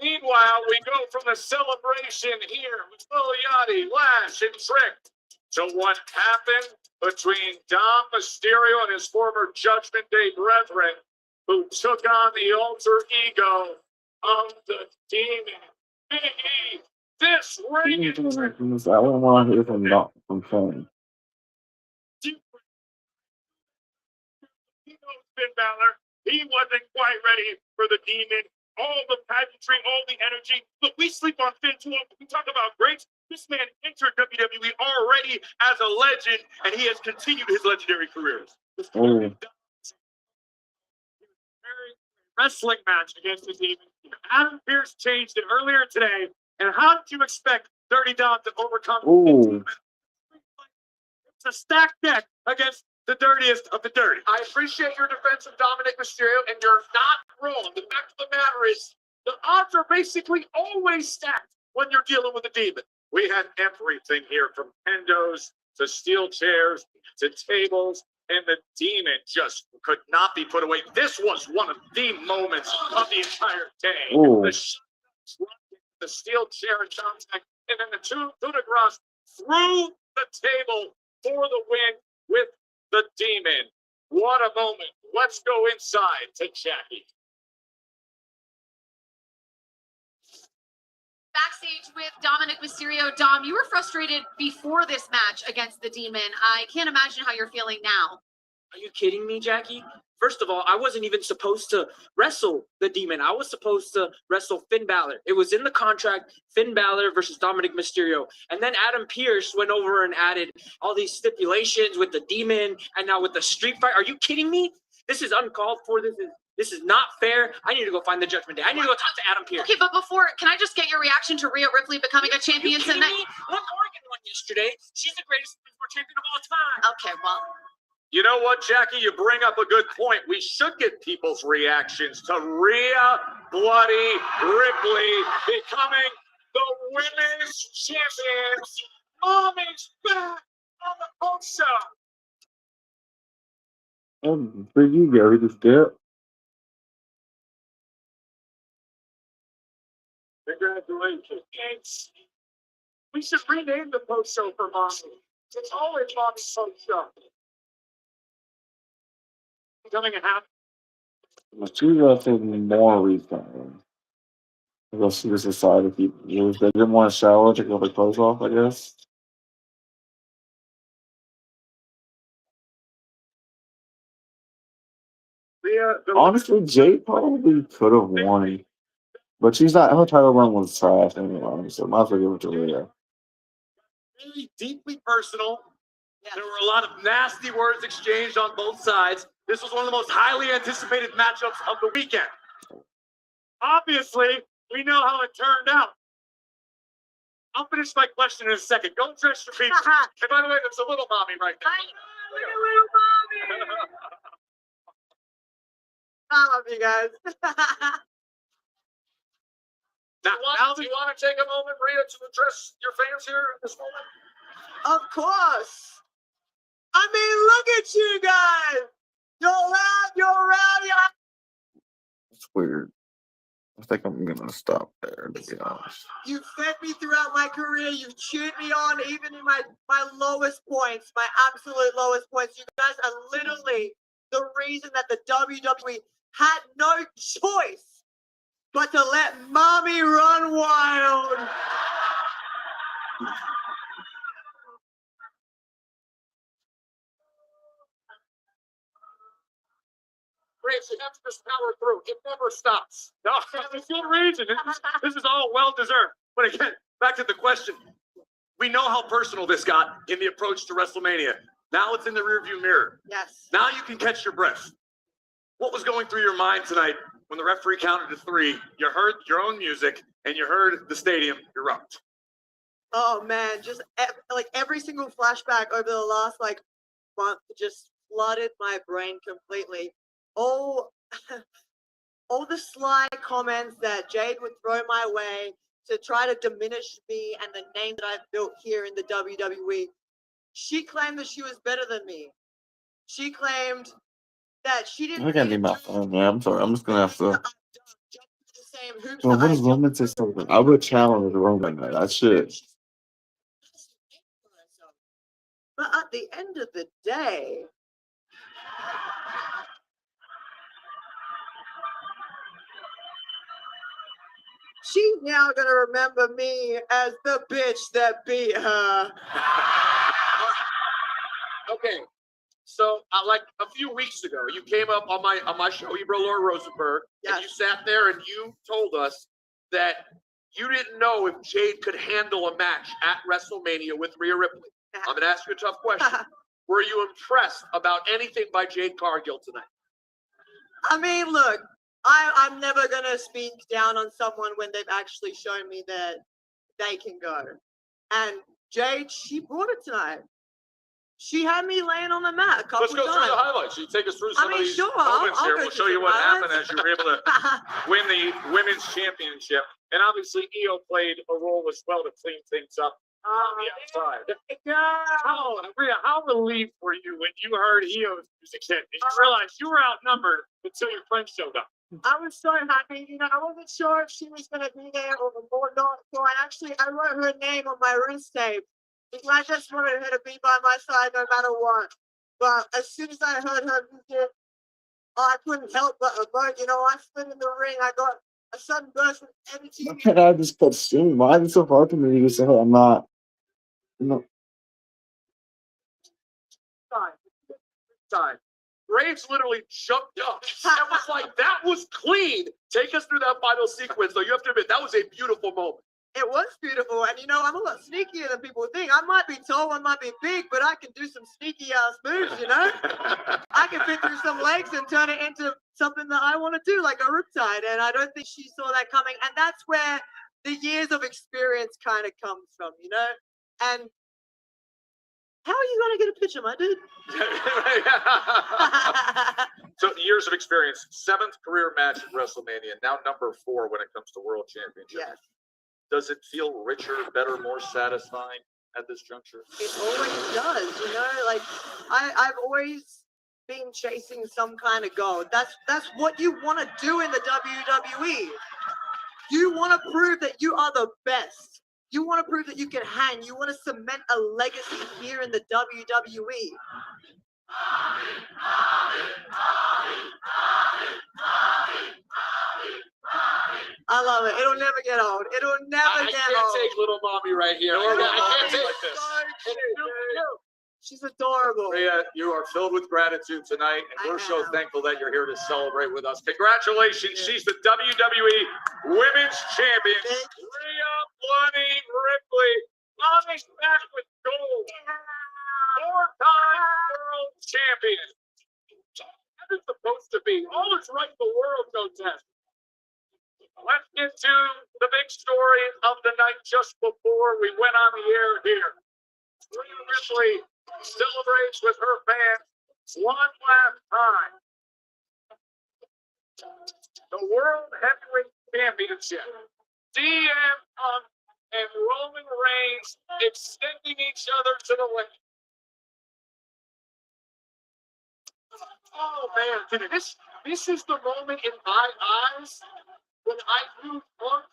E: Meanwhile, we go from the celebration here with Liliati, Lash, and Trick to what happened between Dom Mysterio and his former Judgment Day brethren, who took on the alter ego of the Demon. Biggie, this ring is
B: I wouldn't want to hear from Finn.
E: He knows Finn Balor. He wasn't quite ready for the Demon. All the pageantry, all the energy. Look, we sleep on Finn too often. We talk about greats. This man entered WWE already as a legend, and he has continued his legendary career.
B: Oh.
E: Wrestling match against the Demon. Adam Pearce changed it earlier today. And how did you expect Dirty Dom to overcome?
B: Ooh.
E: It's a stacked deck against the dirtiest of the dirty.
C: I appreciate your defense of Dominic Mysterio, and you're not wrong. The fact of the matter is, the odds are basically always stacked when you're dealing with a Demon.
E: We had everything here from endos to steel chairs to tables, and the Demon just could not be put away. This was one of the moments of the entire day.
B: Ooh.
E: The steel chair and contact, and then the two coup de grace through the table for the win with the Demon. What a moment. Let's go inside to Jackie.
L: Backstage with Dominic Mysterio. Dom, you were frustrated before this match against the Demon. I can't imagine how you're feeling now.
M: Are you kidding me, Jackie? First of all, I wasn't even supposed to wrestle the Demon. I was supposed to wrestle Finn Balor. It was in the contract, Finn Balor versus Dominic Mysterio. And then Adam Pearce went over and added all these stipulations with the Demon and now with the street fight. Are you kidding me? This is uncalled for. This is not fair. I need to go find the Judgment Day. I need to go talk to Adam Pearce.
L: Okay, but before, can I just get your reaction to Rhea Ripley becoming a champion tonight?
M: Look, Oregon won yesterday. She's the greatest champion of all time.
L: Okay, well.
C: You know what, Jackie? You bring up a good point. We should get people's reactions to Rhea Bloody Ripley becoming the women's champions. Mommy's back on the post show.
B: Where you go? We just did.
E: Congratulations. We should rename the post show for Mommy. It's always Mommy's post show. Becoming a half.
B: She wrestled more recently. I guess she was decided they didn't want to shower to get the clothes off, I guess. Honestly, Jade probably could have won, but she's not. Her title run was trash anyway, so might as well give it to Rhea.
C: Really deeply personal. There were a lot of nasty words exchanged on both sides. This was one of the most highly anticipated matchups of the weekend. Obviously, we know how it turned out. I'll finish my question in a second. Go dress your feet. And by the way, there's a little mommy right there.
D: Look at little mommy. I love you guys.
C: Now, do you want to take a moment, Rhea, to address your fans here at this moment?
D: Of course. I mean, look at you guys. You're loud, you're rowdy.
B: It's weird. I think I'm gonna stop there, to be honest.
D: You've fed me throughout my career. You've cheered me on even in my lowest points, my absolute lowest points. You guys are literally the reason that the WWE had no choice but to let mommy run wild.
C: Grace, you have to just power through. It never stops. No, there's a good reason. This is all well-deserved. But again, back to the question. We know how personal this got in the approach to WrestleMania. Now it's in the rearview mirror.
D: Yes.
C: Now you can catch your breath. What was going through your mind tonight when the referee counted to 3? You heard your own music and you heard the stadium erupt.
D: Oh man, just like every single flashback over the last month just flooded my brain completely. All the sly comments that Jade would throw my way to try to diminish me and the name that I've built here in the WWE. She claimed that she was better than me. She claimed that she didn't.
B: I can't need my phone, man. I'm sorry. I'm just gonna have to.
D: The same hoops
B: Well,
D: that
B: what
D: I
B: does Roman say something? I would challenge Roman. That shit.
D: But at the end of the day, she's now gonna remember me as the bitch that beat her.
C: Okay, so like a few weeks ago, you came up on my show, Ebro Laura Rosenberg, and you sat there and you told us that you didn't know if Jade could handle a match at WrestleMania with Rhea Ripley. I'm gonna ask you a tough question. Were you impressed about anything by Jade Cargill tonight?
D: I mean, look, I'm never gonna speak down on someone when they've actually shown me that they can go. And Jade, she brought it tonight. She had me laying on the mat a couple
H: Let's go
D: times.
H: through the highlights. You take us through some of these moments here. We'll show you what happened as you were able to win the women's championship. And obviously, Io played a role as well to clean things up on the outside.
C: Rhea, how relieved were you when you heard Io's music hit? And you realized you were outnumbered until your friend showed up.
D: I was so happy. You know, I wasn't sure if she was gonna be there or not. So I wrote her name on my wrist tape. Because I just wanted her to be by my side no matter what. But as soon as I heard her music, I couldn't help but emote. You know, I slid in the ring. I got a sudden burst of energy.
B: Why can't I just put stream? Why is it so hard for me to say I'm not? No.
C: Time. Graves literally jumped up. It was like, that was clean. Take us through that final sequence, though. You have to admit, that was a beautiful moment.
D: It was beautiful, and you know, I'm a lot sneakier than people think. I might be tall, I might be big, but I can do some sneaky ass moves, you know? I can fit through some legs and turn it into something that I want to do, like a riptide, and I don't think she saw that coming, and that's where the years of experience kind of comes from, you know? And how are you going to get a picture, my dude?
H: So years of experience, 7th career match at WrestleMania, now number 4 when it comes to World Championship.
D: Yes.
H: Does it feel richer, better, more satisfying at this juncture?
D: It always does, you know. Like I've always been chasing some kind of goal. That's what you want to do in the WWE. You want to prove that you are the best. You want to prove that you can hang. You want to cement a legacy here in the WWE. I love it. It'll never get old. It'll never get old.
C: I can't take little mommy right here. I can't take like this.
D: She's adorable.
H: Rhea, you are filled with gratitude tonight, and we're so thankful that you're here to celebrate with us. Congratulations. She's the WWE Women's Champion. Rhea Bloody Ripley on this back with gold. 4-time world champion.
E: That is supposed to be. All is right in the world, no test.
H: Let's get to the big story of the night just before we went on the air here. Rhea Ripley celebrates with her fans one last time. The World Heavyweight Championship. CM Punk and Roman Reigns extending each other to the limit.
E: Oh man, this is the moment in my eyes when I knew Punk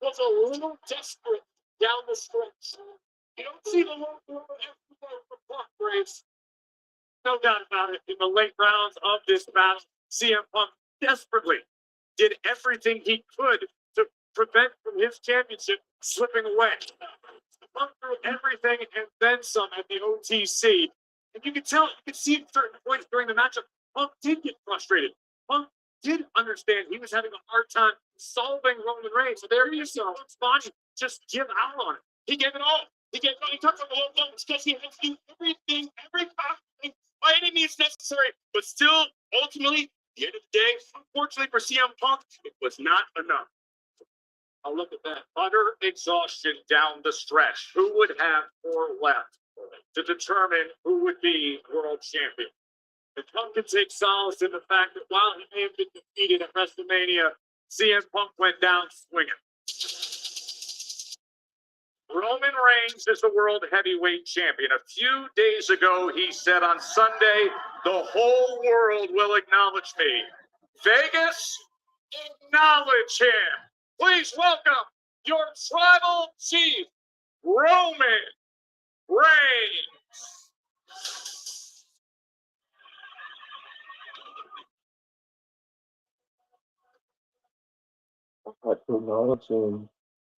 E: was a little desperate down the stretch. You don't see the low blow everywhere for Punk, Graves.
C: No doubt about it. In the late rounds of this battle, CM Punk desperately did everything he could to prevent from his championship slipping away. Punk threw everything and then some at the OTC. And you could see at certain points during the matchup, Punk did get frustrated. Punk did understand he was having a hard time solving Roman Reigns. So there you saw Punk's body just give out on it.
E: He gave it all. He talks about the low blow because he has to do everything, every possible by any means necessary. But still, ultimately, at the end of the day, unfortunately for CM Punk, it was not enough.
H: Oh, look at that. Utter exhaustion down the stretch. Who would have 4 left to determine who would be world champion?
C: And Punk can take solace in the fact that while he may have been defeated at WrestleMania, CM Punk went down swinging.
H: Roman Reigns is the world heavyweight champion. A few days ago, he said on Sunday, the whole world will acknowledge me. Vegas, acknowledge him. Please welcome your tribal chief, Roman Reigns.
B: I had to acknowledge him.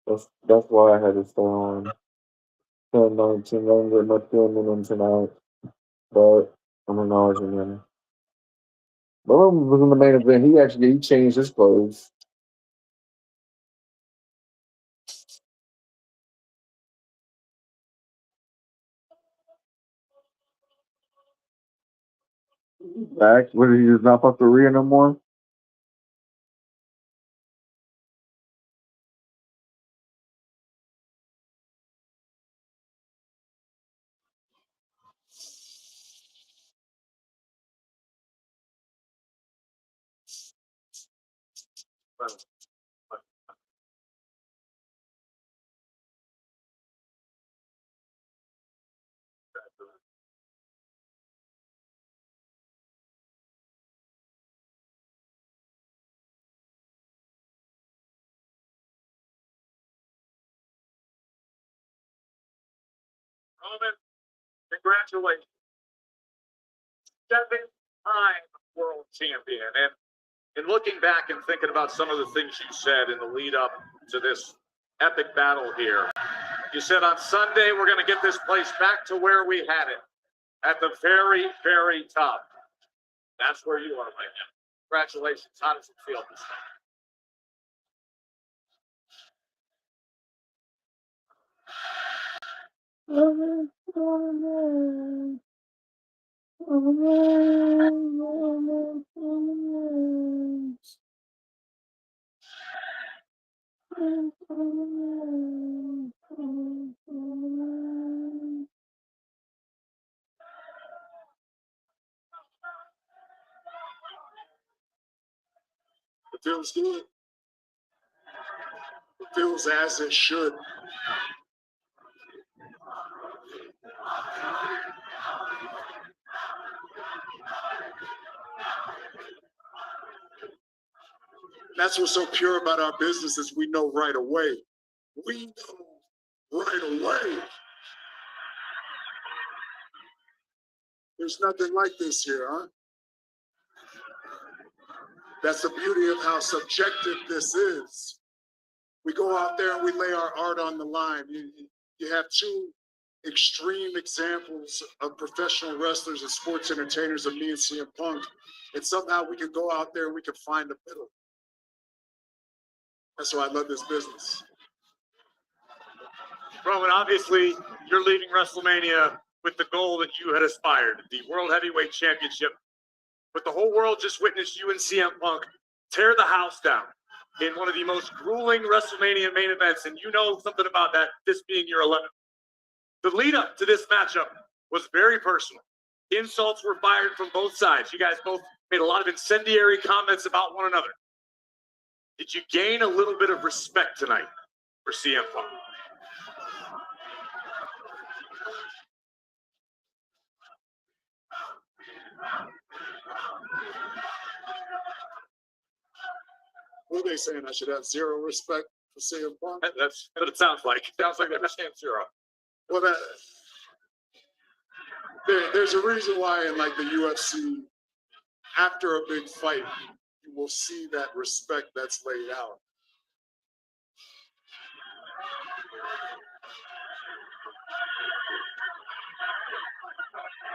B: That's why I had to stay on 10-19. I didn't get much filming in tonight, but I'm acknowledging him. But Roman was in the main event. He changed his clothes. Back, what he does not fuck the Rhea no more.
H: Roman, congratulations. 7-time world champion. And in looking back and thinking about some of the things you said in the lead up to this epic battle here, you said on Sunday, we're going to get this place back to where we had it, at the very, very top. That's where you are right now. Congratulations. How does it feel this time?
E: It feels good. It feels as it should. That's what's so pure about our business is we know right away. We know right away. There's nothing like this here, huh? That's the beauty of how subjective this is. We go out there and we lay our art on the line. You have two extreme examples of professional wrestlers and sports entertainers of me and CM Punk, and somehow we could go out there and we could find the middle. That's why I love this business.
H: Roman, obviously, you're leaving WrestleMania with the goal that you had aspired, the World Heavyweight Championship. But the whole world just witnessed you and CM Punk tear the house down in one of the most grueling WrestleMania main events, and you know something about that, this being your 11th. The lead up to this matchup was very personal. Insults were fired from both sides. You guys both made a lot of incendiary comments about one another. Did you gain a little bit of respect tonight for CM Punk?
E: What are they saying? I should have zero respect for CM Punk?
H: That's what it sounds like. It sounds like they understand zero.
E: Well, there's a reason why in like the UFC, after a big fight, you will see that respect that's laid out.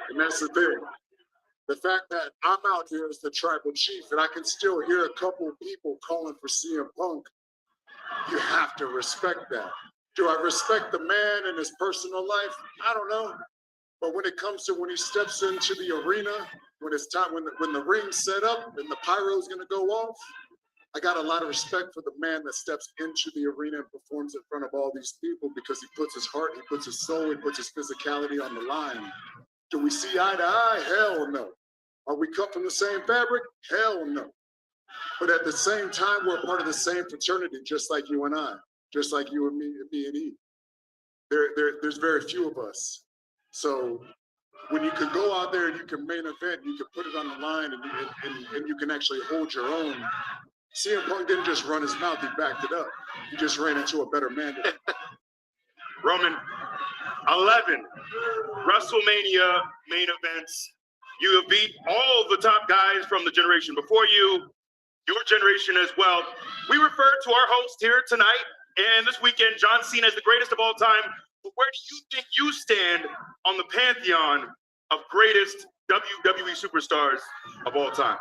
E: And that's the thing. The fact that I'm out here as the tribal chief and I can still hear a couple of people calling for CM Punk, you have to respect that. Do I respect the man in his personal life? I don't know. But when it comes to when he steps into the arena, when it's time, when the ring's set up and the pyro's gonna go off, I got a lot of respect for the man that steps into the arena and performs in front of all these people because he puts his heart, he puts his soul, he puts his physicality on the line. Do we see eye to eye? Hell no. Are we cut from the same fabric? Hell no. But at the same time, we're part of the same fraternity, just like you and I, just like you and me and E. There's very few of us. So when you could go out there and you can main event, you can put it on the line and you can actually hold your own. CM Punk didn't just run his mouth, he backed it up. He just ran into a better man.
I: Roman, 11 WrestleMania main events. You have beat all the top guys from the generation before you, your generation as well. We refer to our host here tonight and this weekend, John Cena, as the greatest of all time. But where do you think you stand on the pantheon of greatest WWE superstars of all time?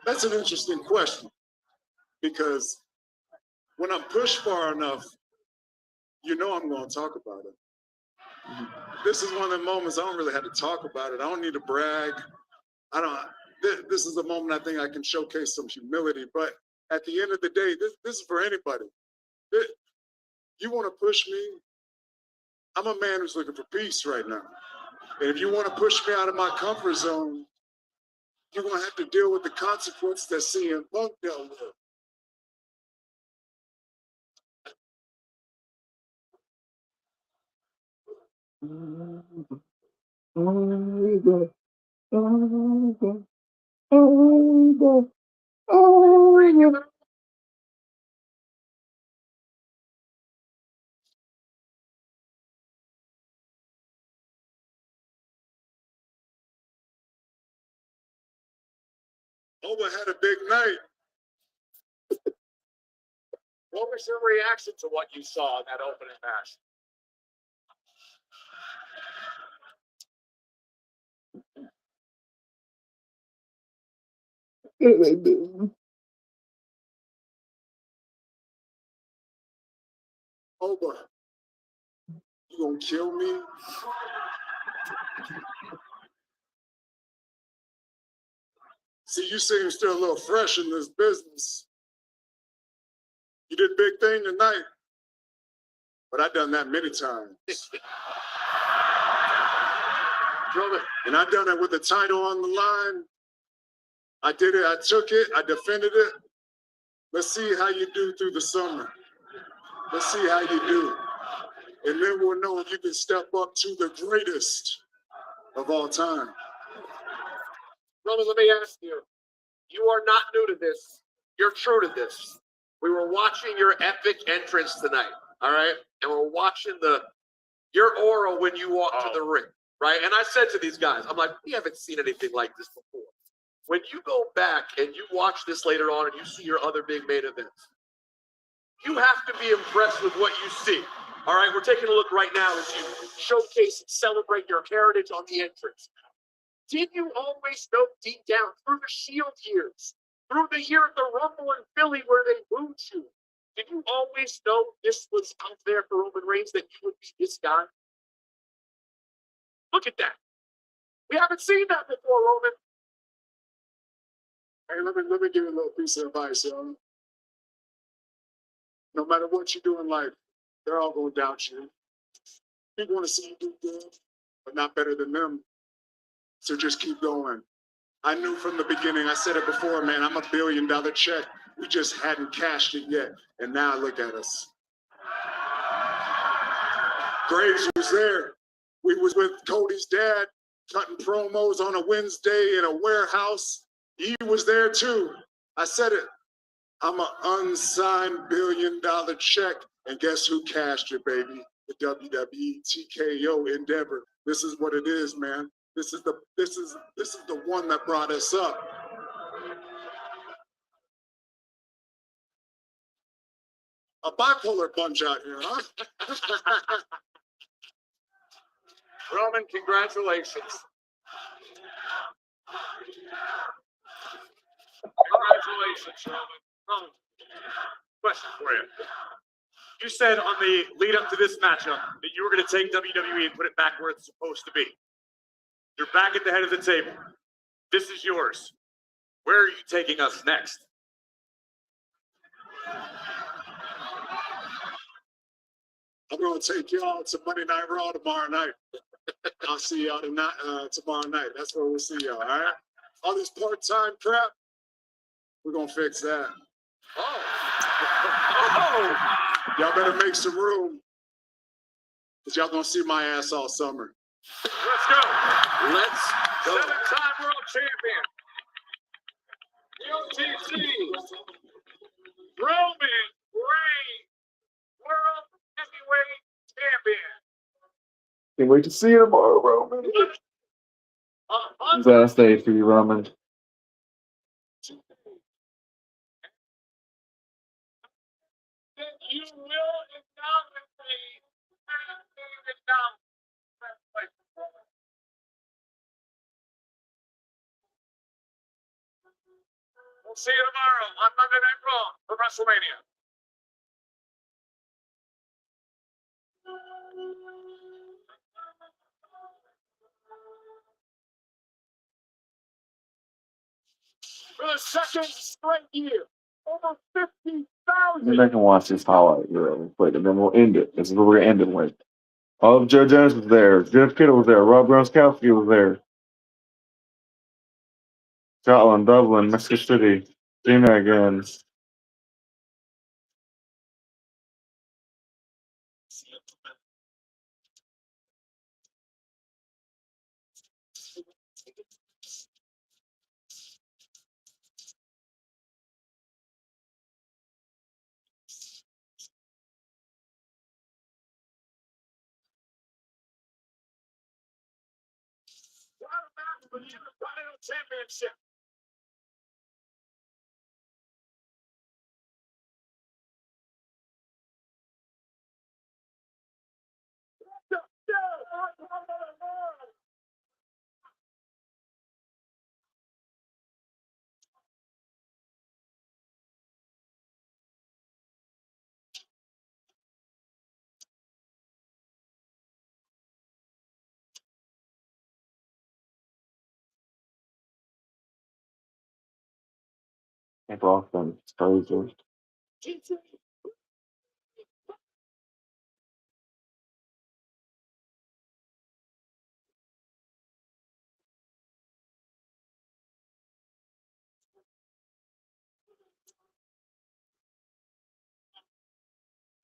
E: That's an interesting question because when I'm pushed far enough, you know I'm going to talk about it. This is one of the moments I don't really have to talk about it. I don't need to brag. This is a moment I think I can showcase some humility, but at the end of the day, this is for anybody. You want to push me? I'm a man who's looking for peace right now. And if you want to push me out of my comfort zone, you're going to have to deal with the consequences that CM Punk dealt with. Oba had a big night.
C: What was your reaction to what you saw in that opening match?
E: Oba, you gonna kill me? See, you seem still a little fresh in this business. You did a big thing tonight, but I've done that many times. And I've done it with the title on the line. I did it, I took it, I defended it. Let's see how you do through the summer. Let's see how you do. And then we'll know if you can step up to the greatest of all time.
C: Roman, let me ask you. You are not new to this. You're true to this. We were watching your epic entrance tonight, all right? And we're watching your aura when you walk to the ring, right? And I said to these guys, I'm like, we haven't seen anything like this before. when you go back and you watch this later on and you see your other big main events, you have to be impressed with what you see. All right, we're taking a look right now as you showcase and celebrate your heritage on the entrance. Did you always know deep down through the Shield years, through the year of the Rumble in Philly where they booed you, did you always know this was out there for Roman Reigns, that you would be this guy? Look at that. We haven't seen that before, Roman.
E: Hey, let me give you a little piece of advice, yo. No matter what you do in life, they're all going to doubt you. People want to see you do good, but not better than them. So just keep going. I knew from the beginning, I said it before, man, I'm $1 billion check. We just hadn't cashed it yet. And now look at us. Graves was there. We was with Cody's dad, cutting promos on a Wednesday in a warehouse. He was there too. I said it. I'm an unsigned $1 billion check. And guess who cashed it, baby? The WWE TKO Endeavor. This is what it is, man. This is the one that brought us up. A bipolar bunch out here, huh?
C: Roman, congratulations. Congratulations, Roman. Question for you. You said on the lead up to this matchup that you were going to take WWE and put it back where it's supposed to be. You're back at the head of the table. This is yours. Where are you taking us next?
E: I'm going to take y'all to Monday Night Raw tomorrow night. I'll see y'all tomorrow night. That's where we'll see y'all, all right? All this part-time crap, we're going to fix that.
C: Oh.
E: Y'all better make some room, because y'all going to see my ass all summer.
C: Let's go.
E: Let's go.
C: 7-time world champion. UTC. Roman Reigns. World heavyweight champion.
B: Can't wait to see you tomorrow, Roman. Last day for you, Roman.
C: You will acknowledge We'll see you tomorrow on Monday Night Raw for WrestleMania. For the second straight year, over 50,000.
B: Maybe I can watch this highlight real quick, and then we'll end it. This is what we're going to end it with. All of Joe Jonas was there. Jeff Kittle was there. Rob Gronkowski was there. Scotland, Dublin, Mexico City. Gina again.
C: For the Intercontinental Championship.
B: Boston. It's crazy.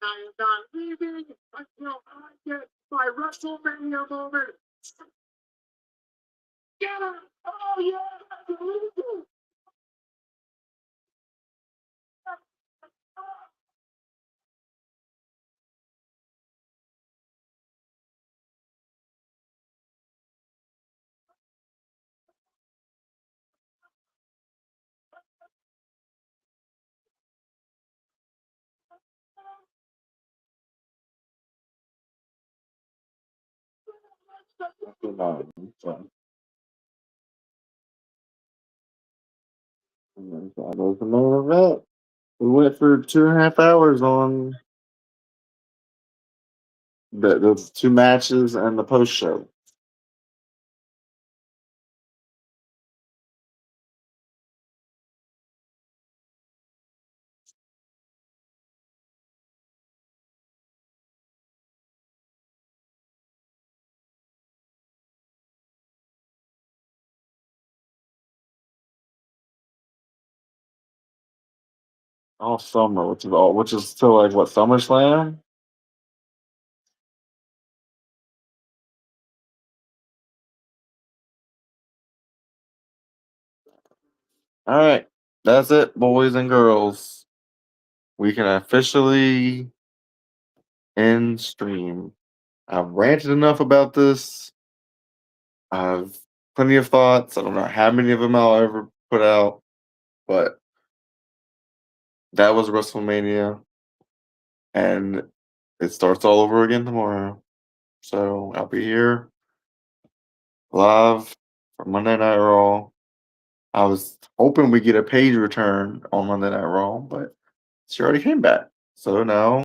E: I am not leaving until I get my WrestleMania moment. Get him! Oh, yeah!
B: So, and then that was the main event. We went for 2.5 hours on the two matches and the post show. All summer, which is still like what, SummerSlam? All right, that's it, boys and girls. We can officially end stream. I've ranted enough about this. I've plenty of thoughts. I don't know how many of them I'll ever put out, but that was WrestleMania, and it starts all over again tomorrow. So I'll be here live for Monday Night Raw. I was hoping we get a Paige return on Monday Night Raw, but she already came back. So now